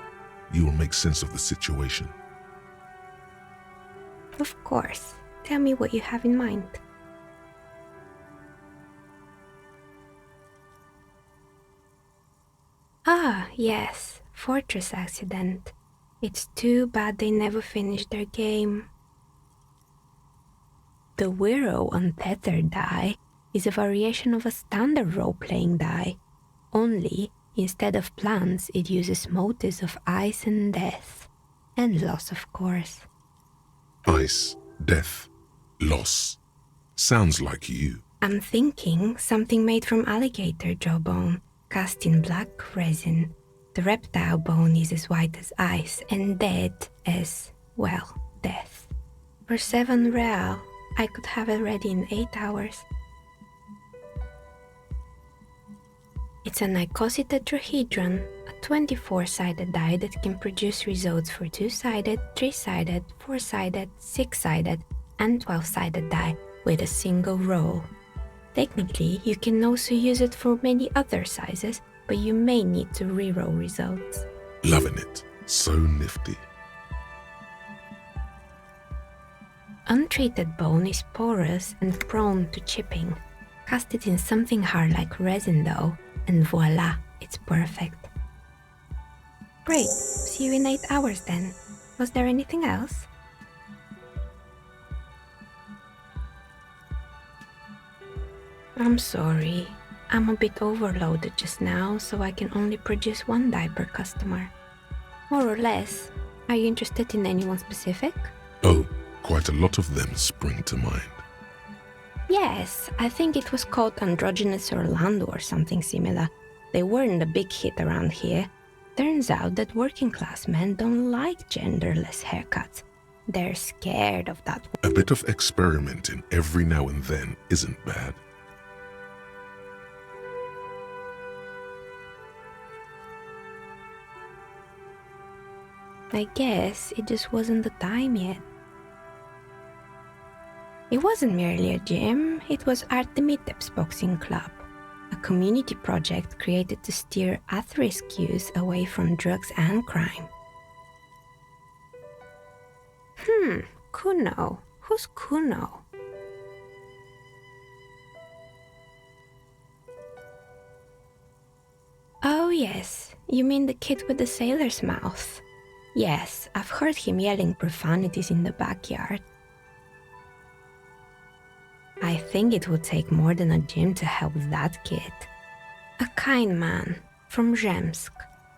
you will make sense of the situation. Of course. Tell me what you have in mind. Ah, yes, Fortress accident. It's too bad they never finished their game. The Wiro Untethered die is a variation of a standard role-playing die, only instead of plants it uses motives of ice and death, and loss of course. Ice, death, loss. Sounds like you. I'm thinking something made from alligator jawbone, cast in black resin. The reptile bone is as white as ice and dead as, well, death. For 7 real, I could have it ready in 8 hours. It's a icositetrahedron, a 24-sided die that can produce results for 2-sided, 3-sided, 4-sided, 6-sided, and 12-sided die with a single roll. Technically, you can also use it for many other sizes, but you may need to reroll results. Loving it. So nifty. Untreated bone is porous and prone to chipping. Cast it in something hard like resin though, and voila, it's perfect. Great, see you in 8 hours then. Was there anything else? I'm sorry. I'm a bit overloaded just now, so I can only produce 1 die per customer. More or less. Are you interested in anyone specific? Oh, quite a lot of them spring to mind. Yes, I think it was called Androgynous Orlando or something similar. They weren't a big hit around here. Turns out that working class men don't like genderless haircuts. They're scared of that. A bit of experimenting every now and then isn't bad. I guess it just wasn't the time yet. It wasn't merely a gym, it was Artemiteps Boxing Club, a community project created to steer at-risk youth away from drugs and crime. Kuno. Who's Kuno? Oh yes, you mean the kid with the sailor's mouth. Yes, I've heard him yelling profanities in the backyard. I think it would take more than a gym to help that kid. A kind man, from Zemsk.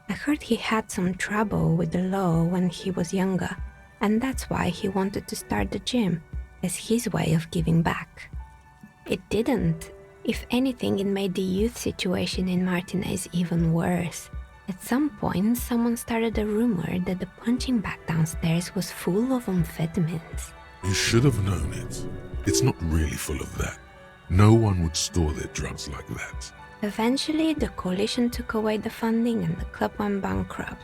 I heard he had some trouble with the law when he was younger, and that's why he wanted to start the gym, as his way of giving back. It didn't. If anything, it made the youth situation in Martinez even worse. At some point, someone started a rumor that the punching bag downstairs was full of amphetamines. You should have known it. It's not really full of that. No one would store their drugs like that. Eventually, the coalition took away the funding and the club went bankrupt.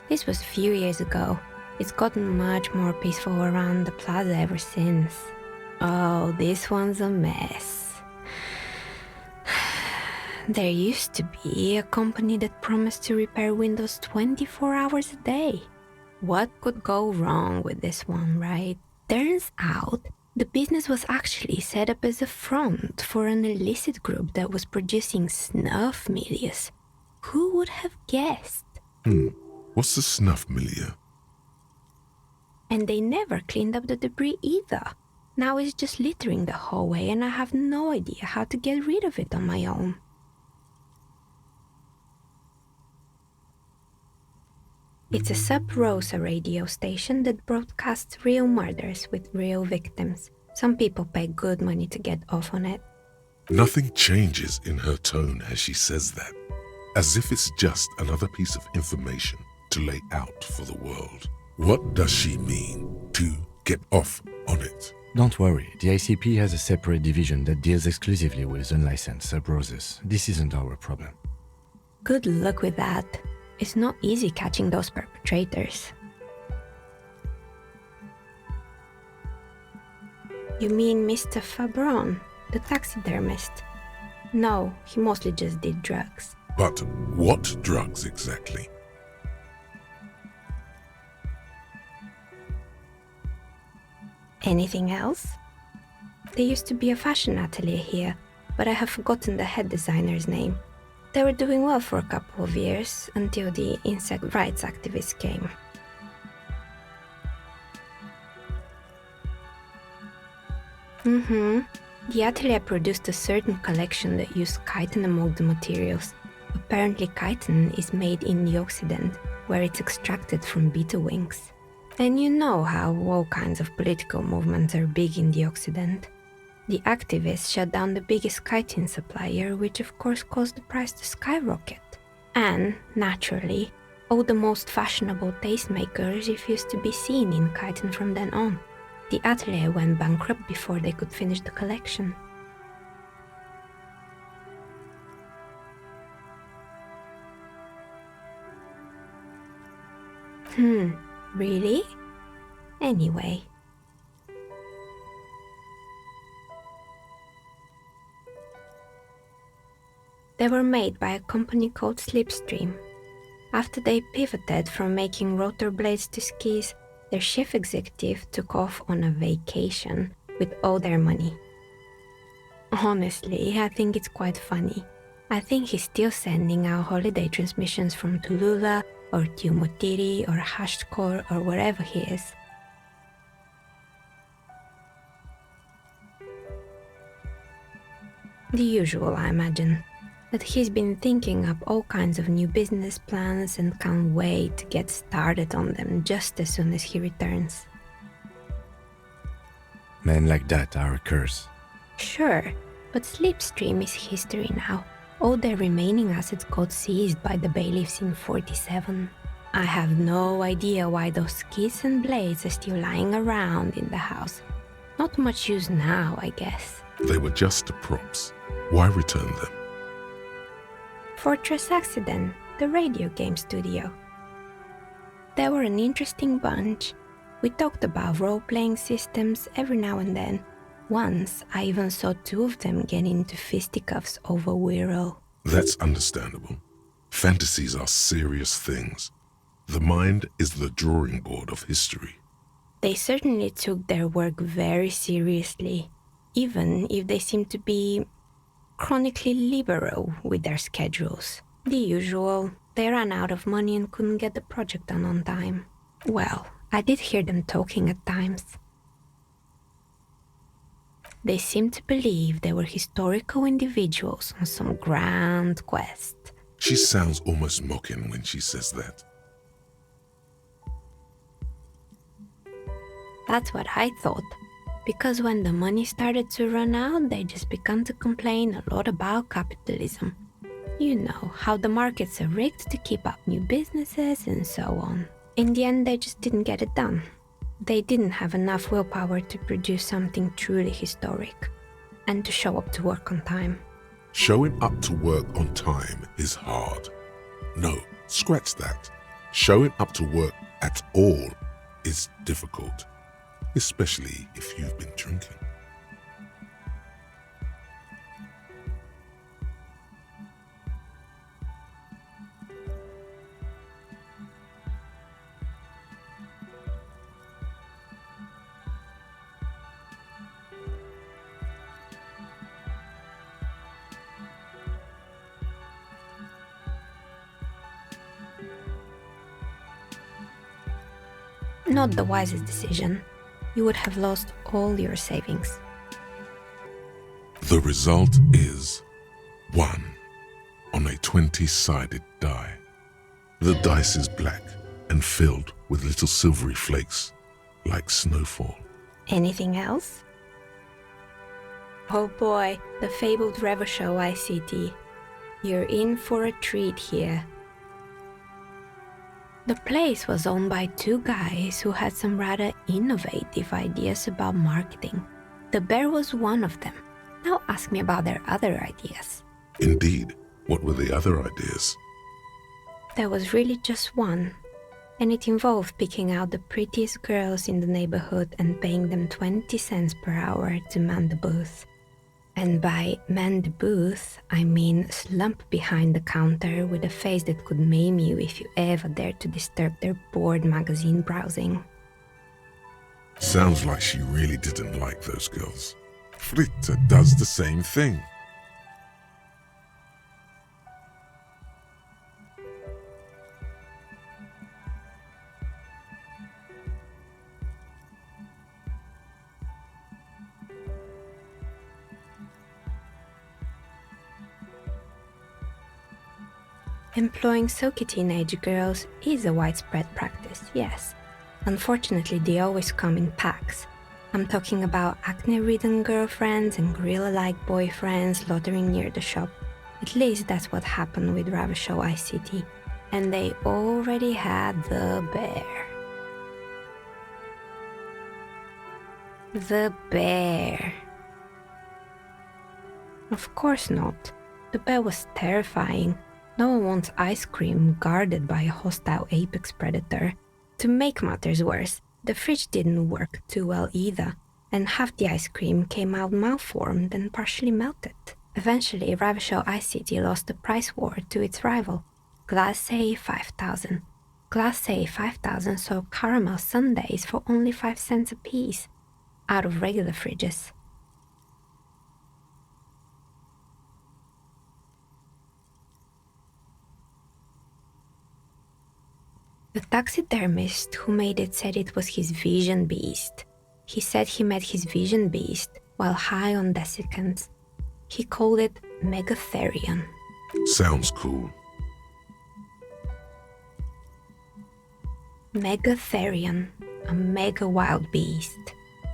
This was a few years ago. It's gotten much more peaceful around the plaza ever since. Oh, this one's a mess. There used to be a company that promised to repair windows 24 hours a day. What could go wrong with this one, right? Turns out, the business was actually set up as a front for an illicit group that was producing snuff milieu. Who would have guessed? What's the snuff milieu? And they never cleaned up the debris either. Now it's just littering the hallway and I have no idea how to get rid of it on my own. It's a sub-Rosa radio station that broadcasts real murders with real victims. Some people pay good money to get off on it. Nothing changes in her tone as she says that, as if it's just another piece of information to lay out for the world. What does she mean to get off on it? Don't worry, the ICP has a separate division that deals exclusively with unlicensed sub-roses. This isn't our problem. Good luck with that. It's not easy catching those perpetrators. You mean Mr. Fabron, the taxidermist? No, he mostly just did drugs. But what drugs exactly? Anything else? There used to be a fashion atelier here, but I have forgotten the head designer's name. They were doing well for a couple of years, until the insect rights activists came. The atelier produced a certain collection that used chitin among the materials. Apparently chitin is made in the Occident, where it's extracted from beetle wings. And you know how all kinds of political movements are big in the Occident. The activists shut down the biggest chitin supplier, which of course caused the price to skyrocket. And, naturally, all the most fashionable tastemakers refused to be seen in chitin from then on. The atelier went bankrupt before they could finish the collection. Really? Anyway. They were made by a company called Slipstream. After they pivoted from making rotor blades to skis, their chief executive took off on a vacation with all their money. Honestly, I think it's quite funny. I think he's still sending out holiday transmissions from Tulula or Tiumotiri or Hashtkor or wherever he is. The usual, I imagine. That he's been thinking up all kinds of new business plans and can't wait to get started on them just as soon as he returns. Men like that are a curse. Sure, but Slipstream is history now. All their remaining assets got seized by the bailiffs in 47. I have no idea why those skis and blades are still lying around in the house. Not much use now, I guess. They were just props. Why return them? Fortress Accident, the radio game studio. They were an interesting bunch. We talked about role-playing systems every now and then. Once, I even saw two of them get into fisticuffs over Wirral. That's understandable. Fantasies are serious things. The mind is the drawing board of history. They certainly took their work very seriously, even if they seemed to be chronically liberal with their schedules. The usual, they ran out of money and couldn't get the project done on time. Well, I did hear them talking at times. They seemed to believe they were historical individuals on some grand quest. She sounds almost mocking when she says that. That's what I thought. Because when the money started to run out, they just began to complain a lot about capitalism. You know, how the markets are rigged to keep up new businesses and so on. In the end, they just didn't get it done. They didn't have enough willpower to produce something truly historic, and to show up to work on time. Showing up to work on time is hard. No, scratch that. Showing up to work at all is difficult. Especially if you've been drinking. Not the wisest decision. You would have lost all your savings. The result is 1 on a 20-sided die. The dice is black and filled with little silvery flakes, like snowfall. Anything else? Oh boy, the fabled Revachol ICT. You're in for a treat here. The place was owned by two guys who had some rather innovative ideas about marketing. The bear was one of them. Now ask me about their other ideas. Indeed. What were the other ideas? There was really just one, and it involved picking out the prettiest girls in the neighborhood and paying them 20 cents per hour to man the booth. And by man the booth, I mean slump behind the counter with a face that could maim you if you ever dared to disturb their bored magazine browsing. Sounds like she really didn't like those girls. Fritta does the same thing. Employing silky teenage girls is a widespread practice, yes. Unfortunately, they always come in packs. I'm talking about acne-ridden girlfriends and gorilla-like boyfriends loitering near the shop. At least that's what happened with Ravenshaw ICT. And they already had the bear. The bear. Of course not. The bear was terrifying. No one wants ice cream guarded by a hostile apex predator. To make matters worse, the fridge didn't work too well either, and half the ice cream came out malformed and partially melted. Eventually, Ravenshaw ICT lost the price war to its rival, Glace 5000. Glace 5000 sold caramel sundaes for only 5 cents a piece, out of regular fridges. The taxidermist who made it said it was his vision beast. He said he met his vision beast while high on desiccants. He called it Megatherion. Sounds cool. Megatherion, a mega wild beast.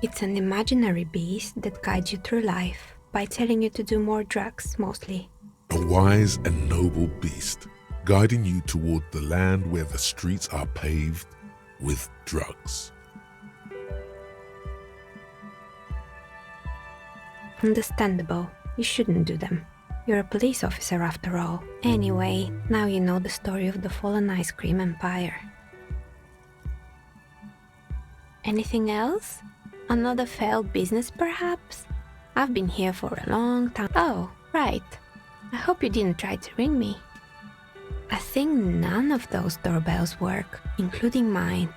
It's an imaginary beast that guides you through life by telling you to do more drugs, mostly. A wise and noble beast, guiding you toward the land where the streets are paved with drugs. Understandable. You shouldn't do them. You're a police officer after all. Anyway, now you know the story of the fallen ice cream empire. Anything else? Another failed business, perhaps? I've been here for a long time. Oh, right. I hope you didn't try to ring me. I think none of those doorbells work, including mine.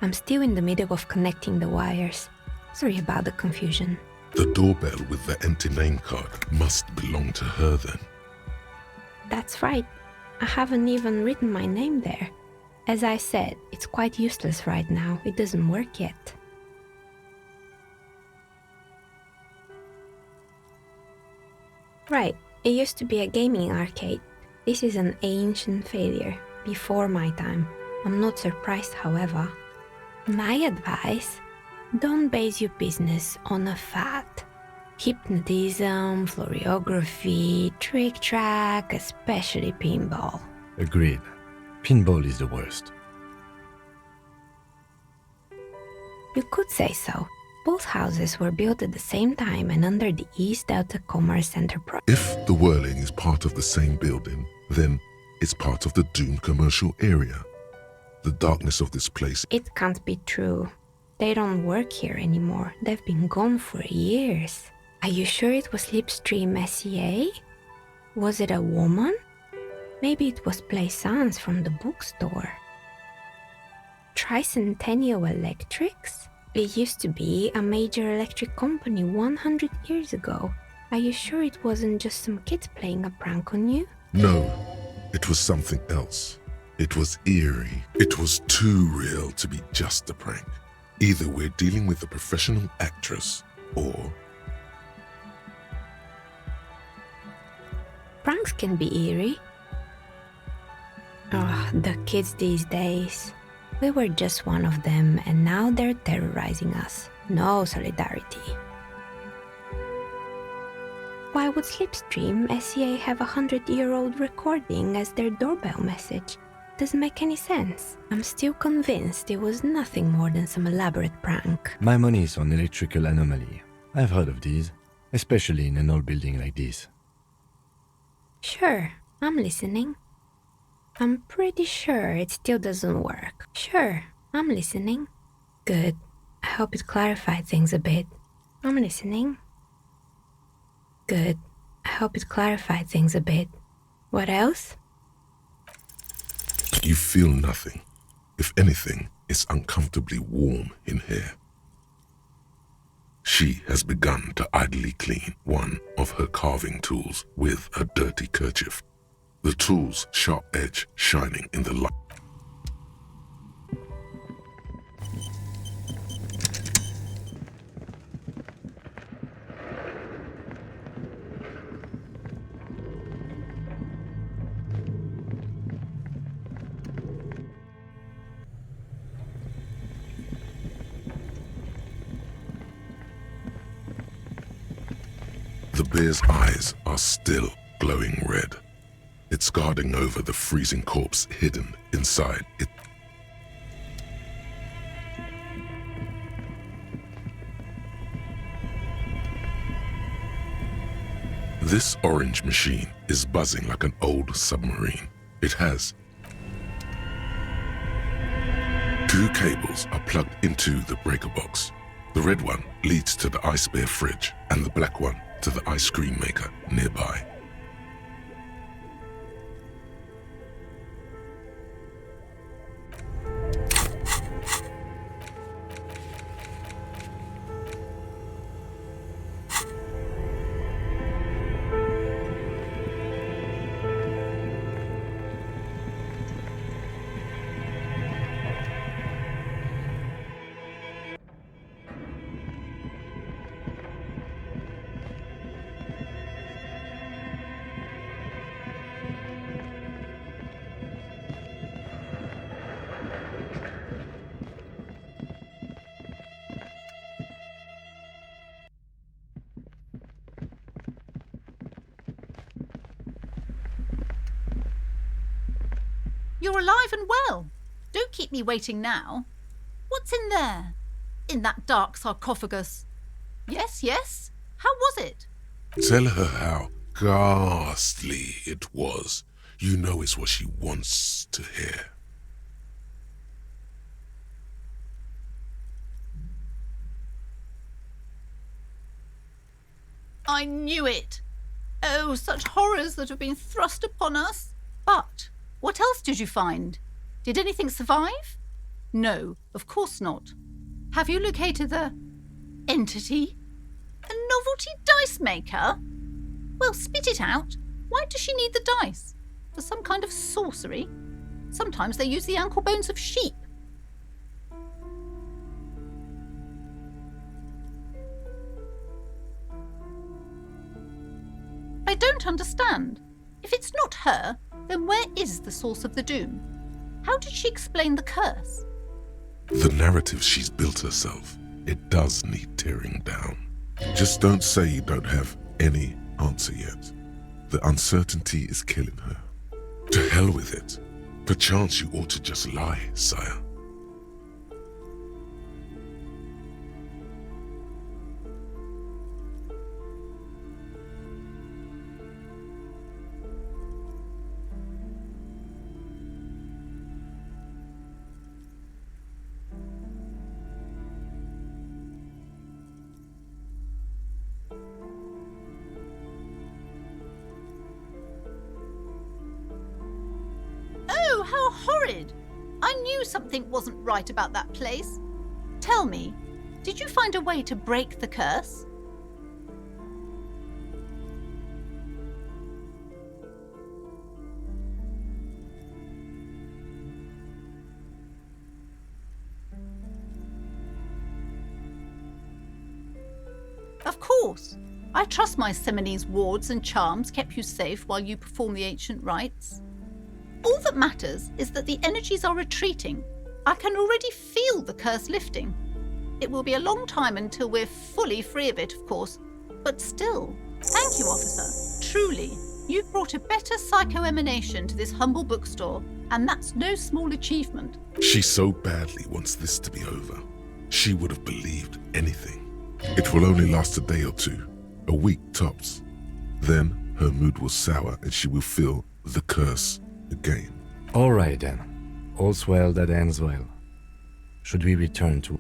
I'm still in the middle of connecting the wires. Sorry about the confusion. The doorbell with the empty name card must belong to her then. That's right. I haven't even written my name there. As I said, it's quite useless right now. It doesn't work yet. Right, it used to be a gaming arcade. This is an ancient failure, before my time. I'm not surprised, however. My advice? Don't base your business on a fad. Hypnotism, floriography, trick-track, especially pinball. Agreed. Pinball is the worst. You could say so. Both houses were built at the same time and under the East Delta Commerce Enterprise. If the whirling is part of the same building, then it's part of the doomed commercial area. The darkness of this place... It can't be true. They don't work here anymore. They've been gone for years. Are you sure it was Slipstream SEA? Was it a woman? Maybe it was Plaisance from the bookstore. Tricentennial Electrics? It used to be a major electric company 100 years ago. Are you sure it wasn't just some kids playing a prank on you? No, it was something else. It was eerie. It was too real to be just a prank. Either we're dealing with a professional actress, or... Pranks can be eerie. Oh, the kids these days. We were just one of them, and now they're terrorizing us. No solidarity. Why would Slipstream SEA have a 100-year-old recording as their doorbell message? doesn't make any sense. I'm still convinced it was nothing more than some elaborate prank. My money is on electrical anomaly. I've heard of these, especially in an old building like this. Sure, I'm listening. I'm pretty sure it still doesn't work. Sure, I'm listening. Good. I hope it clarified things a bit. I'm listening. Good. I hope it clarified things a bit. What else? You feel nothing. If anything, it's uncomfortably warm in here. She has begun to idly clean one of her carving tools with a dirty kerchief. The tool's sharp edge shining in the light. The bear's eyes are still glowing red. It's guarding over the freezing corpse hidden inside it. This orange machine is buzzing like an old submarine. It has 2 cables are plugged into the breaker box. The red one leads to the ice bear fridge and the black one to the ice cream maker nearby. You're alive and well. Don't keep me waiting now. What's in there? In that dark sarcophagus? Yes, yes. How was it? Tell her how ghastly it was. You know it's what she wants to hear. I knew it. Oh, such horrors that have been thrust upon us. But what else did you find? Did anything survive? No, of course not. Have you located the entity? A novelty dice maker? Well, spit it out. Why does she need the dice? For some kind of sorcery? Sometimes they use the ankle bones of sheep. I don't understand. If it's not her, then where is the source of the doom? How did she explain the curse? The narrative she's built herself, it does need tearing down. Just don't say you don't have any answer yet. The uncertainty is killing her. To hell with it. Perchance you ought to just lie, sire. Oh, how horrid! I knew something wasn't right about that place. Tell me, did you find a way to break the curse? Of course. I trust my Seminole's wards and charms kept you safe while you perform the ancient rites. All that matters is that the energies are retreating. I can already feel the curse lifting. It will be a long time until we're fully free of it, of course. But still, thank you, officer. Truly, you've brought a better psycho-emanation to this humble bookstore And that's no small achievement. She so badly wants this to be over. She would have believed anything. It will only last a day or two, a week tops. Then her mood will sour and she will feel the curse again. All right then. All's well that ends well. Should we return to...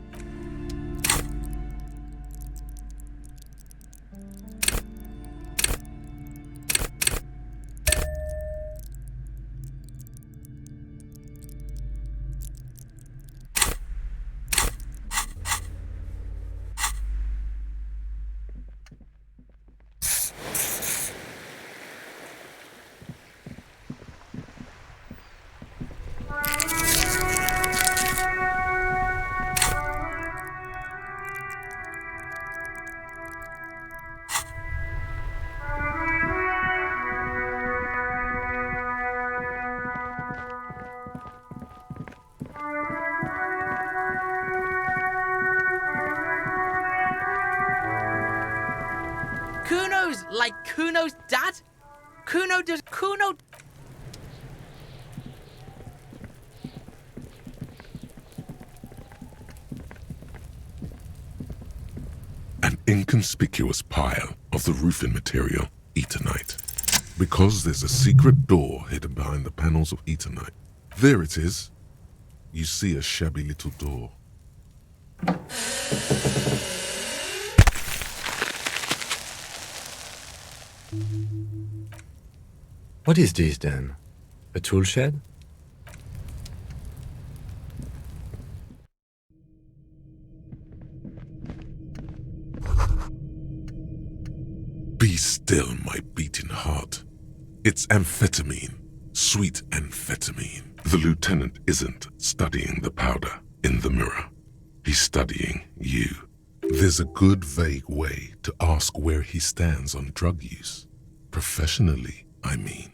Kuno's like Kuno's dad? Kuno. An inconspicuous pile of the roofing material, Eternite. Because there's a secret door hidden behind the panels of Eternite. There it is. You see a shabby little door. What is this then? A tool shed? Be still, my beating heart. It's amphetamine. Sweet amphetamine. The lieutenant isn't studying the powder in the mirror. He's studying you. There's a good vague way to ask where he stands on drug use. Professionally, I mean.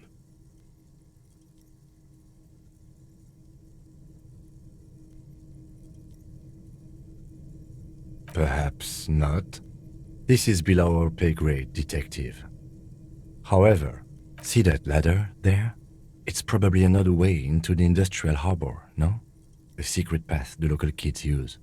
Perhaps not. This is below our pay grade, detective. However, see that ladder there? It's probably another way into the industrial harbor, no? A secret path the local kids use.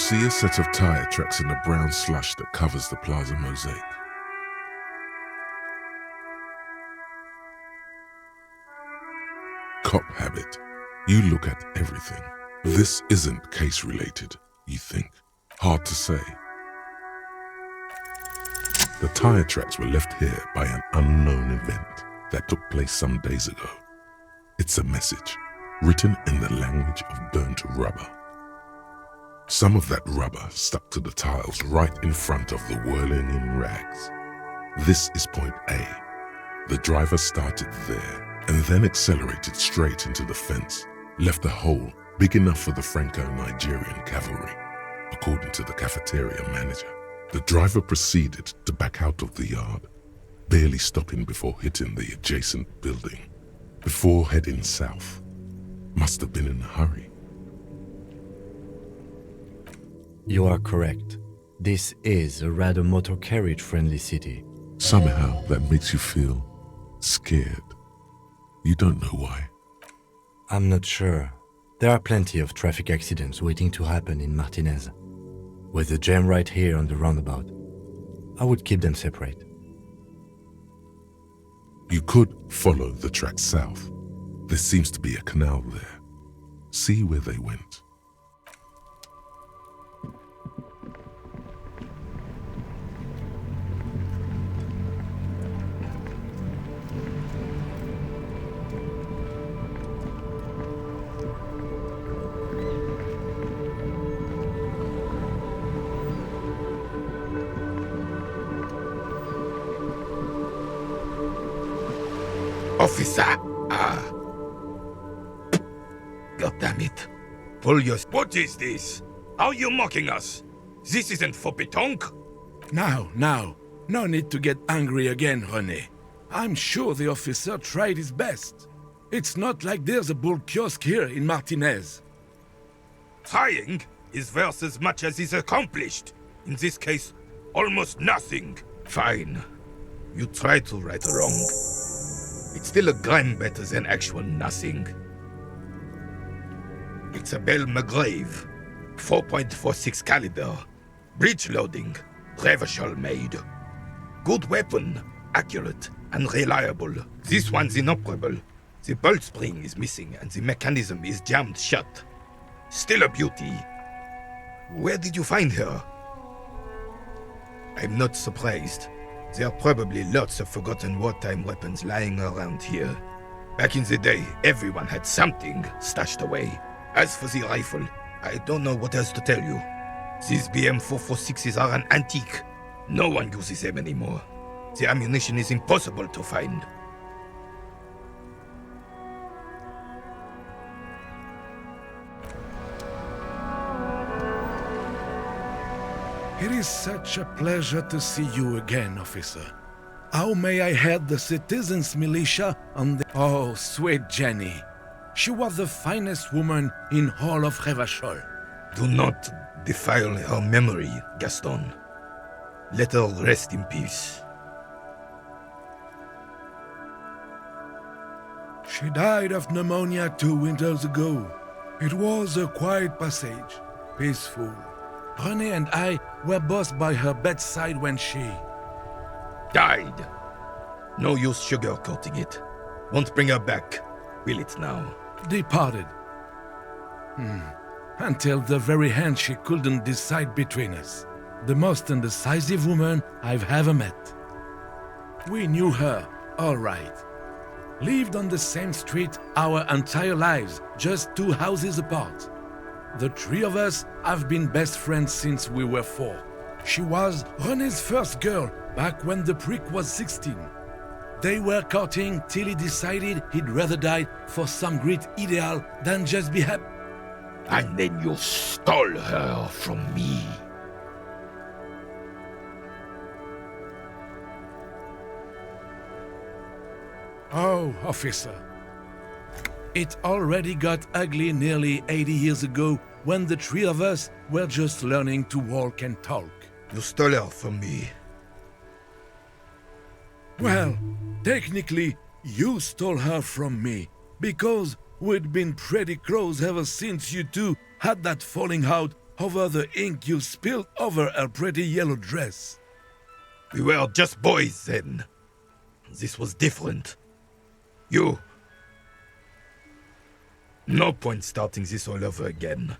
see a set of tire tracks in the brown slush that covers the plaza mosaic. Cop habit. You look at everything. This isn't case-related, you think. Hard to say. The tire tracks were left here by an unknown event that took place some days ago. It's a message, written in the language of burnt rubber. Some of that rubber stuck to the tiles right in front of the whirling-in rags. This is point A. The driver started there and then accelerated straight into the fence, left a hole big enough for the Franco-Nigerian cavalry, according to the cafeteria manager. The driver proceeded to back out of the yard, barely stopping before hitting the adjacent building, before heading south. Must have been in a hurry. You are correct. This is a rather motor carriage-friendly city. Somehow that makes you feel scared. You don't know why. I'm not sure. There are plenty of traffic accidents waiting to happen in Martinez. With a jam right here on the roundabout, I would keep them separate. You could follow the track south. There seems to be a canal there. See where they went. Officer! God damn it. Pull your... What is this? Are you mocking us? This isn't for pétanque. Now. No need to get angry again, René. I'm sure the officer tried his best. It's not like there's a bull kiosk here in Martinez. Trying is worth as much as is accomplished. In this case, almost nothing. Fine. You try to right a wrong. It's still a gram better than actual nothing. It's a Bell McGrave, 4.46 caliber, breech loading, Revachol made. Good weapon, accurate and reliable. This one's inoperable. The bolt spring is missing and the mechanism is jammed shut. Still a beauty. Where did you find her? I'm not surprised. There are probably lots of forgotten wartime weapons lying around here. Back in the day, everyone had something stashed away. As for the rifle, I don't know what else to tell you. These BM-446s are an antique. No one uses them anymore. The ammunition is impossible to find. It is such a pleasure to see you again, officer. How may I head the citizens' militia on the... Oh, sweet Jenny. She was the finest woman in all of Revachol. Do not defile her memory, Gaston. Let her rest in peace. She died of pneumonia 2 winters ago. It was a quiet passage, peaceful. René and I were both by her bedside when she... died. No use sugarcoating it. Won't bring her back, will it now? Departed. Until the very end she couldn't decide between us. The most indecisive woman I've ever met. We knew her, all right. Lived on the same street our entire lives, just 2 houses apart. The 3 of us have been best friends since we were 4. She was René's first girl back when the prick was 16. They were courting till he decided he'd rather die for some great ideal than just be happy. And then you stole her from me. Oh, officer. It already got ugly nearly 80 years ago when the 3 of us were just learning to walk and talk. You stole her from me. Well, technically, you stole her from me, because we'd been pretty close ever since you two had that falling out over the ink you spilled over her pretty yellow dress. We were just boys then. This was different. You... No point starting this all over again.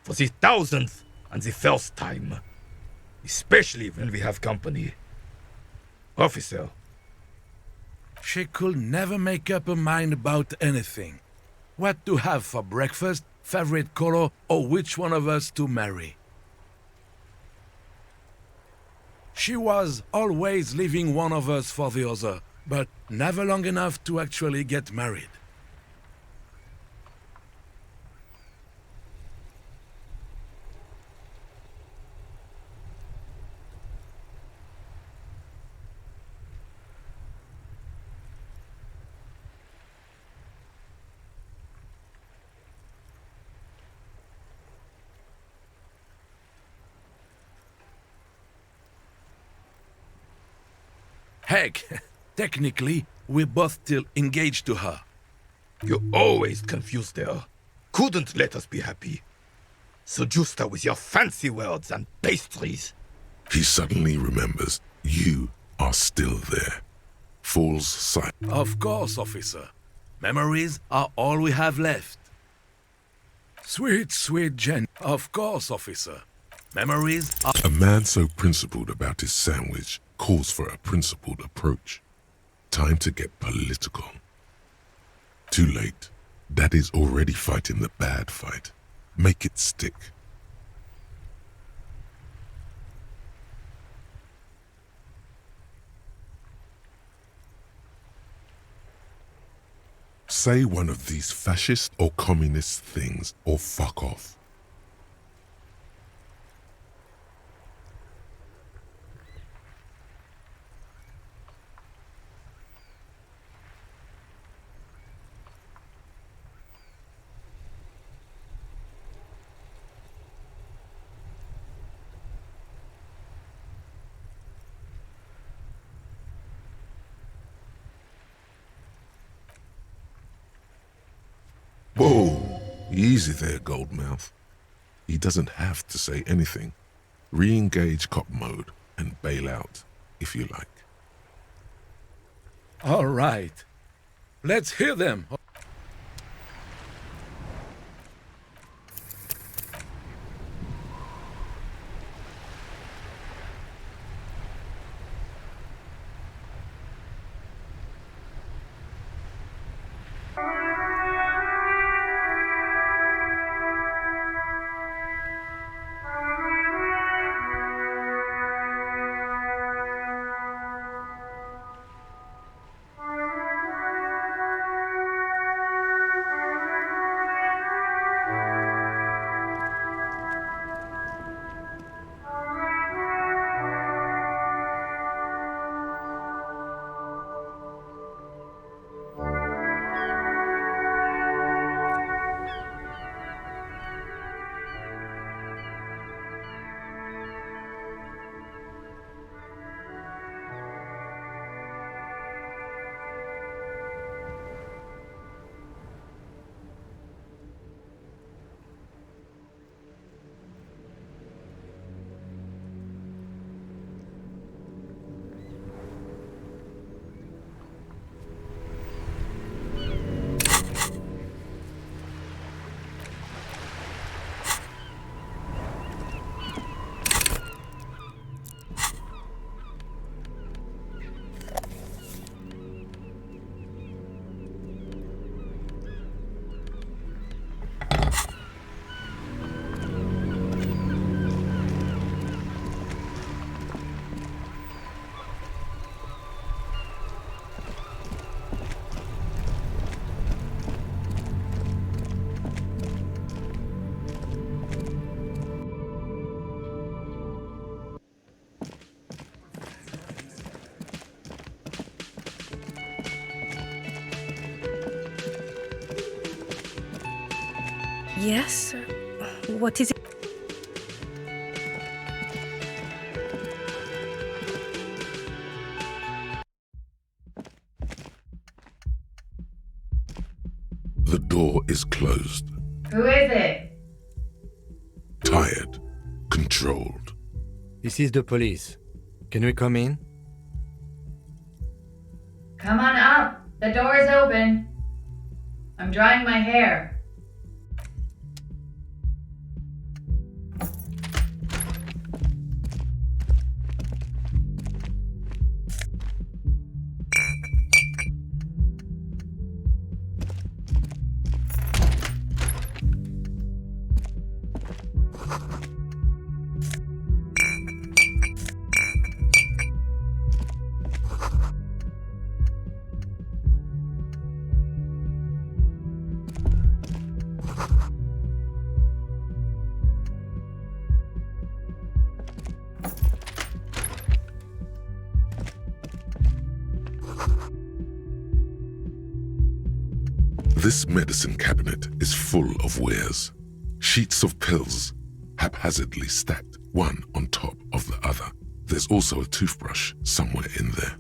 For the 1000th and the first time. Especially when we have company. Officer. She could never make up her mind about anything. What to have for breakfast, favorite color, or which one of us to marry. She was always leaving one of us for the other, but never long enough to actually get married. Heck, technically, we're both still engaged to her. You always confused her. Couldn't let us be happy. Seduced her with your fancy words and pastries. He suddenly remembers you are still there. Falls silent. Of course, officer. Memories are all we have left. Sweet, sweet Jen. Of course, officer. Memories are... A man so principled about his sandwich calls for a principled approach. Time to get political. Too late. Daddy's already fighting the bad fight. Make it stick. Say one of these fascist or communist things or fuck off. Whoa, easy there, Goldmouth. He doesn't have to say anything. Re-engage cop mode and bail out, if you like. All right. Let's hear them. Yes? What is it? The door is closed. Who is it? Tired. controlled. This is the police. Can we come in? Come on up. The door is open. I'm drying my hair. This medicine cabinet is full of wares. Sheets of pills, haphazardly stacked, one on top of the other. There's also a toothbrush somewhere in there.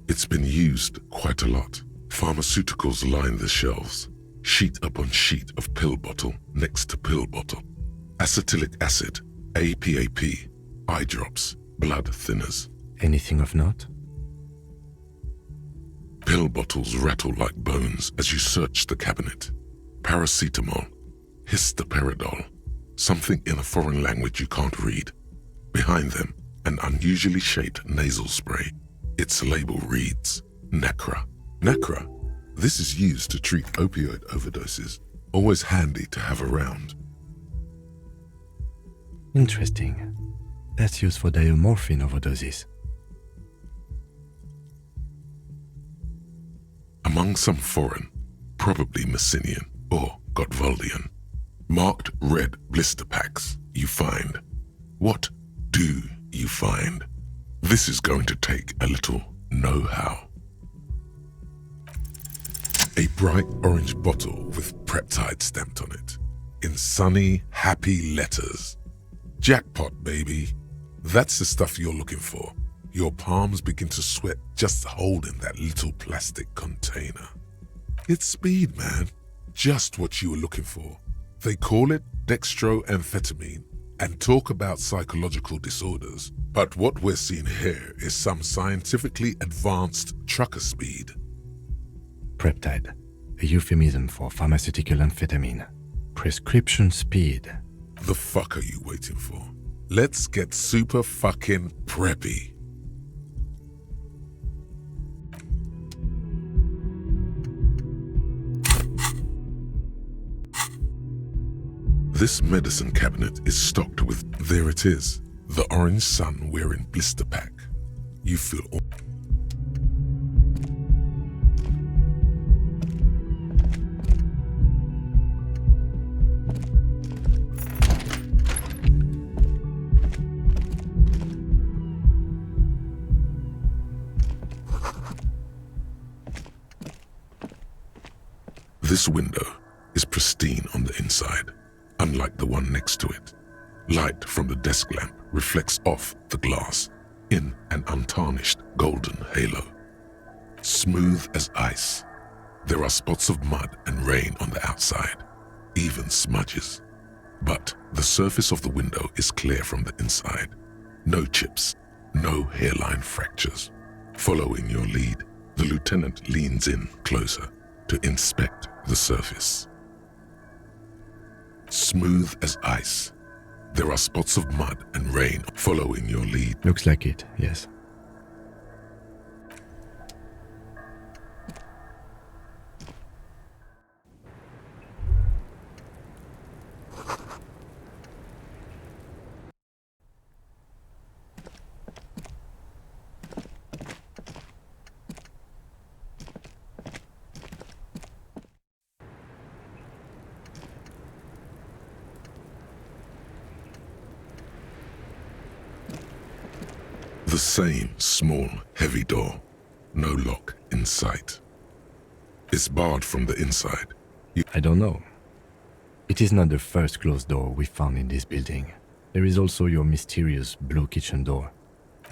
It's been used quite a lot. Pharmaceuticals line the shelves, sheet upon sheet of pill bottle next to pill bottle. Acetylic acid, APAP, eye drops, blood thinners. Anything of note? Pill bottles rattle like bones as you search the cabinet. Paracetamol, histoperidol, something in a foreign language you can't read. Behind them, an unusually shaped nasal spray. Its label reads, Nacra. Nacra, this is used to treat opioid overdoses. Always handy to have around. Interesting. That's used for diamorphine overdoses. Among some foreign, probably Messinian or Gotwaldian, marked red blister packs you find. What do you find? This is going to take a little know-how. A bright orange bottle with peptide stamped on it, in sunny, happy letters. Jackpot, baby. That's the stuff you're looking for. Your palms begin to sweat just holding that little plastic container. It's speed, man. Just what you were looking for. They call it dextroamphetamine and talk about psychological disorders. But what we're seeing here is some scientifically advanced trucker speed. Peptide, a euphemism for pharmaceutical amphetamine. Prescription speed. The fuck are you waiting for? Let's get super fucking preppy. This medicine cabinet is stocked with, there it is, the orange sun wearing blister pack. You feel This window is pristine on the inside, unlike the one next to it. Light from the desk lamp reflects off the glass in an untarnished golden halo. Smooth as ice. There are spots of mud and rain on the outside, even smudges. But the surface of the window is clear from the inside. No chips, no hairline fractures. Following your lead, the lieutenant leans in closer to inspect the surface. Smooth as ice. There are spots of mud and rain following your lead. Looks like it, yes. The same small, heavy door. No lock in sight. It's barred from the inside. I don't know. It is not the first closed door we found in this building. There is also your mysterious blue kitchen door.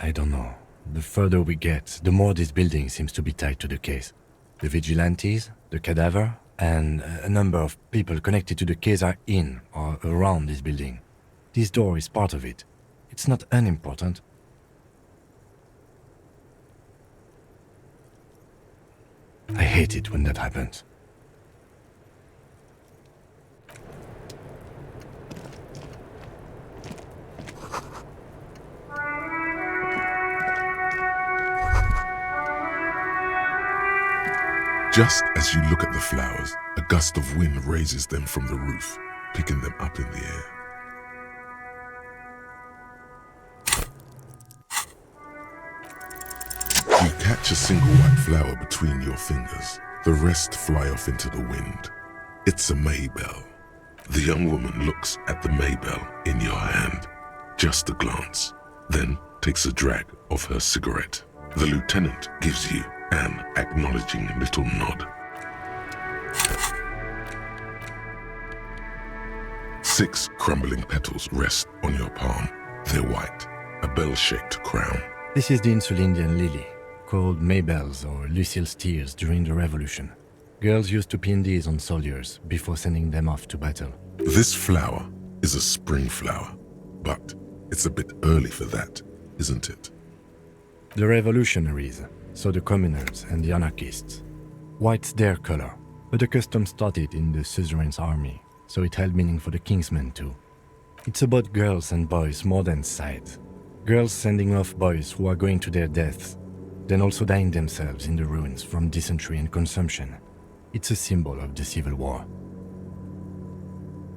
I don't know. The further we get, the more this building seems to be tied to the case. The vigilantes, the cadaver, and a number of people connected to the case are in or around this building. This door is part of it. It's not unimportant. I hate it when that happens. Just as you look at the flowers, a gust of wind raises them from the roof, picking them up in the air. You catch a single white flower between your fingers. The rest fly off into the wind. It's a Maybell. The young woman looks at the Maybell in your hand. Just a glance, then takes a drag of her cigarette. The lieutenant gives you an acknowledging little nod. 6 crumbling petals rest on your palm. They're white, a bell-shaped crown. This is the Insulindian lily, called Maybells or Lucille's tears during the Revolution. Girls used to pin these on soldiers before sending them off to battle. This flower is a spring flower, but it's a bit early for that, isn't it? The revolutionaries, so the communers and the anarchists. White's their color, but the custom started in the suzerain's army, so it held meaning for the king's men too. It's about girls and boys more than sight. Girls sending off boys who are going to their deaths, then also dying themselves in the ruins from dysentery and consumption. It's a symbol of the Civil War.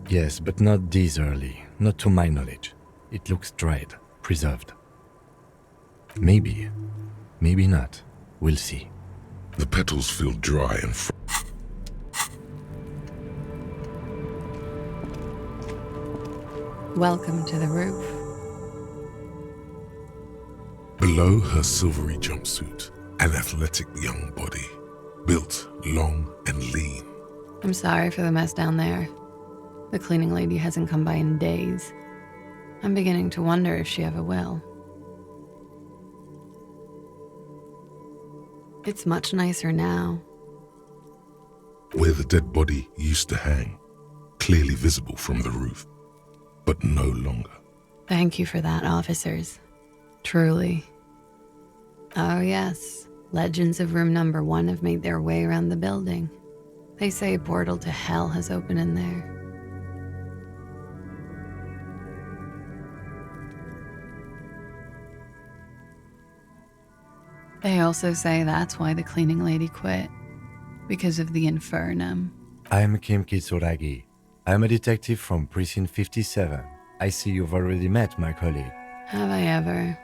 Yes, but not this early, not to my knowledge. It looks dried, preserved. Maybe, maybe not. We'll see. The petals feel dry and Welcome to the roof. below her silvery jumpsuit, an athletic young body, built long and lean. I'm sorry for the mess down there. The cleaning lady hasn't come by in days. I'm beginning to wonder if she ever will. It's much nicer now. Where the dead body used to hang, clearly visible from the roof, but no longer. Thank you for that, officers. Truly. Oh yes, legends of room number 1 have made their way around the building. They say a portal to hell has opened in there. They also say that's why the cleaning lady quit. Because of the infernum. I am Kim Kitsuragi. I am a detective from Precinct 57. I see you've already met my colleague. Have I ever?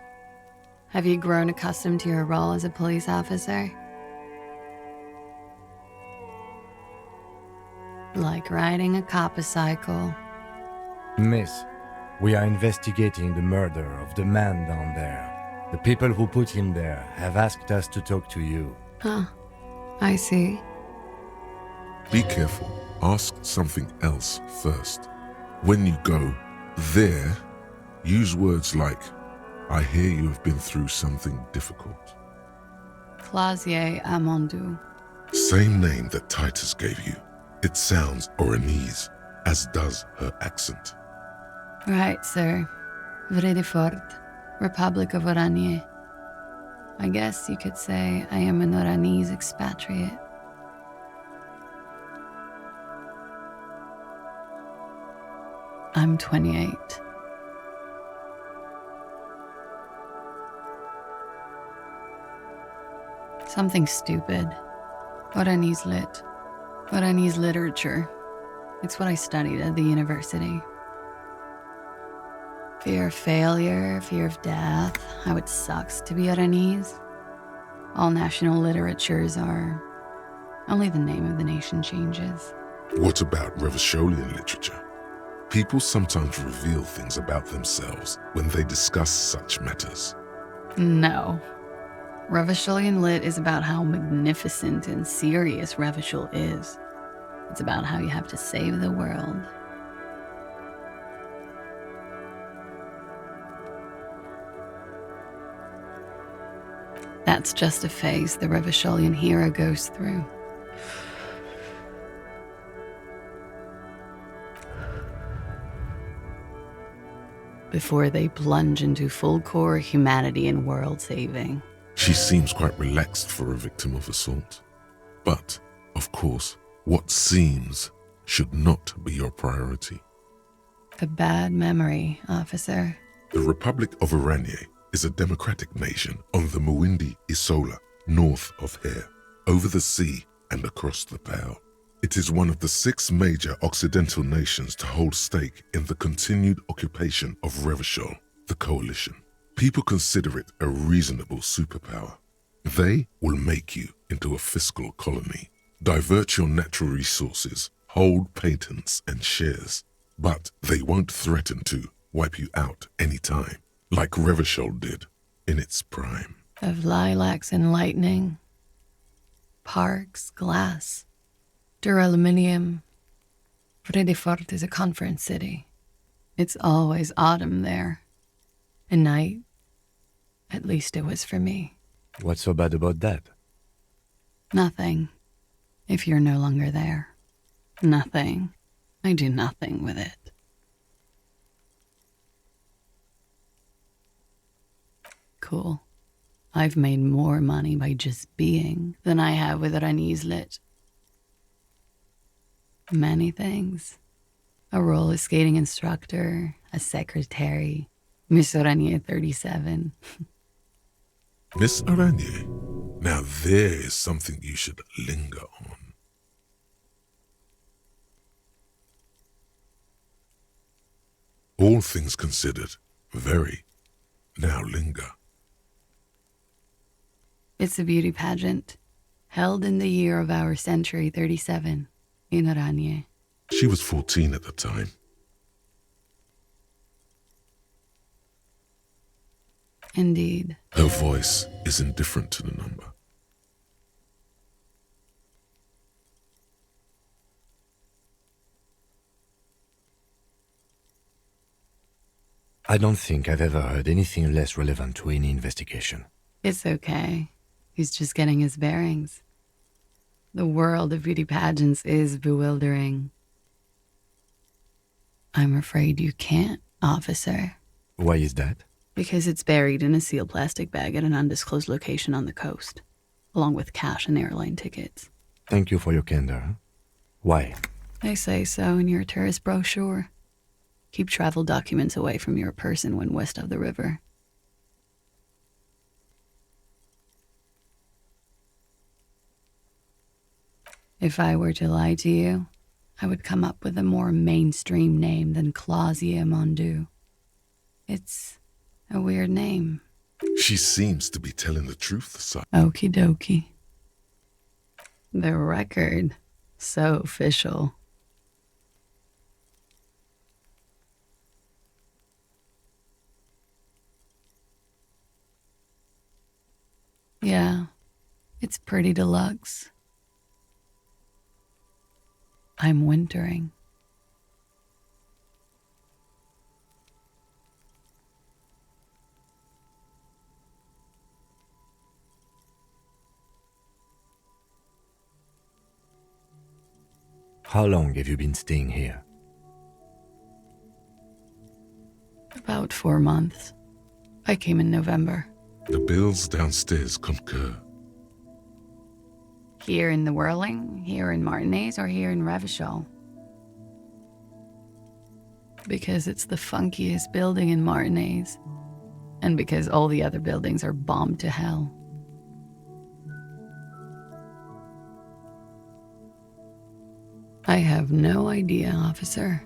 Have you grown accustomed to your role as a police officer? Like riding a coppercycle. Miss, we are investigating the murder of the man down there. The people who put him there have asked us to talk to you. Huh. I see. Be careful. Ask something else first. When you go there, use words like, I hear you have been through something difficult. Clausier Amandu. Same name that Titus gave you. It sounds Oranese, as does her accent. Right, sir. Vredefort, Republic of Oranje. I guess you could say I am an Oranese expatriate. I'm 28. Something stupid. Oranese lit. Oranese literature. It's what I studied at the university. Fear of failure, fear of death, how it sucks to be Oranese. All national literatures are. Only the name of the nation changes. What about Revacholian literature? People sometimes reveal things about themselves when they discuss such matters. No. Revacholian lit is about how magnificent and serious Revachol is. It's about how you have to save the world. That's just a phase the Revacholian hero goes through. before they plunge into full-core humanity and world-saving. She seems quite relaxed for a victim of assault. But, of course, what seems should not be your priority. A bad memory, officer. The Republic of Oranje is a democratic nation on the Muindi Isola, north of here, over the sea and across the Pale. It is one of the 6 major Occidental nations to hold stake in the continued occupation of Revachol, the coalition. People consider it a reasonable superpower. They will make you into a fiscal colony, divert your natural resources, hold patents and shares, but they won't threaten to wipe you out any time, like Revachol did in its prime. Of lilacs and lightning, parks, glass, duraluminium. Vredefort is a conference city. It's always autumn there. And night. At least it was for me. What's so bad about that? Nothing. If you're no longer there. Nothing. I do nothing with it. Cool. I've made more money by just being than I have with Ranislet. Many things. A roller skating instructor, a secretary, Miss Oranje 37. Miss Oranje, now there is something you should linger on. All things considered, very. Now linger. It's a beauty pageant, held in the year of our century 37, in Oranje. She was 14 at the time. Indeed. Her voice is indifferent to the number. I don't think I've ever heard anything less relevant to any investigation. It's okay. He's just getting his bearings. The world of beauty pageants is bewildering. I'm afraid you can't, officer. Why is that? Because it's buried in a sealed plastic bag at an undisclosed location on the coast, along with cash and airline tickets. Thank you for your candor. Why? They say so in your tourist brochure. Keep travel documents away from your person when west of the river. If I were to lie to you, I would come up with a more mainstream name than Clausia Mondu. It's a weird name. She seems to be telling the truth, sir. Okie dokie. The record. So official. Yeah, it's pretty deluxe. I'm wintering. How long have you been staying here? About 4 months. I came in November. The bills downstairs concur. Here in the Whirling, here in Martinez, or here in Revachol? Because it's the funkiest building in Martinez, and because all the other buildings are bombed to hell. I have no idea, officer.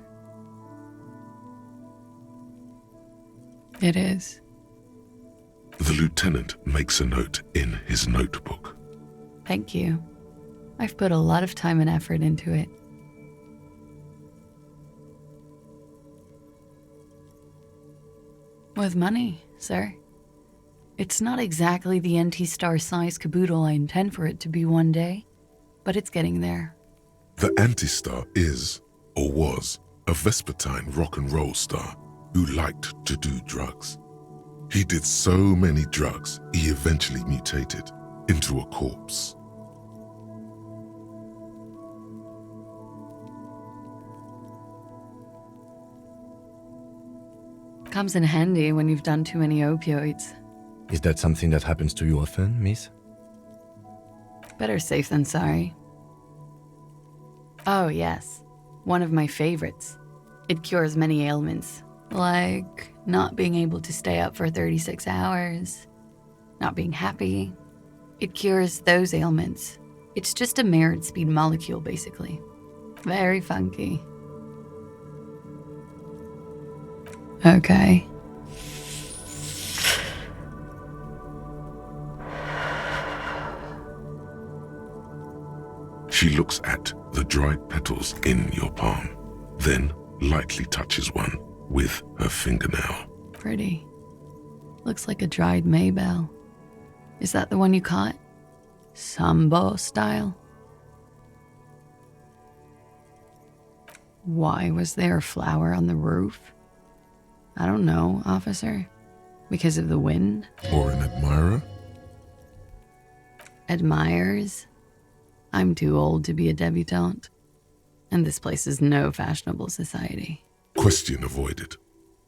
It is. The lieutenant makes a note in his notebook. Thank you. I've put a lot of time and effort into it. With money, sir. It's not exactly the anti-star-sized caboodle I intend for it to be one day, but it's getting there. The anti-star is, or was, a Vespertine rock and roll star who liked to do drugs. He did so many drugs, he eventually mutated into a corpse. Comes in handy when you've done too many opioids. Is that something that happens to you often, miss? Better safe than sorry. Oh, yes. One of my favorites. It cures many ailments, like not being able to stay up for 36 hours, not being happy. It cures those ailments. It's just a merit speed molecule, basically. Very funky. Okay. She looks at the dried petals in your palm, then lightly touches one with her fingernail. Pretty. Looks like a dried maybell. Is that the one you caught? Sambo style? Why was there a flower on the roof? I don't know, officer. Because of the wind? Or an admirer? Admirers? I'm too old to be a debutante. And this place is no fashionable society. Question avoided.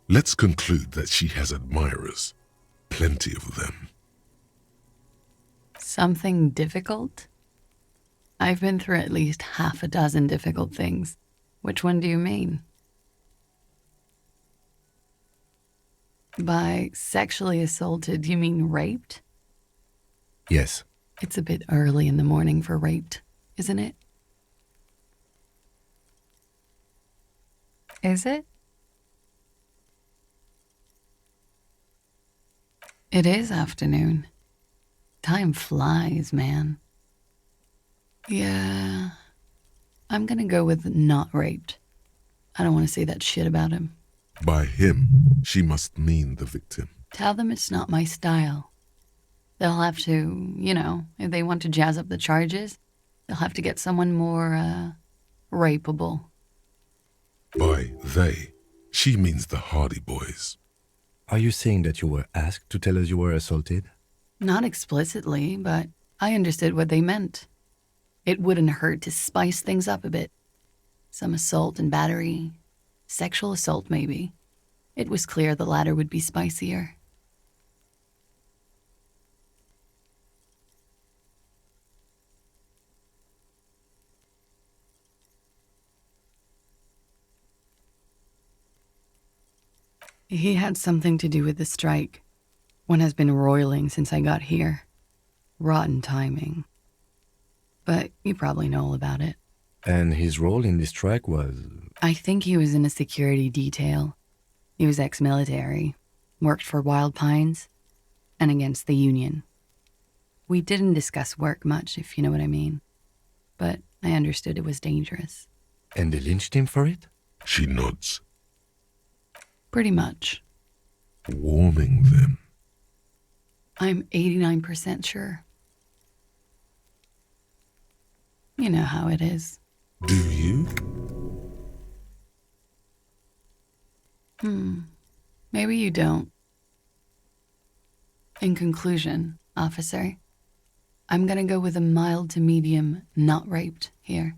Let's conclude that she has admirers. Plenty of them. Something difficult? I've been through at least half a dozen difficult things. Which one do you mean? By sexually assaulted, you mean raped? Yes. It's a bit early in the morning for raped, isn't it? Is it? It is afternoon. Time flies, man. Yeah, I'm gonna go with not raped. I don't want to say that shit about him. By him, she must mean the victim. Tell them it's not my style. They'll have to, if they want to jazz up the charges, they'll have to get someone more, rapeable. By they, she means the Hardy Boys. Are you saying that you were asked to tell us you were assaulted? Not explicitly, but I understood what they meant. It wouldn't hurt to spice things up a bit. Some assault and battery. Sexual assault, maybe. It was clear the latter would be spicier. He had something to do with the strike. One has been roiling since I got here. Rotten timing. But you probably know all about it. And his role in this strike was... I think he was in a security detail. He was ex-military, worked for Wild Pines, and against the Union. We didn't discuss work much, if you know what I mean. But I understood it was dangerous. And they lynched him for it? She nods. Pretty much. Warming them. I'm 89% sure. You know how it is. Do you? Maybe you don't. In conclusion, officer, I'm gonna go with a mild to medium not raped here.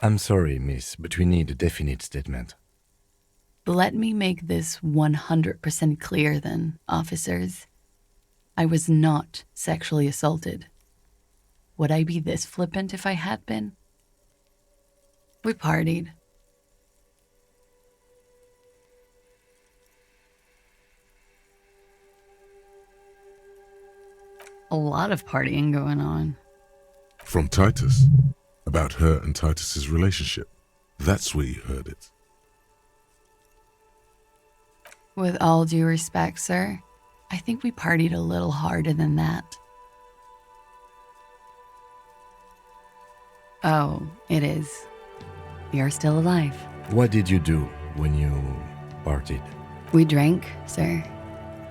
I'm sorry, miss, but we need a definite statement. Let me make this 100% clear then, officers. I was not sexually assaulted. Would I be this flippant if I had been? We partied. A lot of partying going on. From Titus. About her and Titus's relationship. That's where you heard it. With all due respect, sir, I think we partied a little harder than that. Oh, it is. You're still alive. What did you do when you partied? We drank, sir.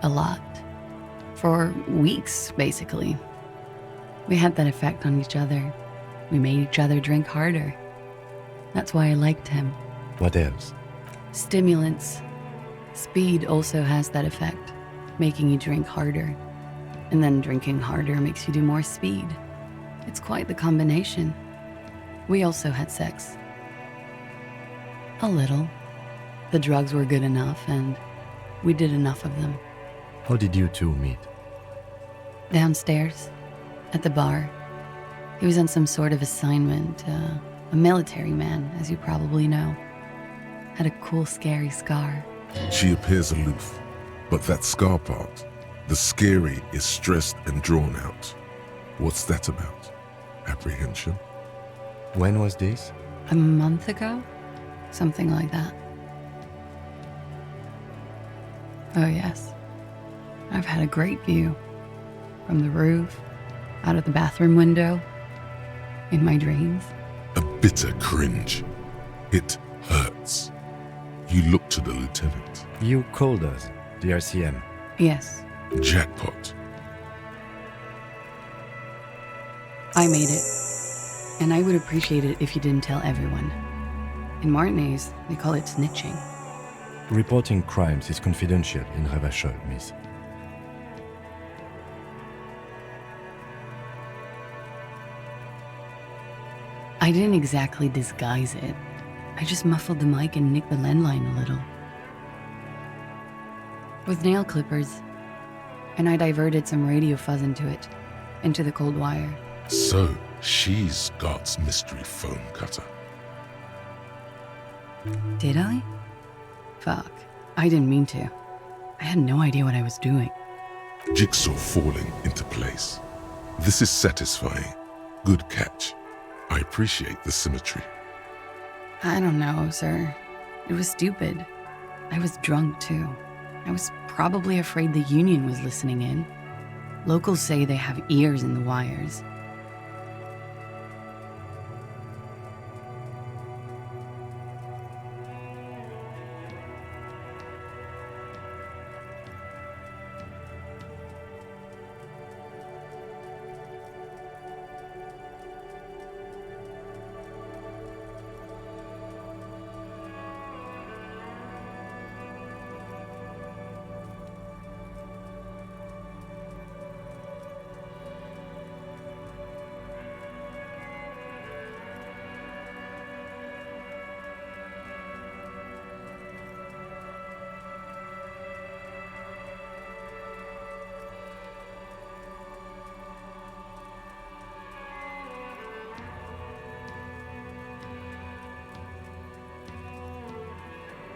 A lot. For weeks, basically. We had that effect on each other. We made each other drink harder. That's why I liked him. What else? Stimulants. Speed also has that effect, making you drink harder. And then drinking harder makes you do more speed. It's quite the combination. We also had sex. A little. The drugs were good enough, and we did enough of them. How did you two meet? Downstairs, at the bar. He was on some sort of assignment, a military man, as you probably know. Had a cool, scary scar. She appears aloof, but that scar part, the scary, is stressed and drawn out. What's that about? Apprehension? When was this? A month ago? Something like that. Oh yes. I've had a great view. From the roof, out of the bathroom window, in my dreams. A bitter cringe. It hurts. You look to the lieutenant. You called us, the RCM. Yes. Jackpot. I made it. And I would appreciate it if you didn't tell everyone. In Martinez, they call it snitching. Reporting crimes is confidential in Revachol, miss. I didn't exactly disguise it. I just muffled the mic and nicked the landline a little. With nail clippers. And I diverted some radio fuzz into it, into the cold wire. So, she's God's mystery phone cutter. Did I? Fuck. I didn't mean to. I had no idea what I was doing. Jigsaw falling into place. This is satisfying. Good catch. I appreciate the symmetry. I don't know, sir. It was stupid. I was drunk, too. I was probably afraid the Union was listening in. Locals say they have ears in the wires.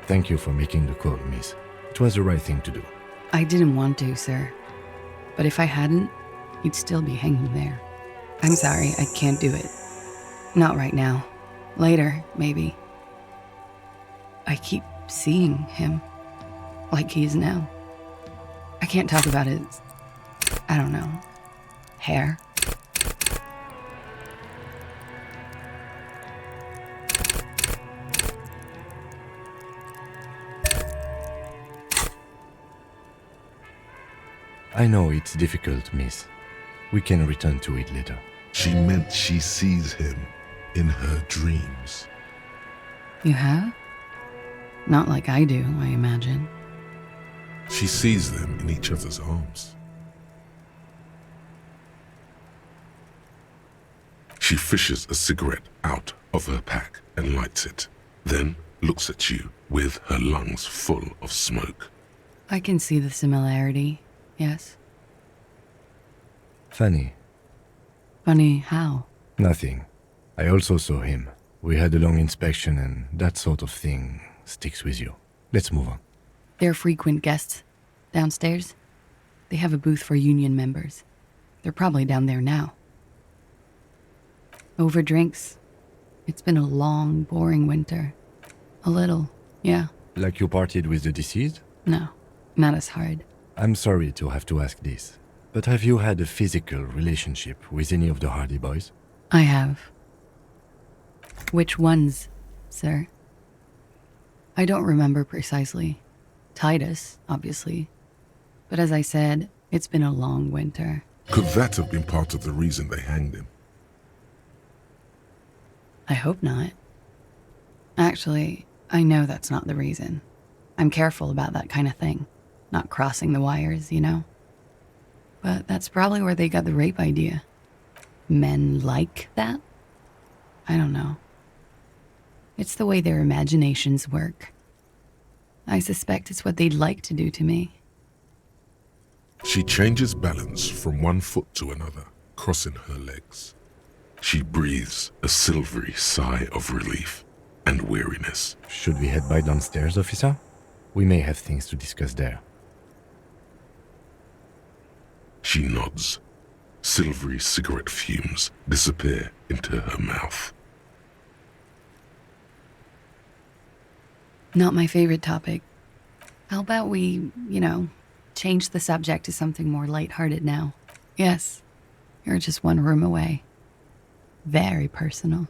Thank you for making the call, miss. It was the right thing to do. I didn't want to, sir. But if I hadn't, he'd still be hanging there. I'm sorry, I can't do it. Not right now. Later, maybe. I keep seeing him. Like he is now. I can't talk about his... I don't know. Hair. I know it's difficult, miss. We can return to it later. She meant she sees him in her dreams. You have? Not like I do, I imagine. She sees them in each other's arms. She fishes a cigarette out of her pack and lights it, then looks at you with her lungs full of smoke. I can see the similarity, yes. Funny. Funny how? Nothing. I also saw him. We had a long inspection and that sort of thing sticks with you. Let's move on. They're frequent guests. Downstairs? They have a booth for union members. They're probably down there now. Over drinks. It's been a long, boring winter. A little, yeah. Like you partied with the deceased? No, not as hard. I'm sorry to have to ask this, but have you had a physical relationship with any of the Hardy Boys? I have. Which ones, sir? I don't remember precisely. Titus, obviously. But as I said, it's been a long winter. Could that have been part of the reason they hanged him? I hope not. Actually, I know that's not the reason. I'm careful about that kind of thing. Not crossing the wires, you know? But that's probably where they got the rape idea. Men like that? I don't know. It's the way their imaginations work. I suspect it's what they'd like to do to me. She changes balance from one foot to another, crossing her legs. She breathes a silvery sigh of relief and weariness. Should we head by downstairs, officer? We may have things to discuss there. She nods. Silvery cigarette fumes disappear into her mouth. Not my favorite topic. How about we, change the subject to something more lighthearted now? Yes, you're just one room away. Very personal.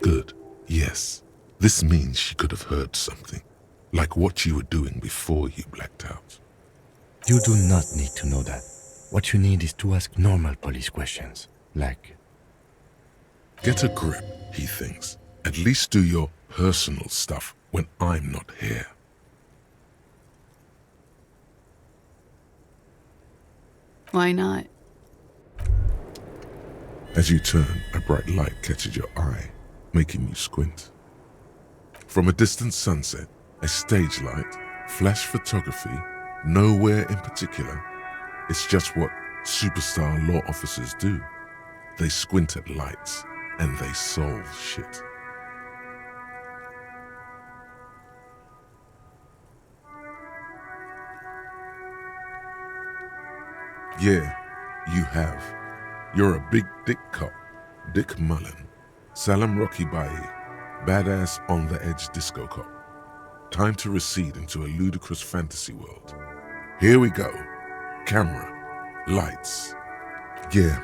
Good. Yes. This means she could have heard something, like what you were doing before you blacked out. You do not need to know that. What you need is to ask normal police questions, like... Get a grip, he thinks. At least do your personal stuff when I'm not here. Why not? As you turn, a bright light catches your eye, making you squint. From a distant sunset, a stage light, flash photography, nowhere in particular. It's just what superstar law officers do. They squint at lights and they solve shit. Yeah, you have. You're a big dick cop, Dick Mullen, Salam Rocky Bai, badass on-the-edge disco cop. Time to recede into a ludicrous fantasy world. Here we go. Camera, lights. Yeah,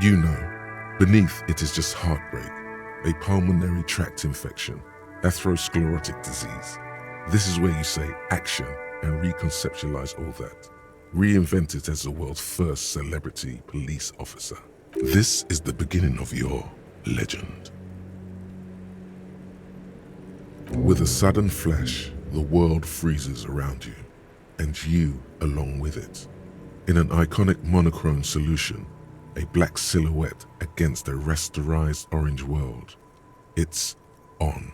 you know. Beneath it is just heartbreak, a pulmonary tract infection, atherosclerotic disease. This is where you say action and reconceptualize all that. Reinvent it as the world's first celebrity police officer. This is the beginning of your legend. With a sudden flash, the world freezes around you, and you along with it. In an iconic monochrome solution, a black silhouette against a rasterized orange world. It's on.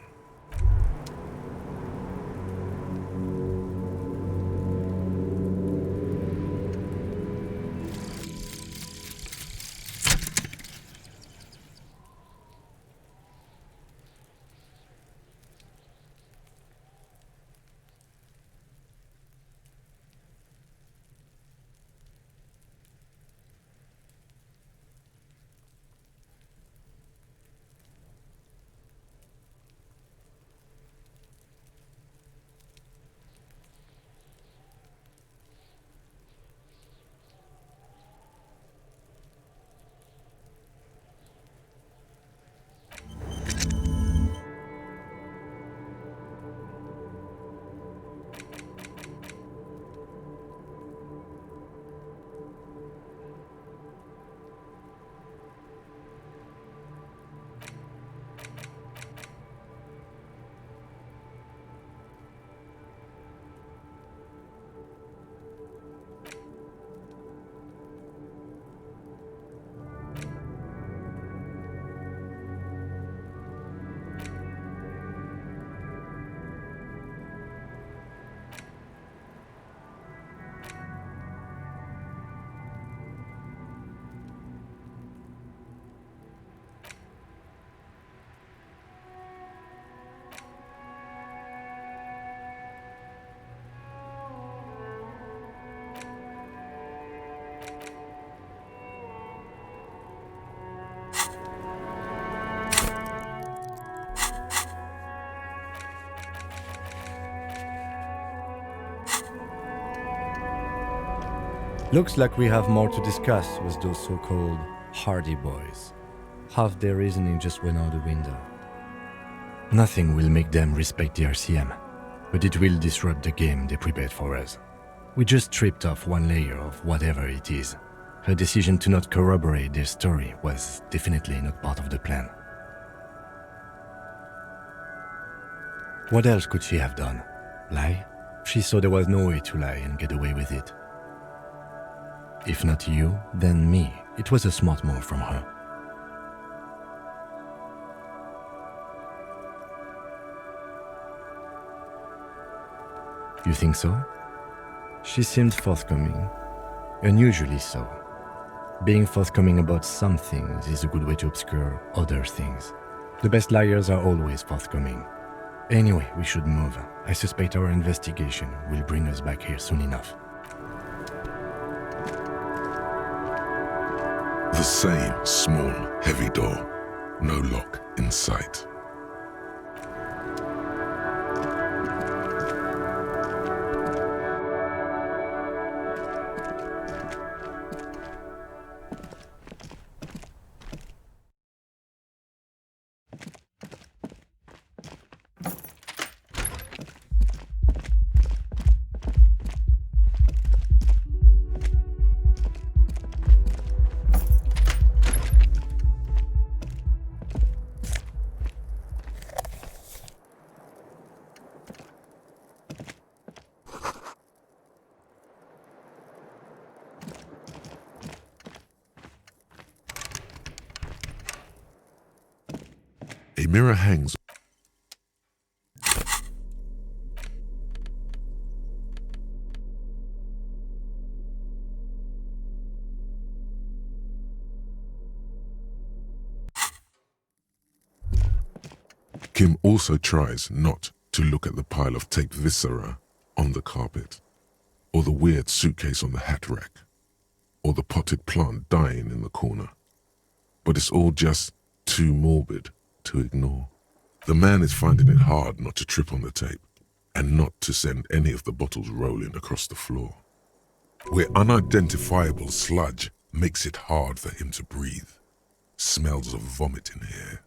Looks like we have more to discuss with those so-called Hardy Boys. Half their reasoning just went out the window. Nothing will make them respect the RCM, but it will disrupt the game they prepared for us. We just stripped off one layer of whatever it is. Her decision to not corroborate their story was definitely not part of the plan. What else could she have done? Lie? She saw there was no way to lie and get away with it. If not you, then me. It was a smart move from her. You think so? She seemed forthcoming. Unusually so. Being forthcoming about some things is a good way to obscure other things. The best liars are always forthcoming. Anyway, we should move. I suspect our investigation will bring us back here soon enough. The same small, heavy door. No lock in sight. A mirror hangs. Kim also tries not to look at the pile of taped viscera on the carpet, or the weird suitcase on the hat rack, or the potted plant dying in the corner. But it's all just too morbid to ignore. The man is finding it hard not to trip on the tape and not to send any of the bottles rolling across the floor, where unidentifiable sludge makes it hard for him to breathe. Smells of vomit in here.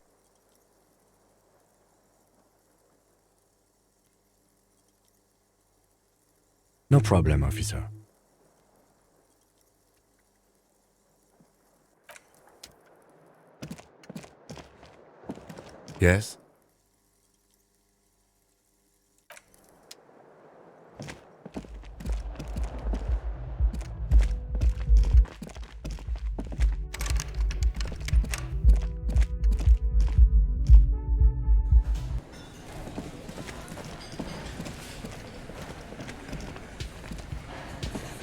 No problem, officer. Yes?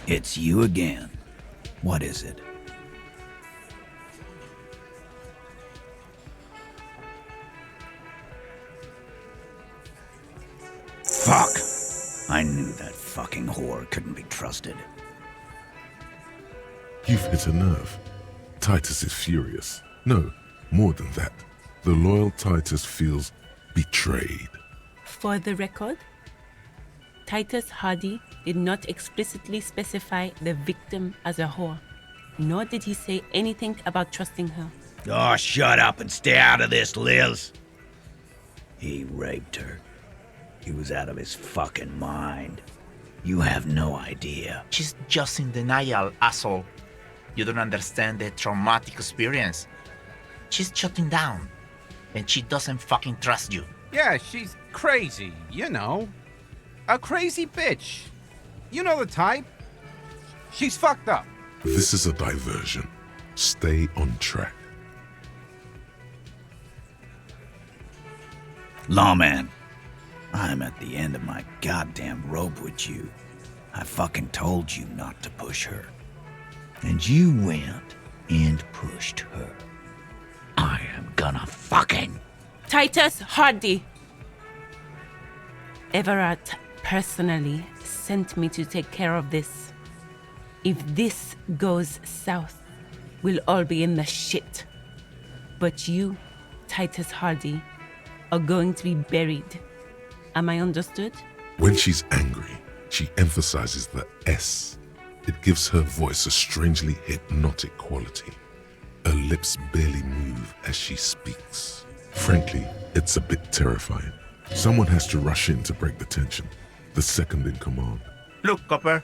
It's you again. What is it? Fuck! I knew that fucking whore couldn't be trusted. You've hit a nerve. Titus is furious. No, more than that. The loyal Titus feels betrayed. For the record, Titus Hardy did not explicitly specify the victim as a whore, nor did he say anything about trusting her. Oh, shut up and stay out of this, Liz. He raped her. He was out of his fucking mind. You have no idea. She's just in denial, asshole. You don't understand the traumatic experience. She's shutting down, and she doesn't fucking trust you. Yeah, she's crazy, you know. A crazy bitch. You know the type. She's fucked up. This is a diversion. Stay on track. Lawman, I'm at the end of my goddamn rope with you. I fucking told you not to push her. And you went and pushed her. I am gonna fucking... Titus Hardy! Everett personally sent me to take care of this. If this goes south, we'll all be in the shit. But you, Titus Hardy, are going to be buried. Am I understood? When she's angry, she emphasizes the S. It gives her voice a strangely hypnotic quality. Her lips barely move as she speaks. Frankly, it's a bit terrifying. Someone has to rush in to break the tension. The second in command. Look, Copper.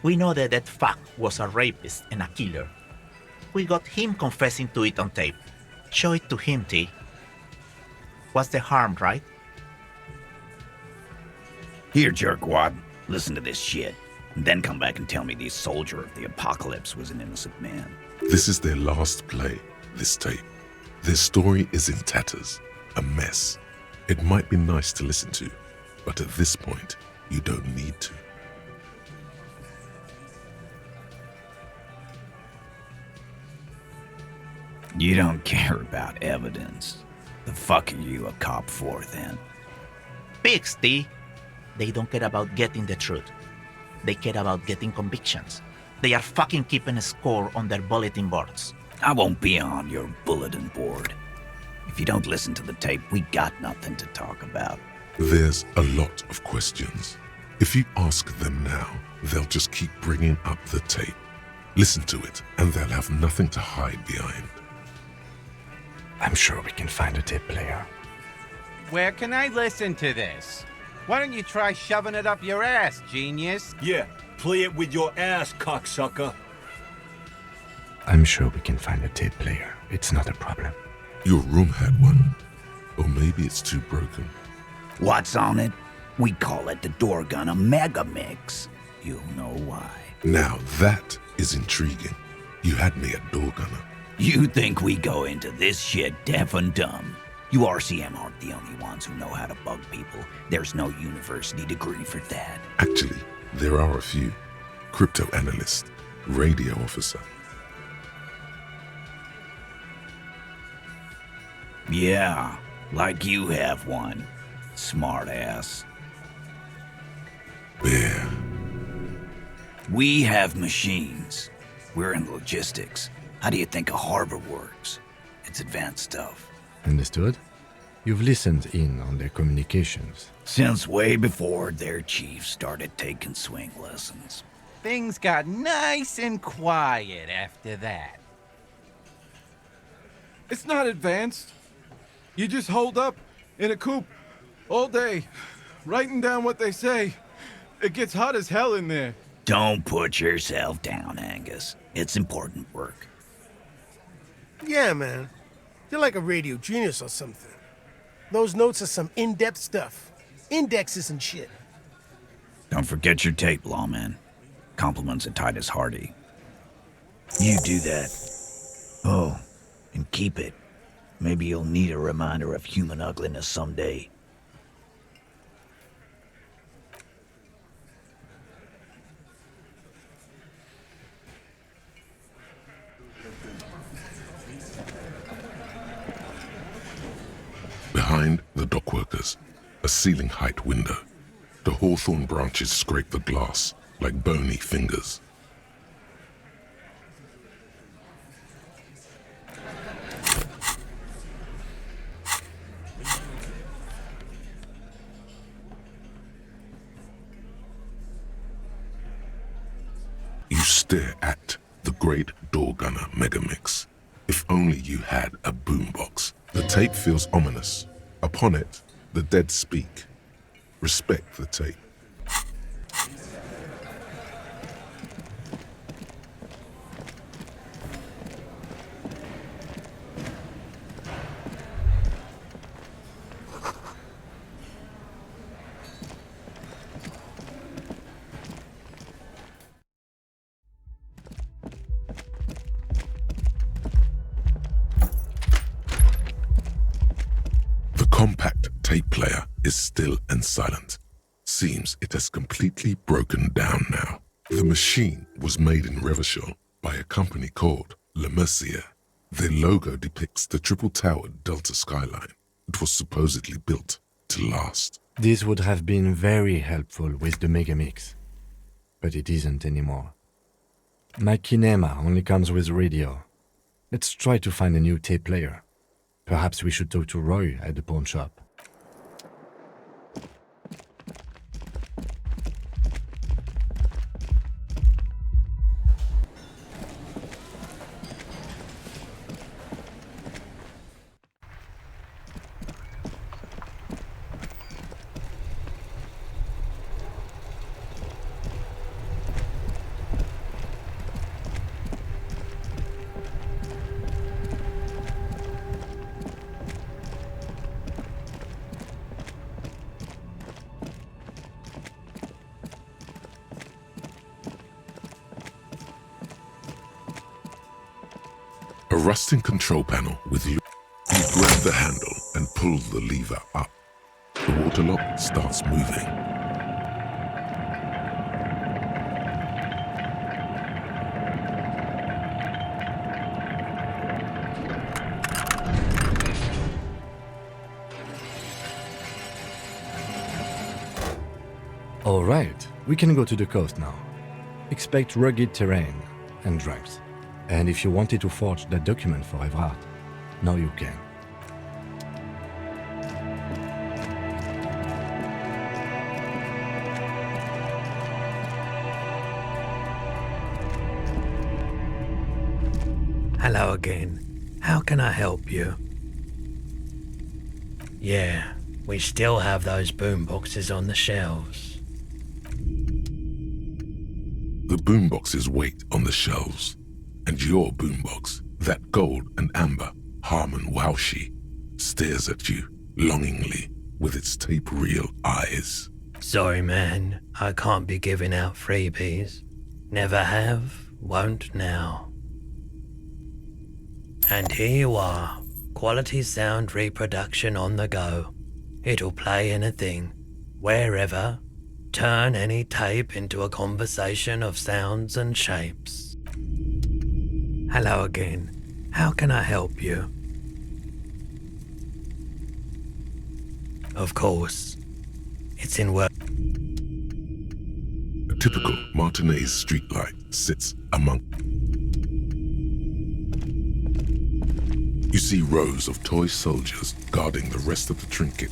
We know that that fuck was a rapist and a killer. We got him confessing to it on tape. Show it to him, T. What's the harm, right? Here, jerkwad, listen to this shit. And then come back and tell me the soldier of the apocalypse was an innocent man. This is their last play, this tape. Their story is in tatters, a mess. It might be nice to listen to, but at this point, You don't need to. You don't care about evidence. The fuck are you a cop for, then? Pigs, T. They don't care about getting the truth. They care about getting convictions. They are fucking keeping a score on their bulletin boards. I won't be on your bulletin board. If you don't listen to the tape, we got nothing to talk about. There's a lot of questions. If you ask them now, they'll just keep bringing up the tape. Listen to it, and they'll have nothing to hide behind. I'm sure we can find a tape player. Where can I listen to this? Why don't you try shoving it up your ass, genius? Yeah, play it with your ass, cocksucker. I'm sure we can find a tape player. It's not a problem. Your room had one. Or maybe it's too broken. What's on it? We call it the Door Gunner Mega Mix. You'll know why. Now that is intriguing. You had me at Door Gunner. You think we go into this shit deaf and dumb? You RCM aren't the only ones who know how to bug people. There's no university degree for that. Actually, there are a few. Crypto analyst, radio officer. Yeah, like you have one. Smart ass. Bear. We have machines. We're in logistics. How do you think a harbor works? It's advanced stuff. Understood? You've listened in on their communications. Since way before their chief started taking swing lessons. Things got nice and quiet after that. It's not advanced. You just hold up in a coop all day, writing down what they say. It gets hot as hell in there. Don't put yourself down, Angus. It's important work. Yeah, man. You're like a radio genius or something. Those notes are some in-depth stuff. Indexes and shit. Don't forget your tape, lawman. Compliments of Titus Hardy. You do that. Oh, and keep it. Maybe you'll need a reminder of human ugliness someday. Behind the dockworkers, a ceiling-height window. The hawthorn branches scrape the glass like bony fingers. You stare at the great Door Gunner Megamix. If only you had a boombox. The tape feels ominous. Upon it, the dead speak. Respect the tape. Compact tape player is still and silent. Seems it has completely broken down now. The machine was made in Revachol by a company called Le Mercier. Their logo depicts the triple-towered Delta skyline. It was supposedly built to last. This would have been very helpful with the Megamix, but it isn't anymore. My kinema only comes with radio. Let's try to find a new tape player. Perhaps we should talk to Roy at the pawn shop. A rusting control panel with you. You grab the handle and pull the lever up. The water lock starts moving. All right, we can go to the coast now. Expect rugged terrain and drunks. And if you wanted to forge that document for Evrard, now you can. Hello again. How can I help you? Yeah, we still have those boomboxes on the shelves. The boomboxes wait on the shelves, and your boombox, that gold and amber Harmon Waushi, stares at you longingly with its tape reel eyes. Sorry, man, I can't be giving out freebies. Never have, won't now. And here you are, quality sound reproduction on the go. It'll play anything, wherever, turn any tape into a conversation of sounds and shapes. Hello again. How can I help you? Of course. It's in work. A typical Martinez streetlight sits among. You see rows of toy soldiers guarding the rest of the trinket.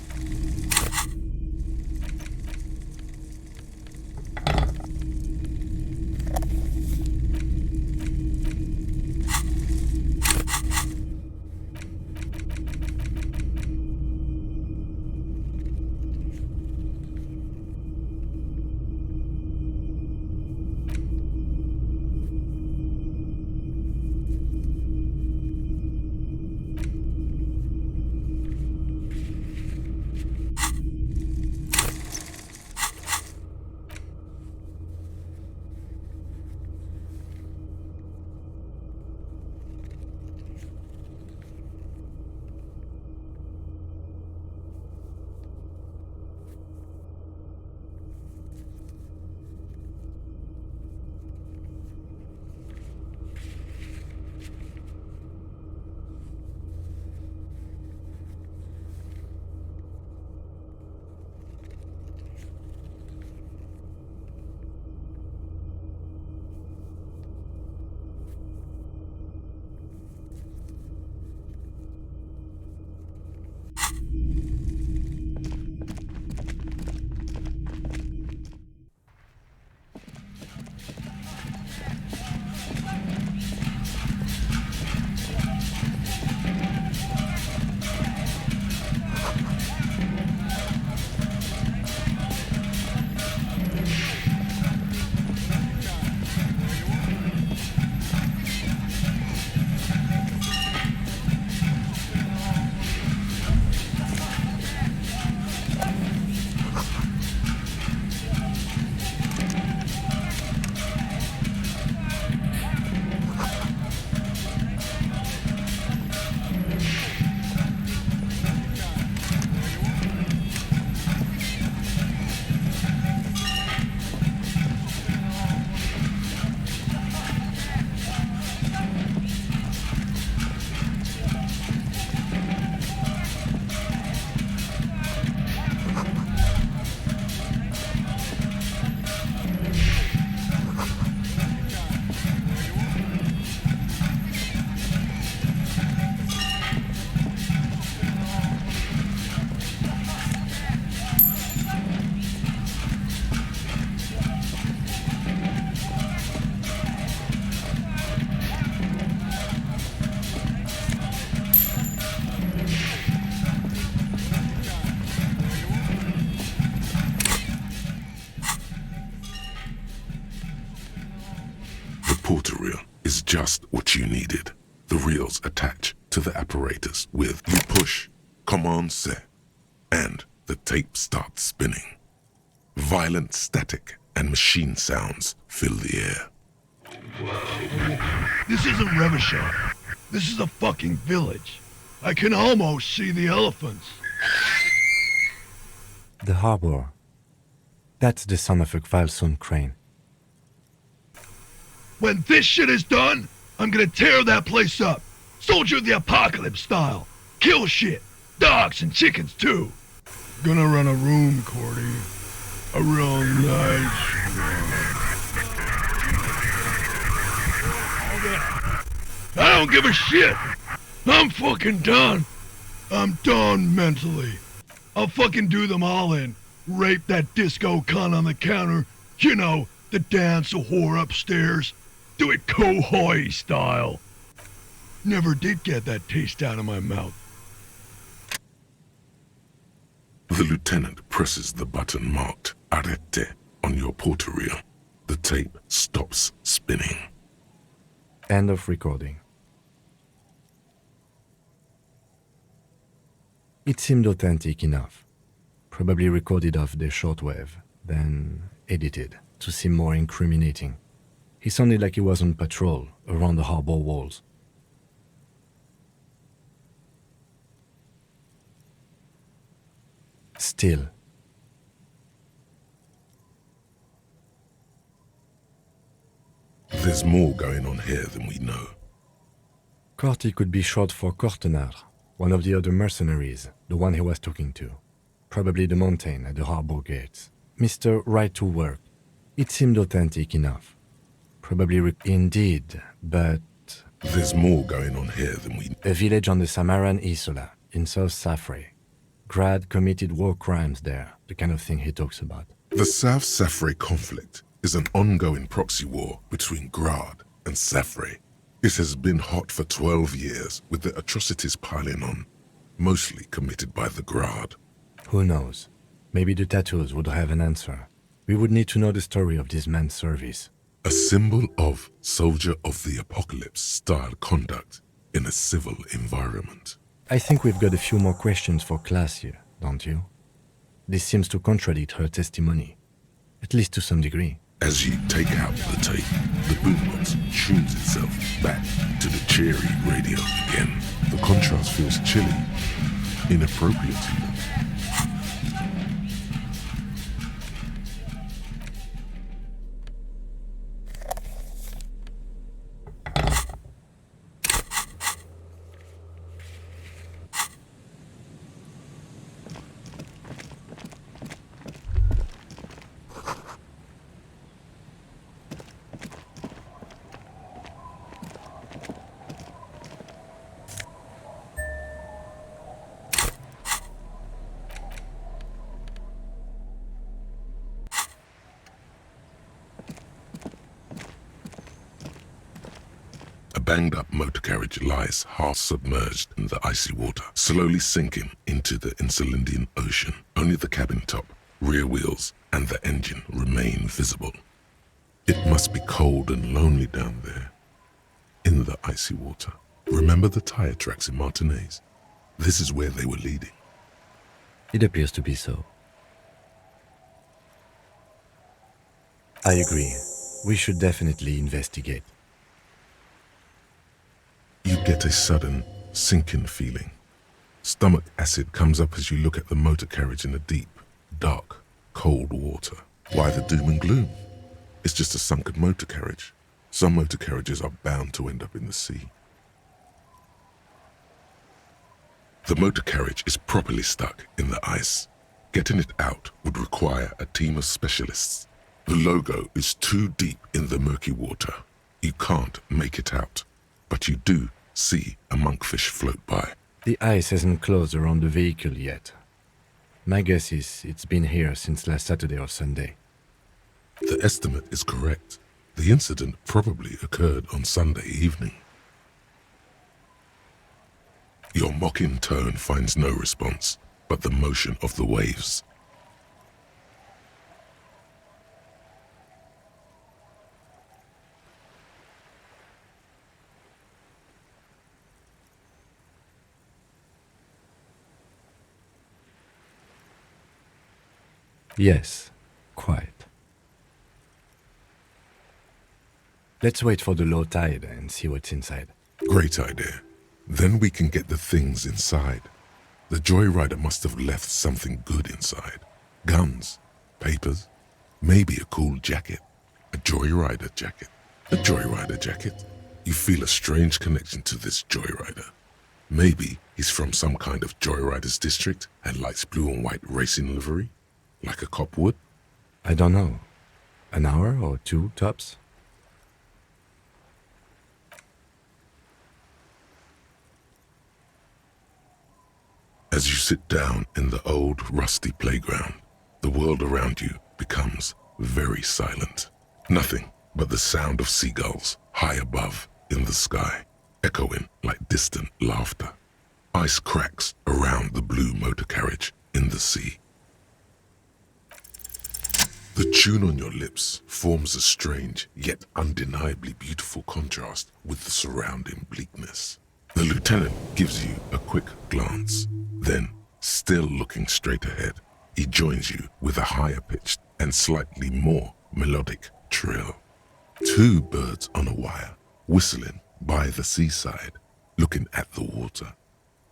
Porter reel is just what you needed. The reels attach to the apparatus with you push, command set, and the tape starts spinning. Violent static and machine sounds fill the air. This isn't Revachol. This is a fucking village. I can almost see the elephants. The harbor. That's the son of a Kvalson crane. When this shit is done, I'm gonna tear that place up. Soldier of the apocalypse style. Kill shit. Dogs and chickens too. Gonna run a room, Cordy. A real nice. I don't give a shit. I'm fucking done. I'm done mentally. I'll fucking do them all in. Rape that disco cunt on the counter. You know, the dance a whore upstairs. Do it Kohoi style. Never did get that taste out of my mouth. The lieutenant presses the button marked Arrete on your portal-reel. The tape stops spinning. End of recording. It seemed authentic enough. Probably recorded off the shortwave, then edited to seem more incriminating. He sounded like he was on patrol around the harbor walls. Still, there's more going on here than we know. Corty could be short for Cortenard, one of the other mercenaries, the one he was talking to. Probably the mountain at the harbor gates. Mr. Right to Work. It seemed authentic enough. Probably indeed, but... There's more going on here than we know. A village on the Samaran Isola, in South Safre. Grad committed war crimes there, the kind of thing he talks about. The South Safre conflict is an ongoing proxy war between Grad and Safre. It has been hot for 12 years, with the atrocities piling on, mostly committed by the Grad. Who knows? Maybe the tattoos would have an answer. We would need to know the story of this man's service. A symbol of soldier of the apocalypse style conduct in a civil environment. I think we've got a few more questions for class here, don't you? This seems to contradict her testimony, at least to some degree. As you take out the tape, the boombox tunes itself back to the cheery radio again. The contrast feels chilly, inappropriate even. Banged-up motor carriage lies half submerged in the icy water, slowly sinking into the Insulindian Ocean. Only the cabin top, rear wheels, and the engine remain visible. It must be cold and lonely down there, in the icy water. Remember the tire tracks in Martinez? This is where they were leading. It appears to be so. I agree. We should definitely investigate. You get a sudden, sinking feeling. Stomach acid comes up as you look at the motor carriage in the deep, dark, cold water. Why the doom and gloom? It's just a sunken motor carriage. Some motor carriages are bound to end up in the sea. The motor carriage is properly stuck in the ice. Getting it out would require a team of specialists. The logo is too deep in the murky water. You can't make it out. But you do see a monkfish float by. The ice hasn't closed around the vehicle yet. My guess is it's been here since last Saturday or Sunday. The estimate is correct. The incident probably occurred on Sunday evening. Your mocking tone finds no response, but the motion of the waves. Yes, quite. Let's wait for the low tide and see what's inside. Great idea. Then we can get the things inside. The joyrider must have left something good inside. Guns, papers, maybe a cool jacket. A joyrider jacket. A joyrider jacket. You feel a strange connection to this joyrider. Maybe he's from some kind of joyriders district and likes blue and white racing livery. Like a cop would? I don't know. An hour or two, tops? As you sit down in the old, rusty playground, the world around you becomes very silent. Nothing but the sound of seagulls high above in the sky, echoing like distant laughter. Ice cracks around the blue motor carriage in the sea. The tune on your lips forms a strange yet undeniably beautiful contrast with the surrounding bleakness. The lieutenant gives you a quick glance. Then, still looking straight ahead, he joins you with a higher pitched and slightly more melodic trill. Two birds on a wire, whistling by the seaside, looking at the water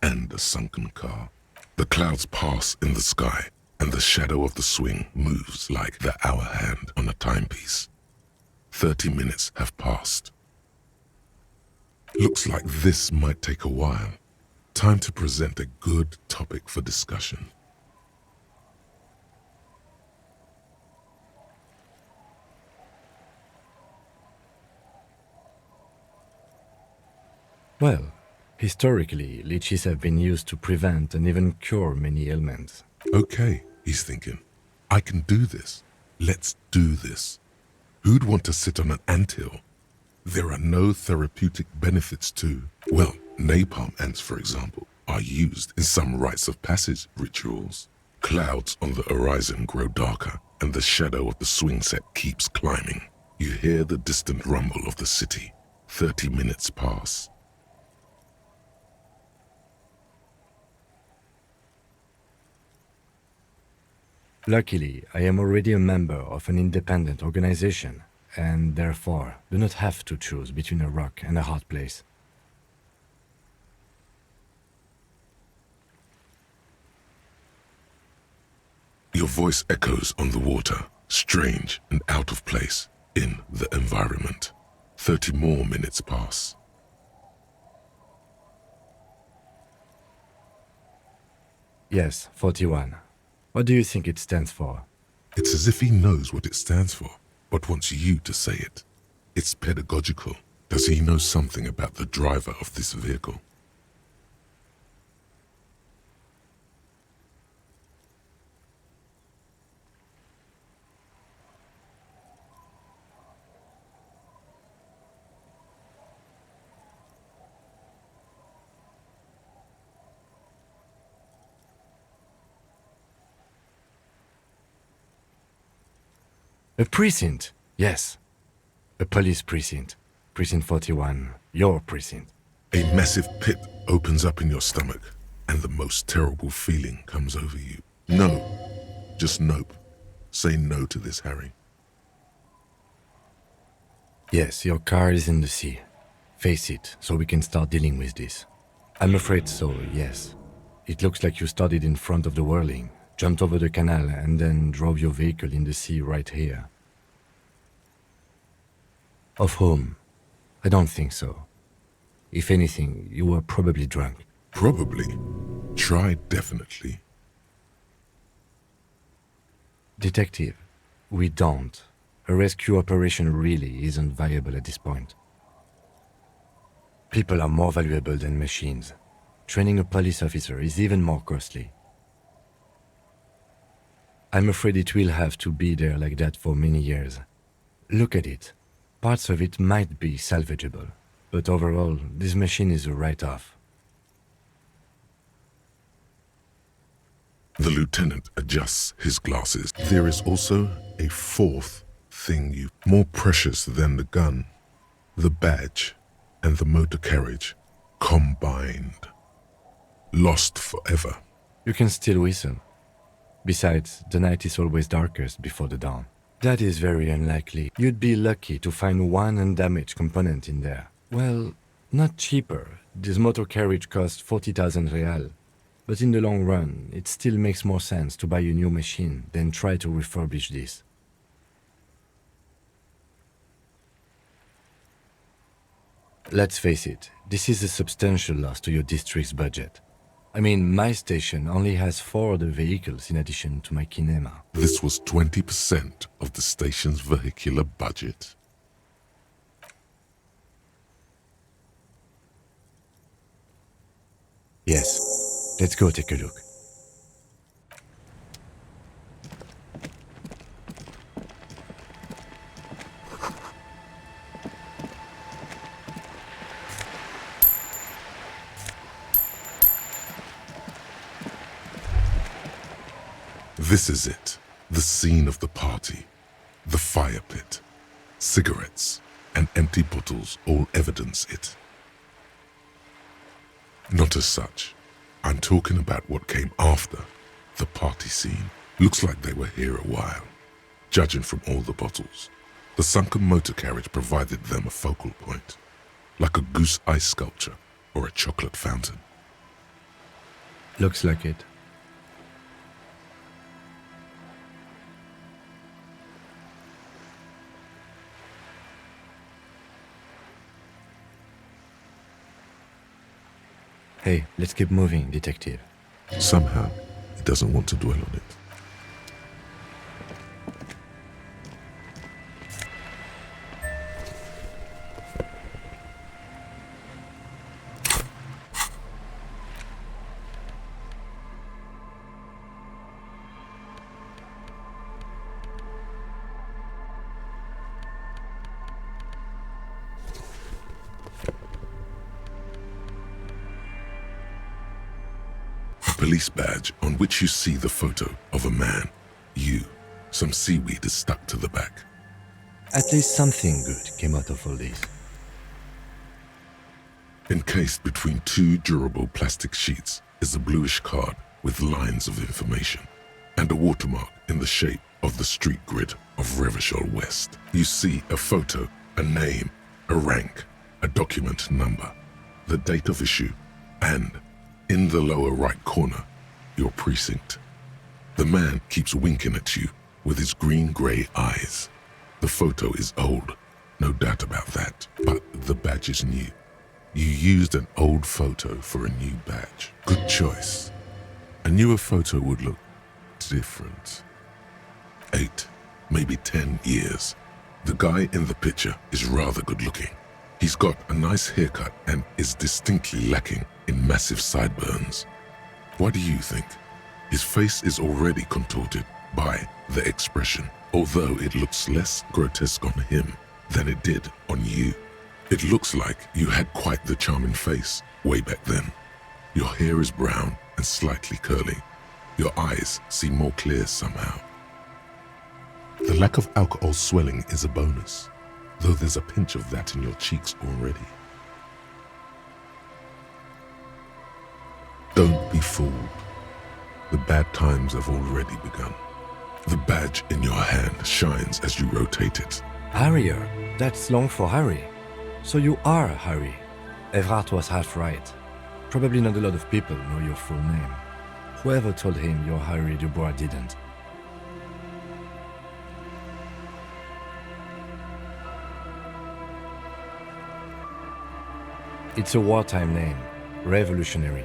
and a sunken car. The clouds pass in the sky, and the shadow of the swing moves like the hour hand on a timepiece. 30 minutes have passed. Looks like this might take a while. Time to present a good topic for discussion. Well, historically, leeches have been used to prevent and even cure many ailments. Okay, he's thinking. I can do this. Let's do this. Who'd want to sit on an anthill? There are no therapeutic benefits to, well, napalm ants, for example, are used in some rites of passage rituals. Clouds on the horizon grow darker, and the shadow of the swing set keeps climbing. You hear the distant rumble of the city. 30 minutes pass. Luckily, I am already a member of an independent organization, and therefore do not have to choose between a rock and a hard place. Your voice echoes on the water, strange and out of place in the environment. 30 more minutes pass. Yes, 41. What do you think it stands for? It's as if he knows what it stands for, but wants you to say it. It's pedagogical. Does he know something about the driver of this vehicle? A precinct, yes. A police precinct. Precinct 41, your precinct. A massive pit opens up in your stomach, and the most terrible feeling comes over you. No. Just nope. Say no to this, Harry. Yes, your car is in the sea. Face it, so we can start dealing with this. I'm afraid so, yes. It looks like you started in front of the whirling, jumped over the canal, and then drove your vehicle in the sea right here. Of whom? I don't think so. If anything, you were probably drunk. Probably. Try definitely. Detective, we don't. A rescue operation really isn't viable at this point. People are more valuable than machines. Training a police officer is even more costly. I'm afraid it will have to be there like that for many years. Look at it. Parts of it might be salvageable, but overall, this machine is a write-off. The lieutenant adjusts his glasses. There is also a fourth thing more precious than the gun, the badge, and the motor carriage combined. Lost forever. You can still whistle. Besides, the night is always darkest before the dawn. That is very unlikely. You'd be lucky to find one undamaged component in there. Well, not cheaper. This motor carriage costs 40,000 real. But in the long run, it still makes more sense to buy a new machine than try to refurbish this. Let's face it, this is a substantial loss to your district's budget. I mean, my station only has 4 other vehicles in addition to my kinema. This was 20% of the station's vehicular budget. Yes, let's go take a look. This is it, the scene of the party. The fire pit, cigarettes, and empty bottles all evidence it. Not as such. I'm talking about what came after the party scene. Looks like they were here a while, judging from all the bottles. The sunken motor carriage provided them a focal point, like a goose ice sculpture or a chocolate fountain. Looks like it. Hey, let's keep moving, detective. Somehow, he doesn't want to dwell on it. Police badge on which you see the photo of a man. You. Some seaweed is stuck to the back. At least something good came out of all this. Encased between 2 durable plastic sheets is a bluish card with lines of information and a watermark in the shape of the street grid of Revachol West. You see a photo, a name, a rank, a document number, the date of issue, and in the lower right corner, your precinct. The man keeps winking at you with his green-grey eyes. The photo is old, no doubt about that, but the badge is new. You used an old photo for a new badge. Good choice. A newer photo would look different. 8, maybe 10 years. The guy in the picture is rather good-looking. He's got a nice haircut and is distinctly lacking in massive sideburns. What do you think? His face is already contorted by the expression, although it looks less grotesque on him than it did on you. It looks like you had quite the charming face way back then. Your hair is brown and slightly curly. Your eyes seem more clear somehow. The lack of alcohol swelling is a bonus, though there's a pinch of that in your cheeks already. Don't be fooled. The bad times have already begun. The badge in your hand shines as you rotate it. Harrier, that's long for Harry. So you are Harry. Evrard was half right. Probably not a lot of people know your full name. Whoever told him you're Harry Dubois didn't. It's a wartime name, revolutionary.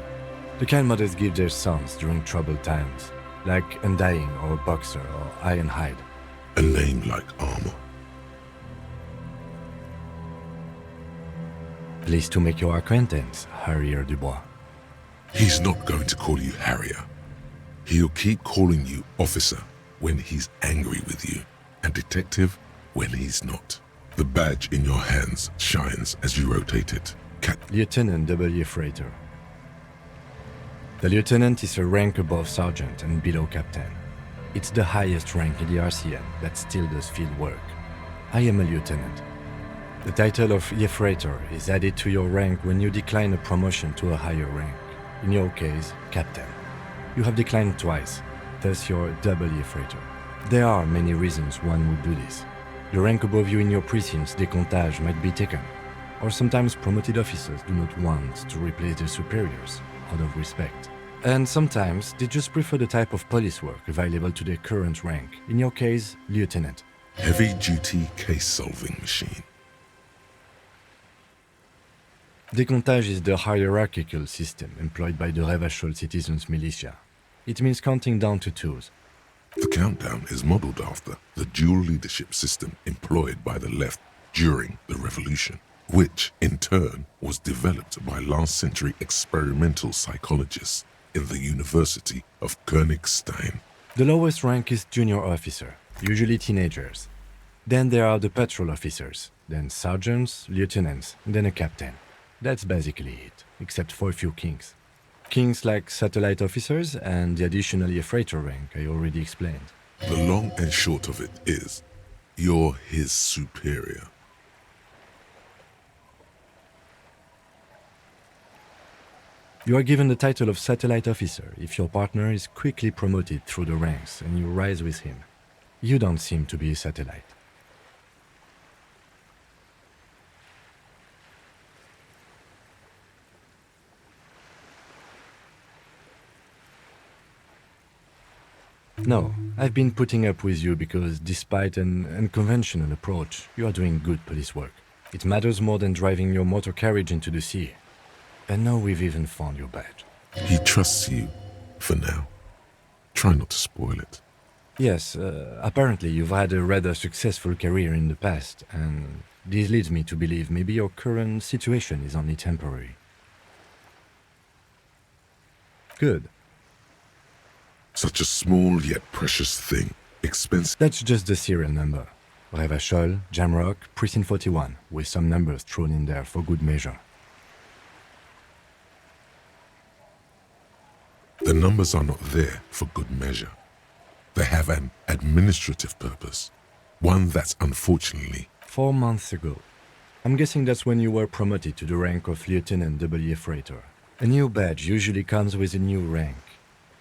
The kind mothers give their sons during troubled times, like Undying or Boxer or Ironhide. A name like armor. Pleased to make your acquaintance, Harrier Dubois. He's not going to call you Harrier. He'll keep calling you officer when he's angry with you, and detective when he's not. The badge in your hands shines as you rotate it. Lieutenant W. Freighter. The lieutenant is a rank above sergeant and below captain. It's the highest rank in the RCN that still does field work. I am a lieutenant. The title of Freighter is added to your rank when you decline a promotion to a higher rank. In your case, captain. You have declined twice, thus you're W. Freighter. There are many reasons one would do this. The rank above you in your precinct's decomptage might be taken, or sometimes promoted officers do not want to replace their superiors out of respect. And sometimes they just prefer the type of police work available to their current rank. In your case, lieutenant. Heavy-duty case-solving machine. Décomptage is the hierarchical system employed by the Revachol citizens militia. It means counting down to twos. The countdown is modeled after the dual leadership system employed by the left during the revolution, which in turn was developed by last century experimental psychologists in the University of Königstein. The lowest rank is junior officer, usually teenagers. Then there are the patrol officers, then sergeants, lieutenants, and then a captain. That's basically it, except for a few kings. Kings like satellite officers and the additionally a freighter rank I already explained. The long and short of it is, you're his superior. You are given the title of satellite officer if your partner is quickly promoted through the ranks and you rise with him. You don't seem to be a satellite. No, I've been putting up with you because despite an unconventional approach, you are doing good police work. It matters more than driving your motor carriage into the sea. And now we've even found your badge. He trusts you, for now. Try not to spoil it. Yes, apparently you've had a rather successful career in the past, and this leads me to believe maybe your current situation is only temporary. Good. Such a small yet precious thing. Expensive. That's just the serial number. Revachol, Jamrock, Precinct 41, with some numbers thrown in there for good measure. The numbers are not there for good measure. They have an administrative purpose. One that's unfortunately... 4 months ago. I'm guessing that's when you were promoted to the rank of Lieutenant W. Freighter. A new badge usually comes with a new rank.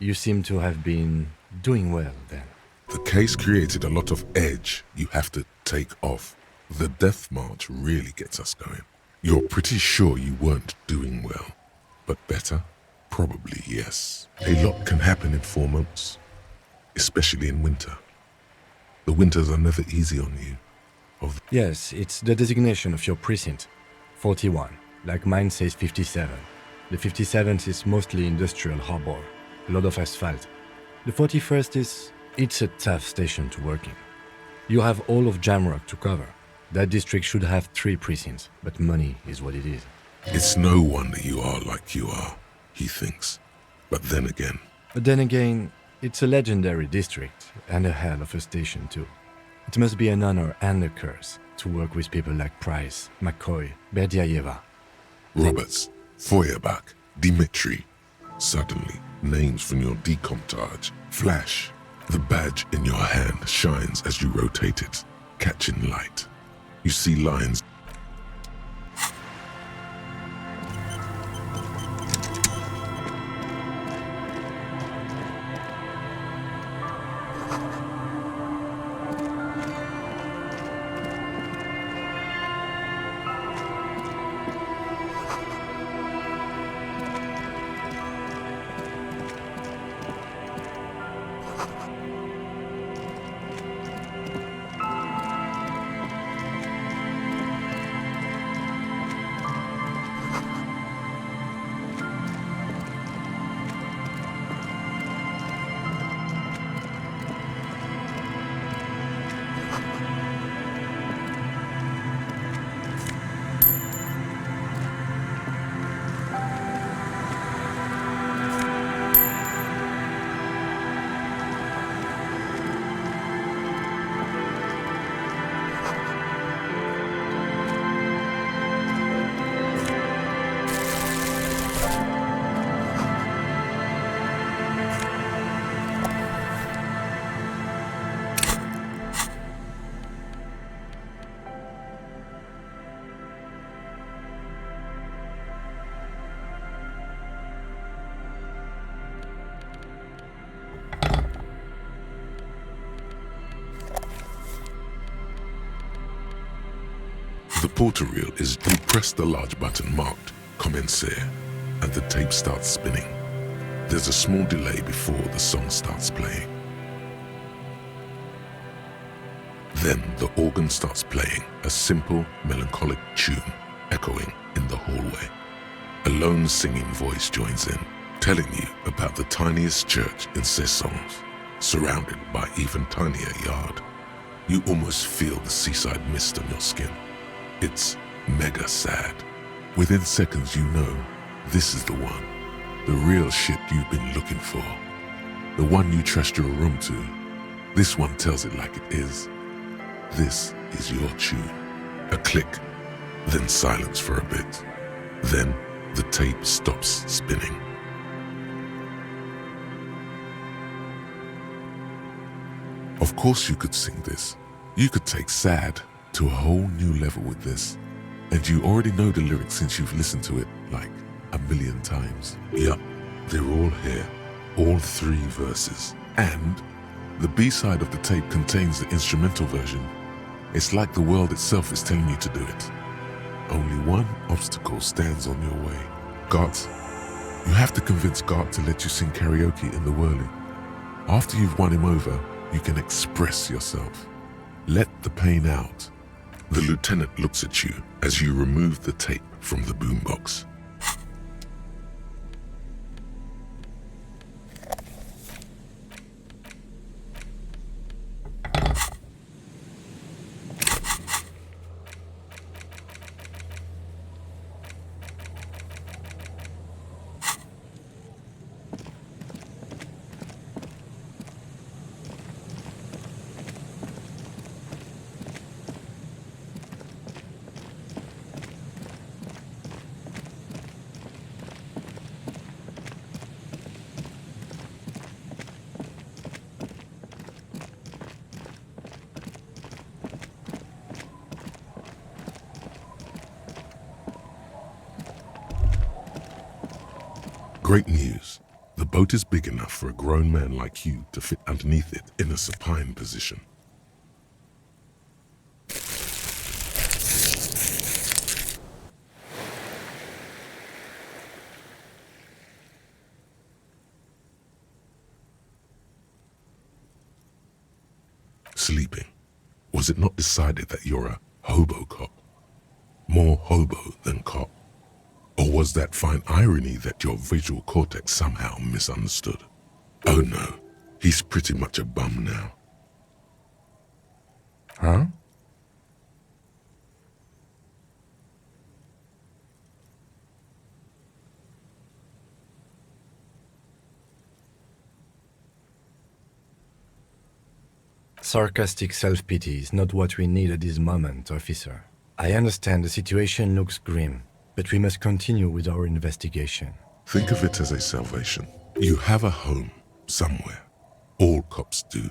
You seem to have been doing well then. The case created a lot of edge you have to take off. The death march really gets us going. You're pretty sure you weren't doing well. But better? Probably yes. A lot can happen in 4 months. Especially in winter. The winters are never easy on you. Yes, it's the designation of your precinct. 41, like mine says 57. The 57th is mostly industrial harbor. A lot of asphalt. The 41st it's a tough station to work in. You have all of Jamrock to cover. That district should have 3 precincts, but money is what it is. It's no wonder you are like you are, he thinks. But then again, it's a legendary district, and a hell of a station too. It must be an honor and a curse to work with people like Price, McCoy, Berdiaeva. Roberts, Feuerbach, Dimitri. Suddenly, names from your decomptage flash. The badge in your hand shines as you rotate it, catching light. You see lines. The porter reel is you press the large button marked Commencer and the tape starts spinning. There's a small delay before the song starts playing. Then the organ starts playing a simple, melancholic tune echoing in the hallway. A lone singing voice joins in, telling you about the tiniest church in Cessons, surrounded by even tinier yard. You almost feel the seaside mist on your skin. It's mega sad. Within seconds you know this is the one. The real shit you've been looking for. The one you trust your room to. This one tells it like it is. This is your tune. A click, then silence for a bit. Then the tape stops spinning. Of course you could sing this. You could take sad to a whole new level with this. And you already know the lyrics since you've listened to it like a million times. Yup, they're all here. All 3 verses. And the B-side of the tape contains the instrumental version. It's like the world itself is telling you to do it. Only one obstacle stands on your way. Gart. You have to convince Gart to let you sing karaoke in the whirling. After you've won him over, you can express yourself. Let the pain out. The lieutenant looks at you as you remove the tape from the boombox. Great news. The boat is big enough for a grown man like you to fit underneath it in a supine position. Sleeping. Was it not decided that you're a hobo cop? More hobo than cop? Or was that fine irony that your visual cortex somehow misunderstood? Oh no, he's pretty much a bum now. Huh? Sarcastic self-pity is not what we need at this moment, officer. I understand the situation looks grim, but we must continue with our investigation. Think of it as a salvation. You have a home somewhere. All cops do.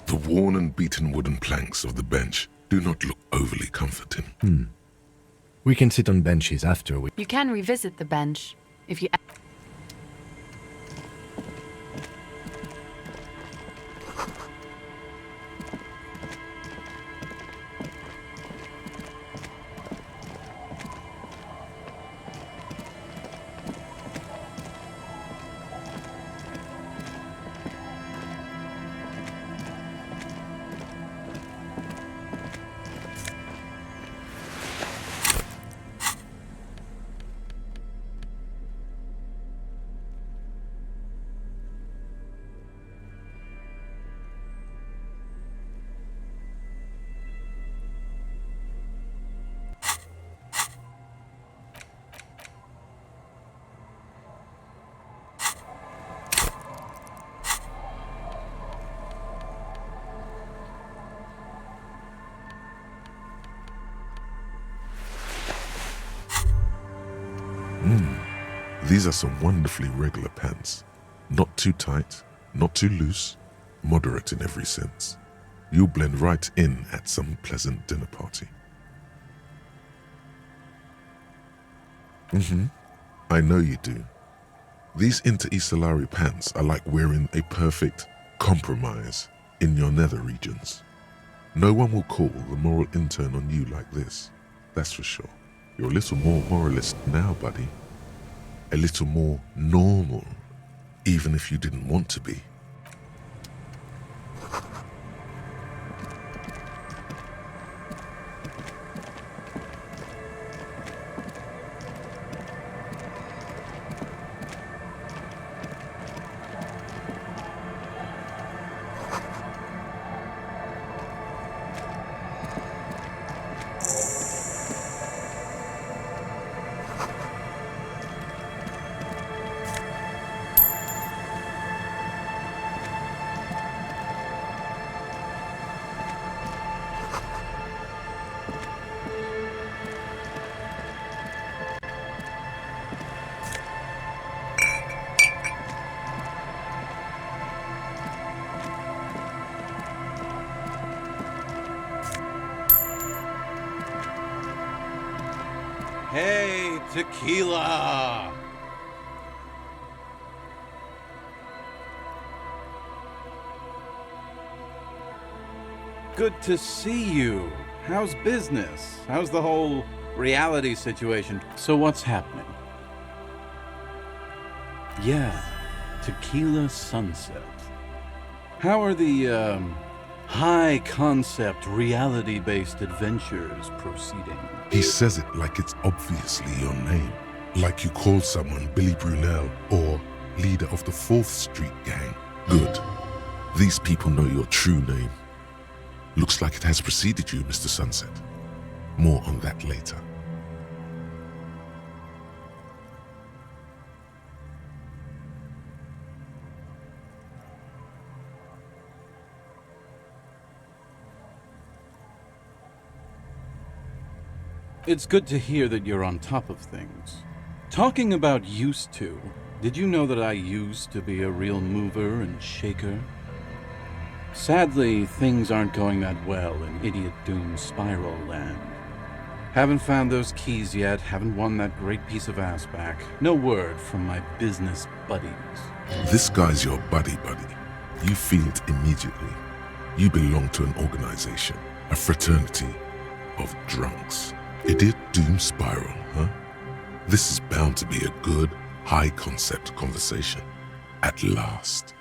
The worn and beaten wooden planks of the bench do not look overly comforting. We can sit on benches after we... You can revisit the bench if you... These are some wonderfully regular pants. Not too tight, not too loose, moderate in every sense. You'll blend right in at some pleasant dinner party. I know you do. These Inter-Isolari pants are like wearing a perfect compromise in your nether regions. No one will call the moral intern on you like this, that's for sure. You're a little more moralist now, buddy. A little more normal, even if you didn't want to be. Hey, tequila! Good to see you. How's business? How's the whole reality situation? So what's happening? Yeah, Tequila Sunset. How are the, high-concept, reality-based adventures proceeding? He says it like it's obviously your name. Like you call someone Billy Brunel or leader of the 4th Street gang. Good. These people know your true name. Looks like it has preceded you, Mr. Sunset. More on that later. It's good to hear that you're on top of things. Talking about used to, did you know that I used to be a real mover and shaker? Sadly, things aren't going that well in Idiot Doom Spiral Land. Haven't found those keys yet, haven't won that great piece of ass back. No word from my business buddies. This guy's your buddy. You feel it immediately. You belong to an organization, a fraternity of drunks. Idiot Doom Spiral, huh? This is bound to be a good, high-concept conversation. At last.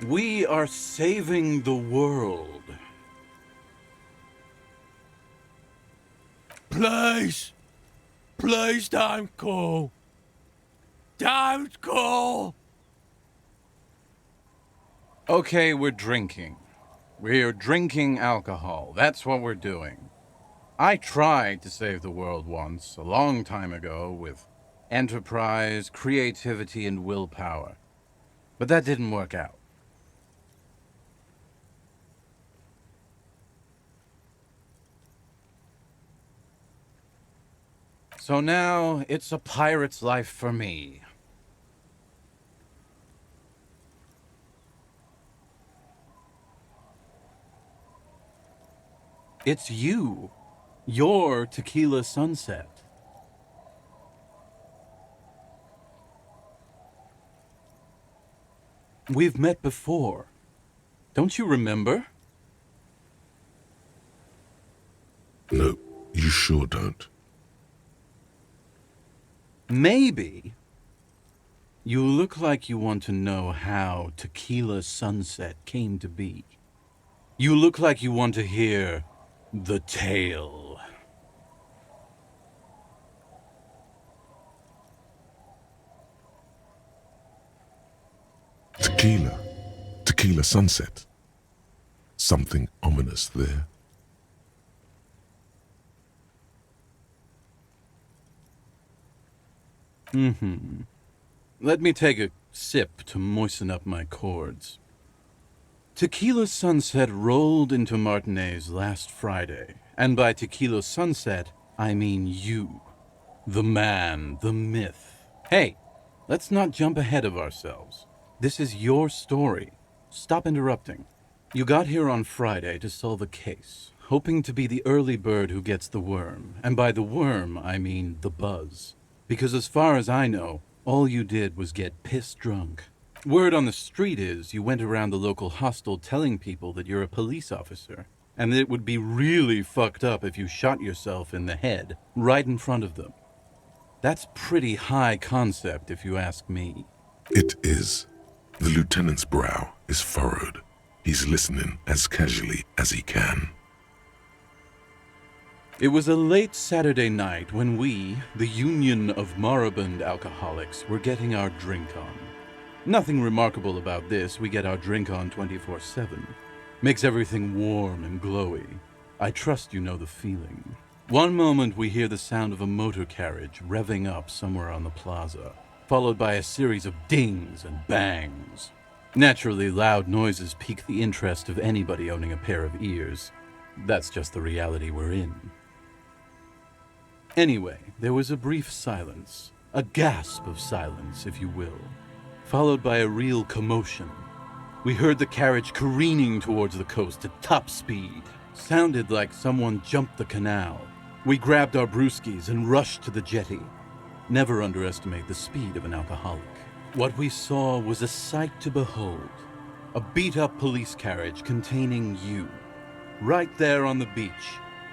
We are saving the world. Please! Please don't go! Don't go! Okay, we're drinking. We're drinking alcohol. That's what we're doing. I tried to save the world once, a long time ago, with enterprise, creativity, and willpower. But that didn't work out. So now, it's a pirate's life for me. It's you. Your Tequila Sunset. We've met before. Don't you remember? No, you sure don't. Maybe. You look like you want to know how Tequila Sunset came to be. You look like you want to hear the tale. Tequila Sunset. Something ominous there. Let me take a sip to moisten up my chords. Tequila Sunset rolled into Martinez last Friday, and by Tequila Sunset, I mean you. The man, the myth. Hey, let's not jump ahead of ourselves. This is your story. Stop interrupting. You got here on Friday to solve a case, hoping to be the early bird who gets the worm. And by the worm, I mean the buzz. Because as far as I know, all you did was get piss drunk. Word on the street is you went around the local hostel telling people that you're a police officer, and that it would be really fucked up if you shot yourself in the head right in front of them. That's pretty high concept, if you ask me. It is. The lieutenant's brow is furrowed. He's listening as casually as he can. It was a late Saturday night when we, the Union of Moribund Alcoholics, were getting our drink on. Nothing remarkable about this. We get our drink on 24/7. Makes everything warm and glowy. I trust you know the feeling. One moment we hear the sound of a motor carriage revving up somewhere on the plaza, followed by a series of dings and bangs. Naturally, loud noises pique the interest of anybody owning a pair of ears. That's just the reality we're in. Anyway, there was a brief silence, a gasp of silence, if you will, followed by a real commotion. We heard the carriage careening towards the coast at top speed. Sounded like someone jumped the canal. We grabbed our brewskis and rushed to the jetty. Never underestimate the speed of an alcoholic. What we saw was a sight to behold. A beat-up police carriage containing you. Right there on the beach,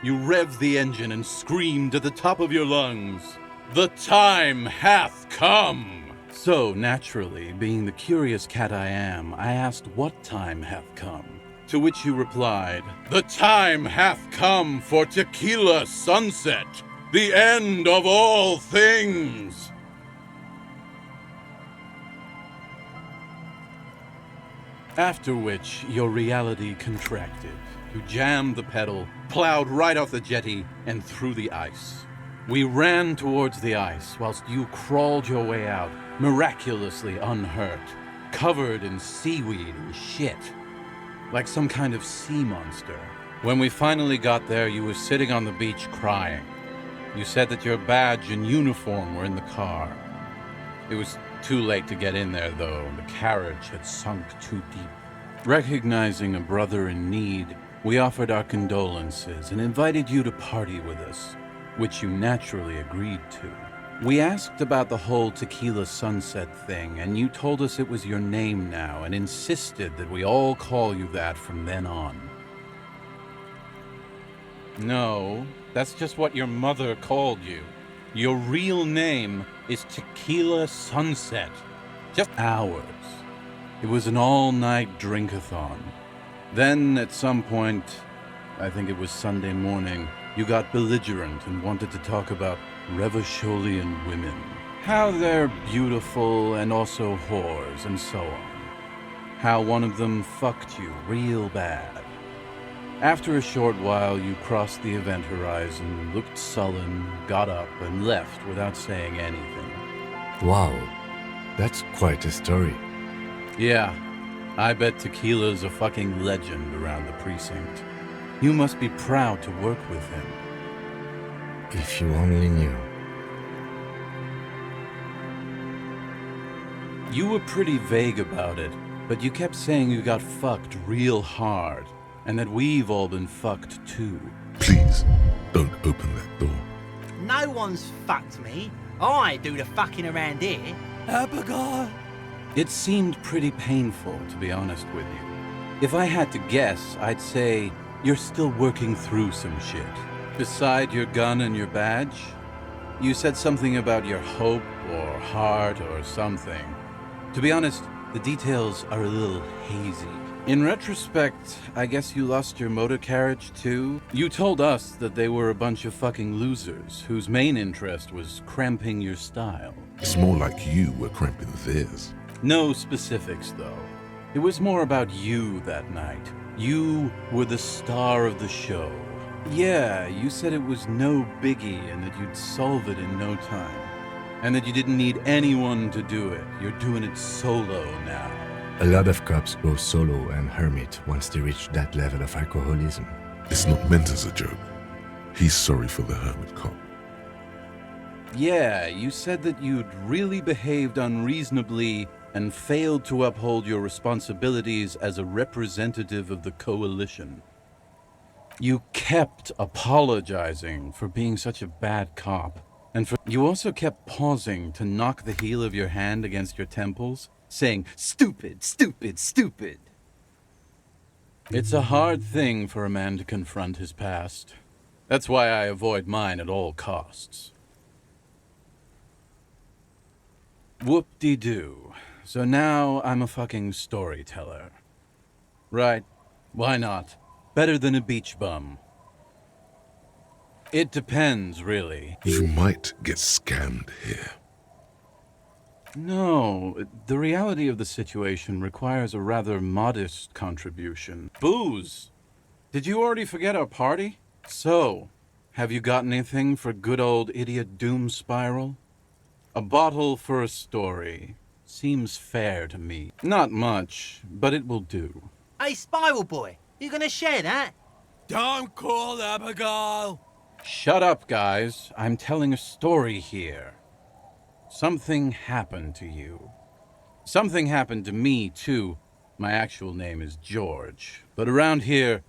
you revved the engine and screamed at the top of your lungs, "The time hath come!" So, naturally, being the curious cat I am, I asked what time hath come. To which you replied, "The time hath come for tequila sunset, the end of all things!" After which, your reality contracted. You jammed the pedal, plowed right off the jetty, and through the ice. We ran towards the ice, whilst you crawled your way out, miraculously unhurt, covered in seaweed and shit, like some kind of sea monster. When we finally got there, you were sitting on the beach crying. You said that your badge and uniform were in the car. It was too late to get in there, though. The carriage had sunk too deep. Recognizing a brother in need, we offered our condolences and invited you to party with us, which you naturally agreed to. We asked about the whole tequila sunset thing, and you told us it was your name now and insisted that we all call you that from then on. No, that's just what your mother called you. Your real name is Tequila Sunset. Just ours. It was an all-night drink-a-thon. Then, at some point, I think it was Sunday morning, you got belligerent and wanted to talk about Revacholian women. How they're beautiful and also whores and so on. How one of them fucked you real bad. After a short while, you crossed the event horizon, looked sullen, got up, and left without saying anything. Wow, that's quite a story. Yeah, I bet Tequila's a fucking legend around the precinct. You must be proud to work with him. If you only knew. You were pretty vague about it, but you kept saying you got fucked real hard, and that we've all been fucked too. Please, don't open that door. No one's fucked me. I do the fucking around here. Abigail. It seemed pretty painful, to be honest with you. If I had to guess, I'd say you're still working through some shit. Beside your gun and your badge, you said something about your hope or heart or something. To be honest, the details are a little hazy. In retrospect, I guess you lost your motor carriage too? You told us that they were a bunch of fucking losers whose main interest was cramping your style. It's more like you were cramping theirs. No specifics, though. It was more about you that night. You were the star of the show. Yeah, you said it was no biggie and that you'd solve it in no time. And that you didn't need anyone to do it. You're doing it solo now. A lot of cops go solo and hermit once they reach that level of alcoholism. It's not meant as a joke. He's sorry for the hermit cop. Yeah, you said that you'd really behaved unreasonably and failed to uphold your responsibilities as a representative of the coalition. You kept apologizing for being such a bad cop, and you also kept pausing to knock the heel of your hand against your temples, saying, "Stupid, stupid, stupid." It's a hard thing for a man to confront his past. That's why I avoid mine at all costs. Whoop-de-doo. So now I'm a fucking storyteller. Right. Why not? Better than a beach bum. It depends, really. You might get scammed here. No, the reality of the situation requires a rather modest contribution. Booze! Did you already forget our party? So, have you got anything for good old idiot Doom Spiral? A bottle for a story. Seems fair to me. Not much, but it will do. Hey, Spiral Boy, you gonna share that? Don't call Abigail! Shut up, guys. I'm telling a story here. Something happened to you. Something happened to me, too. My actual name is George, but around here,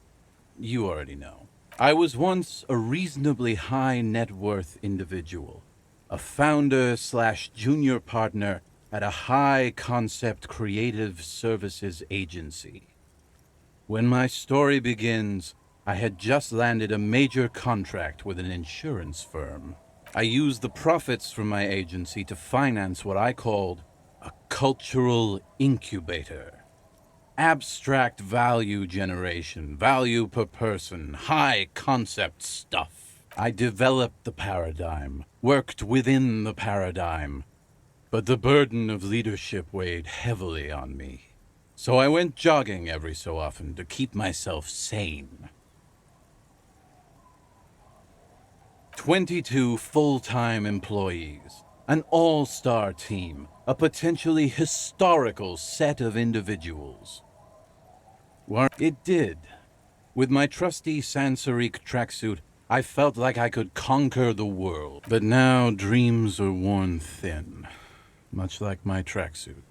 you already know. I was once a reasonably high net worth individual. A founder/junior partner at a high-concept creative services agency. When my story begins, I had just landed a major contract with an insurance firm. I used the profits from my agency to finance what I called a cultural incubator. Abstract value generation, value per person, high-concept stuff. I developed the paradigm, worked within the paradigm, but the burden of leadership weighed heavily on me. So I went jogging every so often to keep myself sane. 22 full-time employees, an all-star team, a potentially historical set of individuals. Well, it did. With my trusty Sansarique tracksuit, I felt like I could conquer the world. But now dreams are worn thin, much like my tracksuit.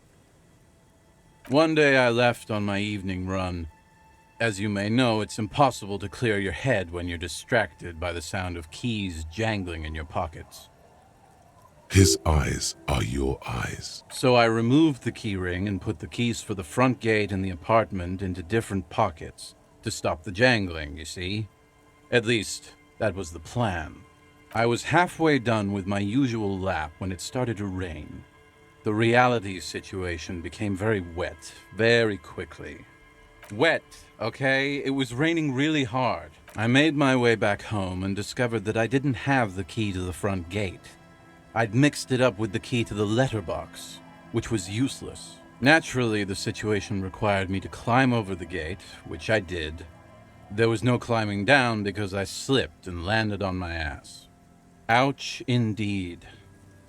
One day I left on my evening run. As you may know, it's impossible to clear your head when you're distracted by the sound of keys jangling in your pockets. His eyes are your eyes. So I removed the key ring and put the keys for the front gate and the apartment into different pockets to stop the jangling, you see. At least, that was the plan. I was halfway done with my usual lap when it started to rain. The reality situation became very wet, very quickly. Wet, okay? It was raining really hard. I made my way back home and discovered that I didn't have the key to the front gate. I'd mixed it up with the key to the letterbox, which was useless. Naturally, the situation required me to climb over the gate, which I did. There was no climbing down because I slipped and landed on my ass. Ouch, indeed.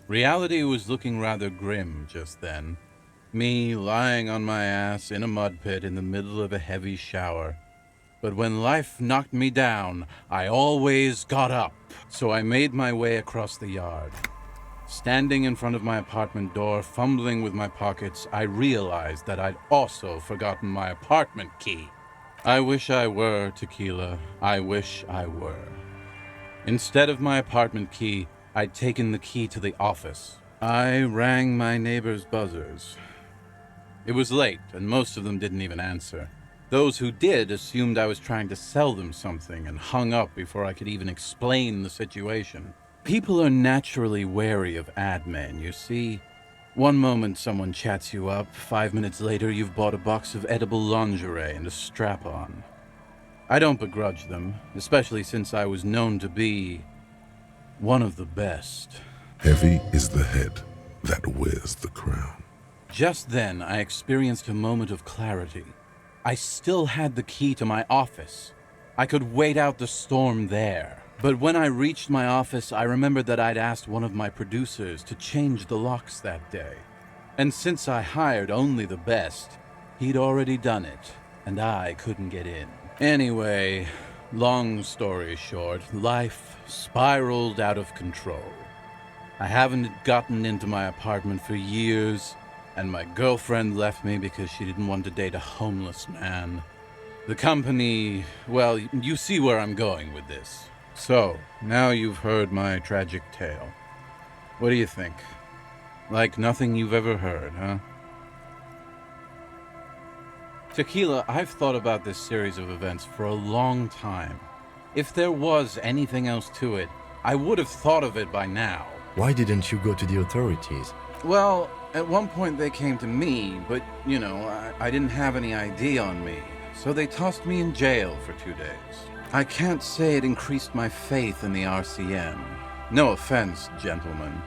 Reality was looking rather grim just then. Me lying on my ass in a mud pit in the middle of a heavy shower. But when life knocked me down, I always got up. So I made my way across the yard. Standing in front of my apartment door, fumbling with my pockets, I realized that I'd also forgotten my apartment key. I wish I were, Tequila. I wish I were. Instead of my apartment key, I'd taken the key to the office. I rang my neighbor's buzzers. It was late, and most of them didn't even answer. Those who did assumed I was trying to sell them something and hung up before I could even explain the situation. People are naturally wary of ad men, you see. One moment someone chats you up, 5 minutes later you've bought a box of edible lingerie and a strap-on. I don't begrudge them, especially since I was known to be one of the best. Heavy is the head that wears the crown. Just then, I experienced a moment of clarity. I still had the key to my office. I could wait out the storm there. But when I reached my office, I remembered that I'd asked one of my producers to change the locks that day. And since I hired only the best, he'd already done it, and I couldn't get in. Anyway, long story short, life spiraled out of control. I haven't gotten into my apartment for years, and my girlfriend left me because she didn't want to date a homeless man. The company, well, you see where I'm going with this. So, now you've heard my tragic tale. What do you think? Like nothing you've ever heard, huh? Tequila, I've thought about this series of events for a long time. If there was anything else to it, I would have thought of it by now. Why didn't you go to the authorities? Well, at one point they came to me, but, you know, I didn't have any ID on me, so they tossed me in jail for 2 days. I can't say it increased my faith in the RCM. No offense, gentlemen.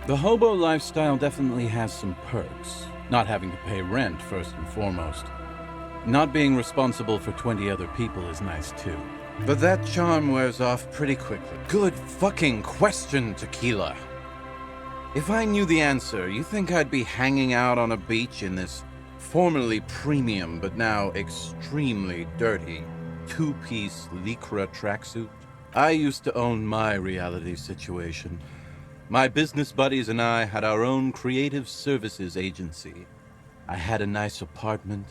The hobo lifestyle definitely has some perks. Not having to pay rent, first and foremost. Not being responsible for 20 other people is nice, too. But that charm wears off pretty quickly. Good fucking question, Tequila. If I knew the answer, you think I'd be hanging out on a beach in this formerly premium but now extremely dirty two-piece Lycra tracksuit? I used to own my reality situation. My business buddies and I had our own creative services agency. I had a nice apartment,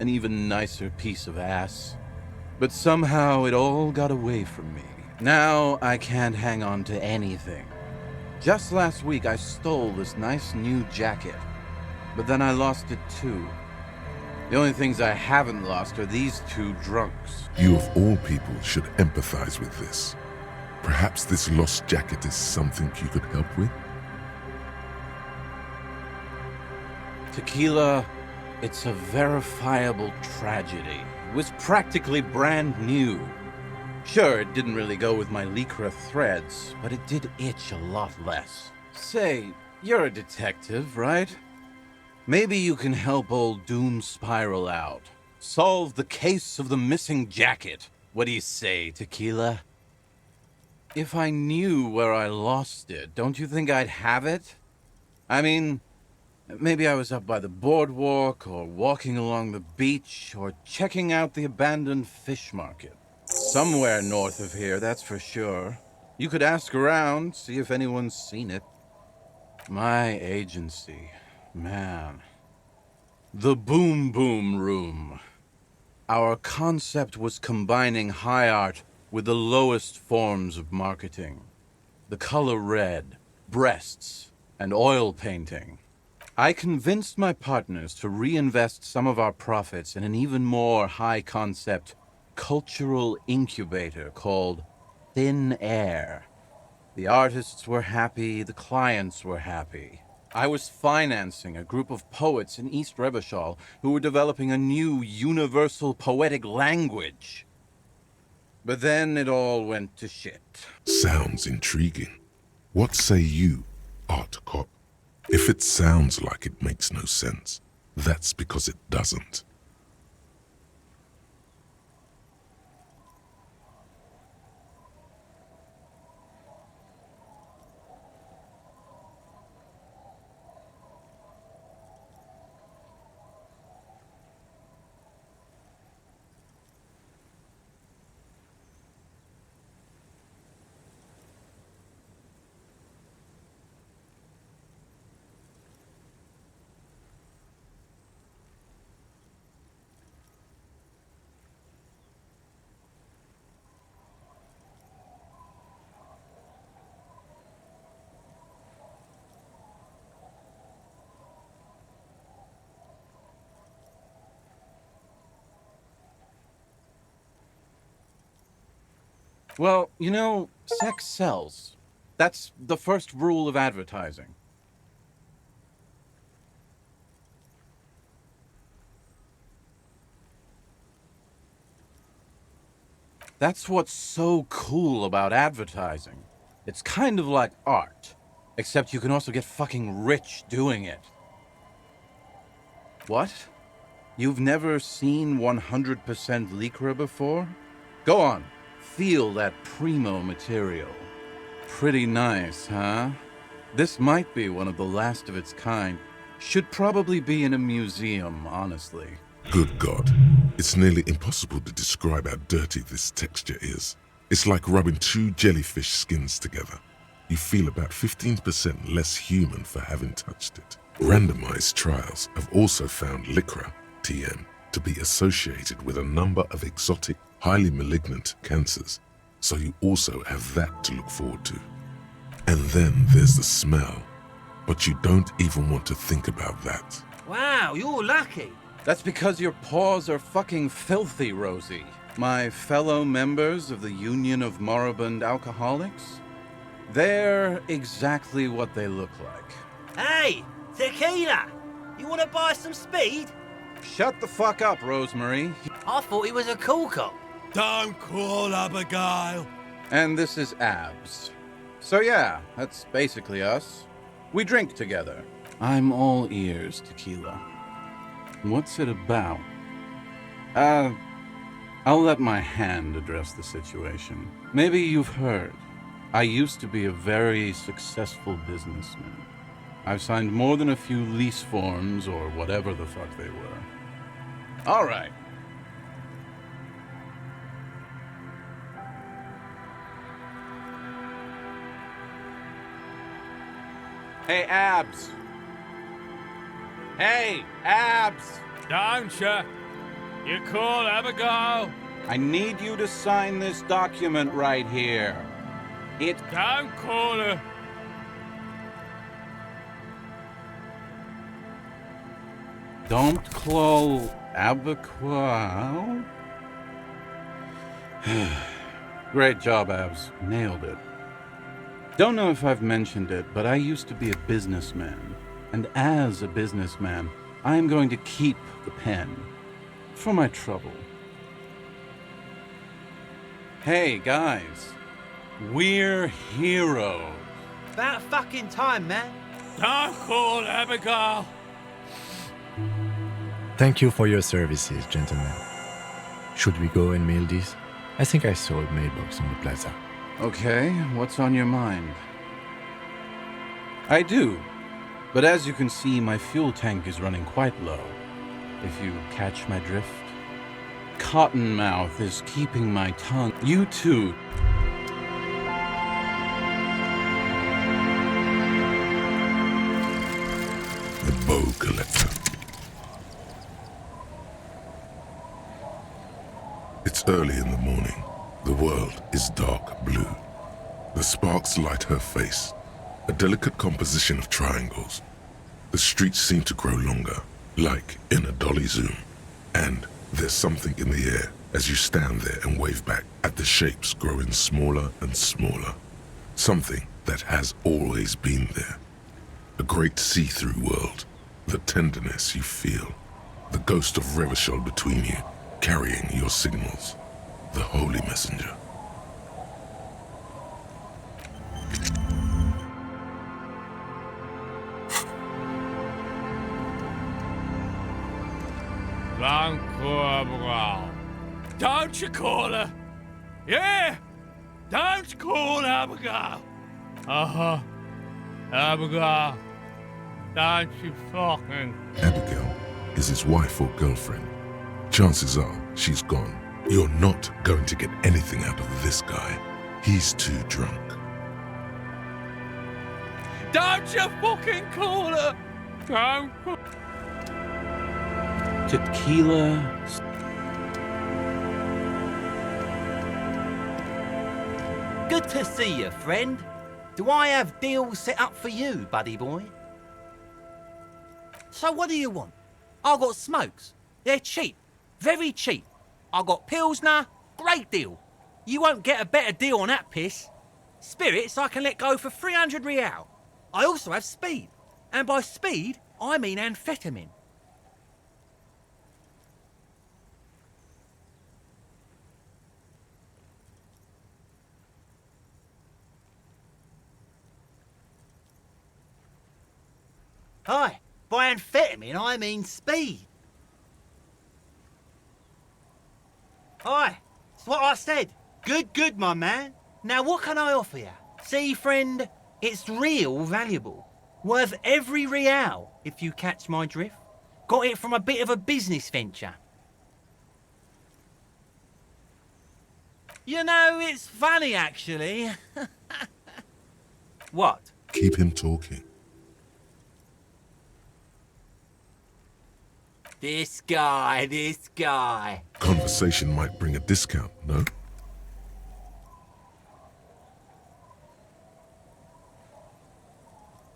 an even nicer piece of ass. But somehow it all got away from me. Now I can't hang on to anything. Just last week I stole this nice new jacket, but then I lost it too. The only things I haven't lost are these two drunks. You of all people should empathize with this. Perhaps this lost jacket is something you could help with? Tequila, it's a verifiable tragedy. It was practically brand new. Sure, it didn't really go with my Lycra threads, but it did itch a lot less. Say, you're a detective, right? Maybe you can help old Doom Spiral out. Solve the case of the missing jacket. What do you say, Tequila? If I knew where I lost it, don't you think I'd have it? I mean, maybe I was up by the boardwalk, or walking along the beach, or checking out the abandoned fish market. Somewhere north of here, that's for sure. You could ask around, see if anyone's seen it. My agency, man. The Boom Boom Room. Our concept was combining high art with the lowest forms of marketing. The color red, breasts, and oil painting. I convinced my partners to reinvest some of our profits in an even more high-concept cultural incubator called Thin Air. The artists were happy, the clients were happy. I was financing a group of poets in East Revachol who were developing a new universal poetic language. But then it all went to shit. Sounds intriguing. What say you, Art Cop? If it sounds like it makes no sense, that's because it doesn't. Well, you know, sex sells. That's the first rule of advertising. That's what's so cool about advertising. It's kind of like art, except you can also get fucking rich doing it. What? You've never seen 100% Lycra before? Go on. Feel that primo material. Pretty nice, huh? This might be one of the last of its kind. Should probably be in a museum, honestly. Good God. It's nearly impossible to describe how dirty this texture is. It's like rubbing two jellyfish skins together. you feel about 15% less human for having touched it. Randomized trials have also found Lycra, TM, to be associated with a number of exotic, highly malignant cancers, so you also have that to look forward to. And then there's the smell, but you don't even want to think about that. Wow, you're lucky. That's because your paws are fucking filthy, Rosie. My fellow members of the Union of Moribund Alcoholics? They're exactly what they look like. Hey, tequila! You want to buy some speed? Shut the fuck up, Rosemary. I thought he was a cool cop. Don't call Abigail. And this is Abs. So yeah, that's basically us. We drink together. I'm all ears, tequila. What's it about? I'll let my hand address the situation. Maybe you've heard. I used to be a very successful businessman. I've signed more than a few lease forms or whatever the fuck they were. All right. Hey, Abs. Hey, Abs. Don't you? You call Abigail? I need you to sign this document right here. Don't call her. Don't call Abigail. Great job, Abs. Nailed it. Don't know if I've mentioned it, but I used to be a businessman. And as a businessman, I'm going to keep the pen. For my trouble. Hey, guys. We're heroes. About fucking time, man. Don't call Abigail. Thank you for your services, gentlemen. Should we go and mail these? I think I saw a mailbox on the plaza. Okay, what's on your mind? I do. But as you can see, my fuel tank is running quite low. If you catch my drift. Cottonmouth is keeping my tongue. You too. The Bow Collector. It's early in the morning. The world is dark blue. The sparks light her face, a delicate composition of triangles. The streets seem to grow longer, like in a dolly zoom. And there's something in the air as you stand there and wave back at the shapes growing smaller and smaller. Something that has always been there. A great see-through world. The tenderness you feel. The ghost of Revachol between you, carrying your signals. The holy messenger. Don't call Abigail. Don't you call her? Yeah! Don't call Abigail. Uh-huh. Abigail. Don't you fucking... Abigail is his wife or girlfriend. Chances are she's gone. You're not going to get anything out of this guy. He's too drunk. Don't you fucking call her! Don't call... Tequila. Good to see you, friend. Do I have deals set up for you, buddy boy? So what do you want? I got smokes. They're cheap. Very cheap. I got Pilsner. Great deal. You won't get a better deal on that piss. Spirits I can let go for 300 real. I also have speed. And by speed, I mean amphetamine. Hi, by amphetamine I mean speed. Hi, it's what I said. Good, my man. Now what can I offer you? See, friend, it's real valuable. Worth every real, if you catch my drift. Got it from a bit of a business venture. You know, it's funny actually. What? Keep him talking. This guy. Conversation might bring a discount, no?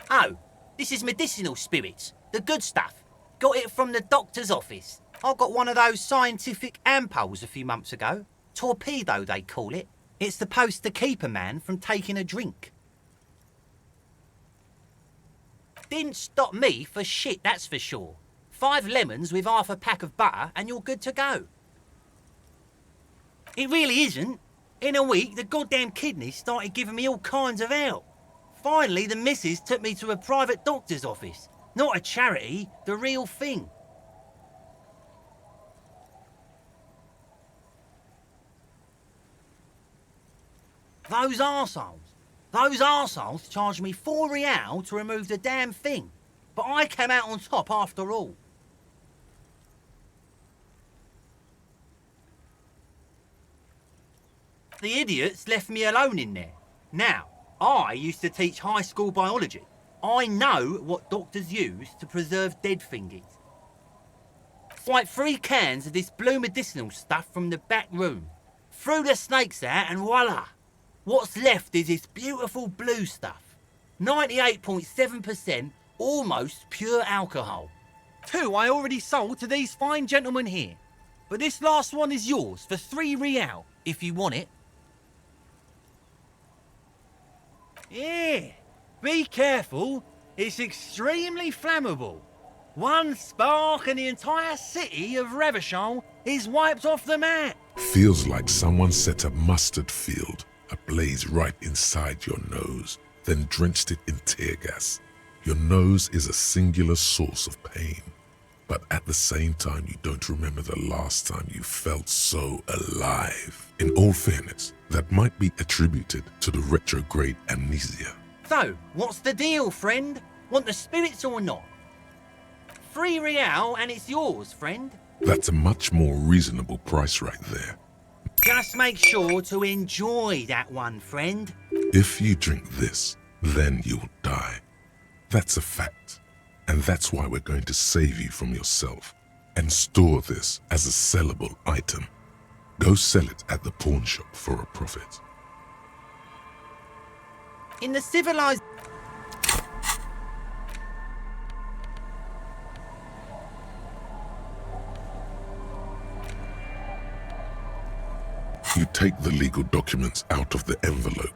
Oh, this is medicinal spirits. The good stuff. Got it from the doctor's office. I got one of those scientific ampoules a few months ago. Torpedo, they call it. It's supposed to keep a man from taking a drink. Didn't stop me for shit, that's for sure. 5 lemons with half a pack of butter and you're good to go. It really isn't. In a week, the goddamn kidneys started giving me all kinds of help. Finally, the missus took me to a private doctor's office. Not a charity, the real thing. Those arseholes charged me £4 to remove the damn thing. But I came out on top after all. The idiots left me alone in there. Now, I used to teach high school biology. I know what doctors use to preserve dead thingies. Swipe 3 cans of this blue medicinal stuff from the back room. Threw the snakes out and voila! What's left is this beautiful blue stuff. 98.7% almost pure alcohol. 2 I already sold to these fine gentlemen here. But this last one is yours for £3 if you want it. Yeah, be careful. It's extremely flammable. One spark and the entire city of Revachol is wiped off the map. Feels like someone set a mustard field ablaze right inside your nose, then drenched it in tear gas. Your nose is a singular source of pain, but at the same time you don't remember the last time you felt so alive. In all fairness, that might be attributed to the retrograde amnesia. So, what's the deal, friend? Want the spirits or not? £3 and it's yours, friend. That's a much more reasonable price right there. Just make sure to enjoy that one, friend. If you drink this, then you'll die. That's a fact. And that's why we're going to save you from yourself and store this as a sellable item. Go sell it at the pawn shop for a profit. In the civilized... You take the legal documents out of the envelope.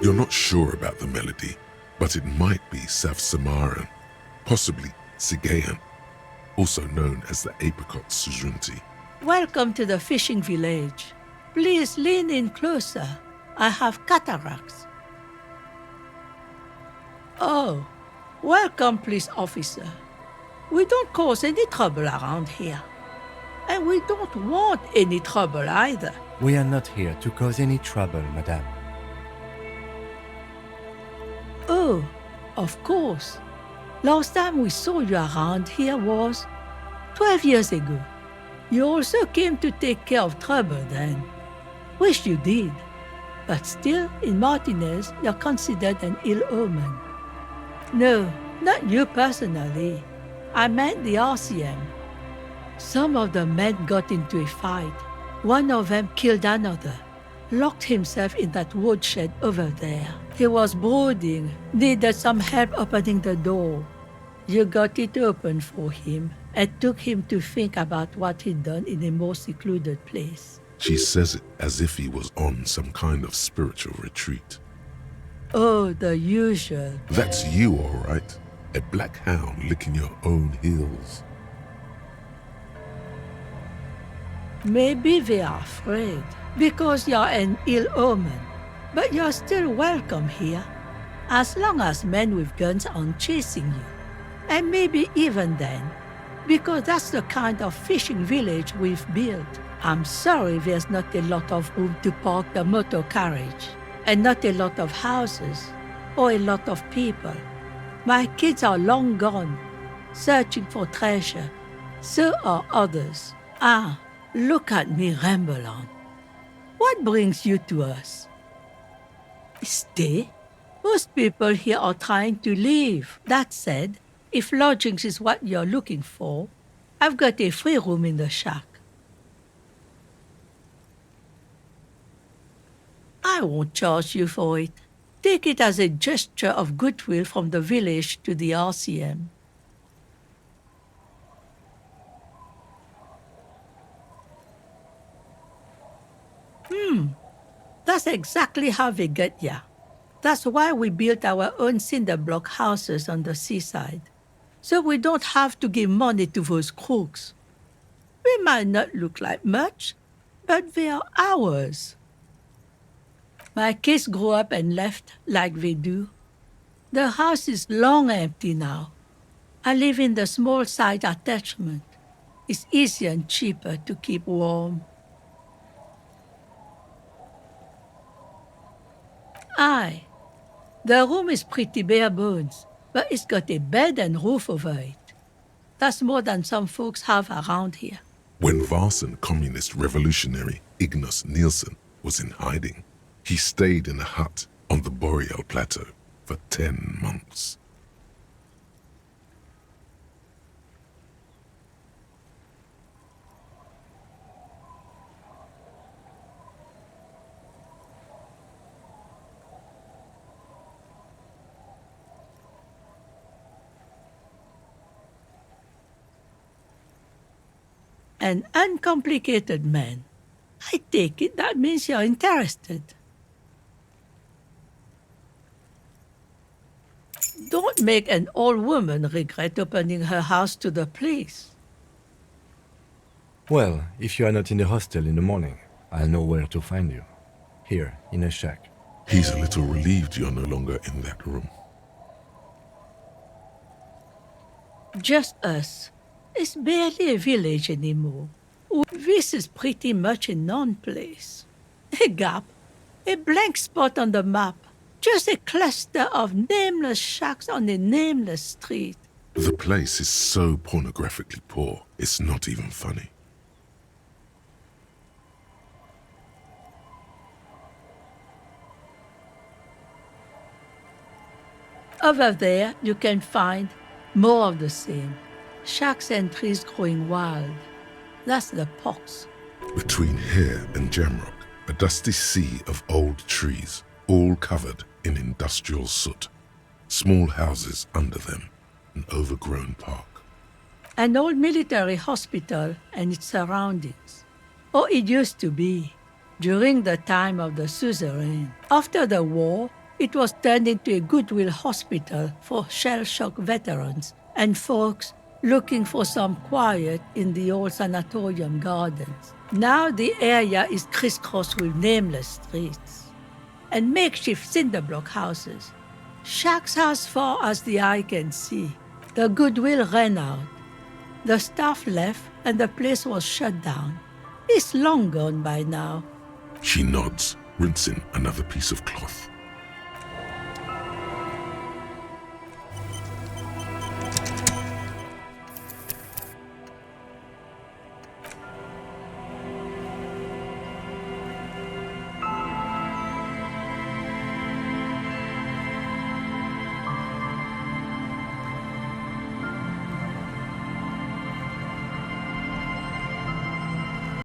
You're not sure about the melody, but it might be South Samaran, possibly Sigayan, also known as the apricot sujunti. Welcome to the fishing village. Please lean in closer. I have cataracts. Oh, welcome, police officer. We don't cause any trouble around here. And we don't want any trouble either. We are not here to cause any trouble, madame. Oh, of course. Last time we saw you around here was 12 years ago. You also came to take care of trouble then. Wish you did. But still, in Martinez, you're considered an ill omen. No, not you personally. I meant the RCM. Some of the men got into a fight. One of them killed another, locked himself in that woodshed over there. He was brooding, needed some help opening the door. You got it open for him and took him to think about what he'd done in a more secluded place. She says it as if he was on some kind of spiritual retreat. Oh, the usual. That's you, all right. A black hound licking your own heels. Maybe they are afraid, because you're an ill omen. But you're still welcome here, as long as men with guns aren't chasing you. And maybe even then, because that's the kind of fishing village we've built. I'm sorry there's not a lot of room to park the motor carriage, and not a lot of houses, or a lot of people. My kids are long gone, searching for treasure. So are others. Ah, look at me ramble on. What brings you to us? Stay? Most people here are trying to leave. That said, if lodgings is what you're looking for, I've got a free room in the shack. I won't charge you for it. Take it as a gesture of goodwill from the village to the RCM. That's exactly how they get ya. That's why we built our own cinder block houses on the seaside, so we don't have to give money to those crooks. We might not look like much, but they are ours. My kids grew up and left like they do. The house is long empty now. I live in the small side attachment. It's easier and cheaper to keep warm. Aye. The room is pretty bare bones, but it's got a bed and roof over it. That's more than some folks have around here. When Varson communist revolutionary Ignas Nielsen was in hiding, he stayed in a hut on the Boreal Plateau for 10 months. An uncomplicated man. I take it that means you're interested. Don't make an old woman regret opening her house to the police. Well, if you are not in the hostel in the morning, I'll know where to find you. Here, in a shack. He's a little relieved you're no longer in that room. Just us. It's barely a village anymore. This is pretty much a non-place. A gap, a blank spot on the map. Just a cluster of nameless shacks on a nameless street. The place is so pornographically poor, it's not even funny. Over there, you can find more of the same. Shacks and trees growing wild. That's the pox. Between here and Jamrock, a dusty sea of old trees, all covered in industrial soot. Small houses under them, an overgrown park. An old military hospital and its surroundings. Or it used to be, during the time of the suzerain. After the war, it was turned into a goodwill hospital for shell-shock veterans and folks looking for some quiet in the old sanatorium gardens. Now the area is crisscrossed with nameless streets and makeshift cinder block houses. Shacks as far as the eye can see. The goodwill ran out. The staff left and the place was shut down. It's long gone by now. She nods, rinsing another piece of cloth.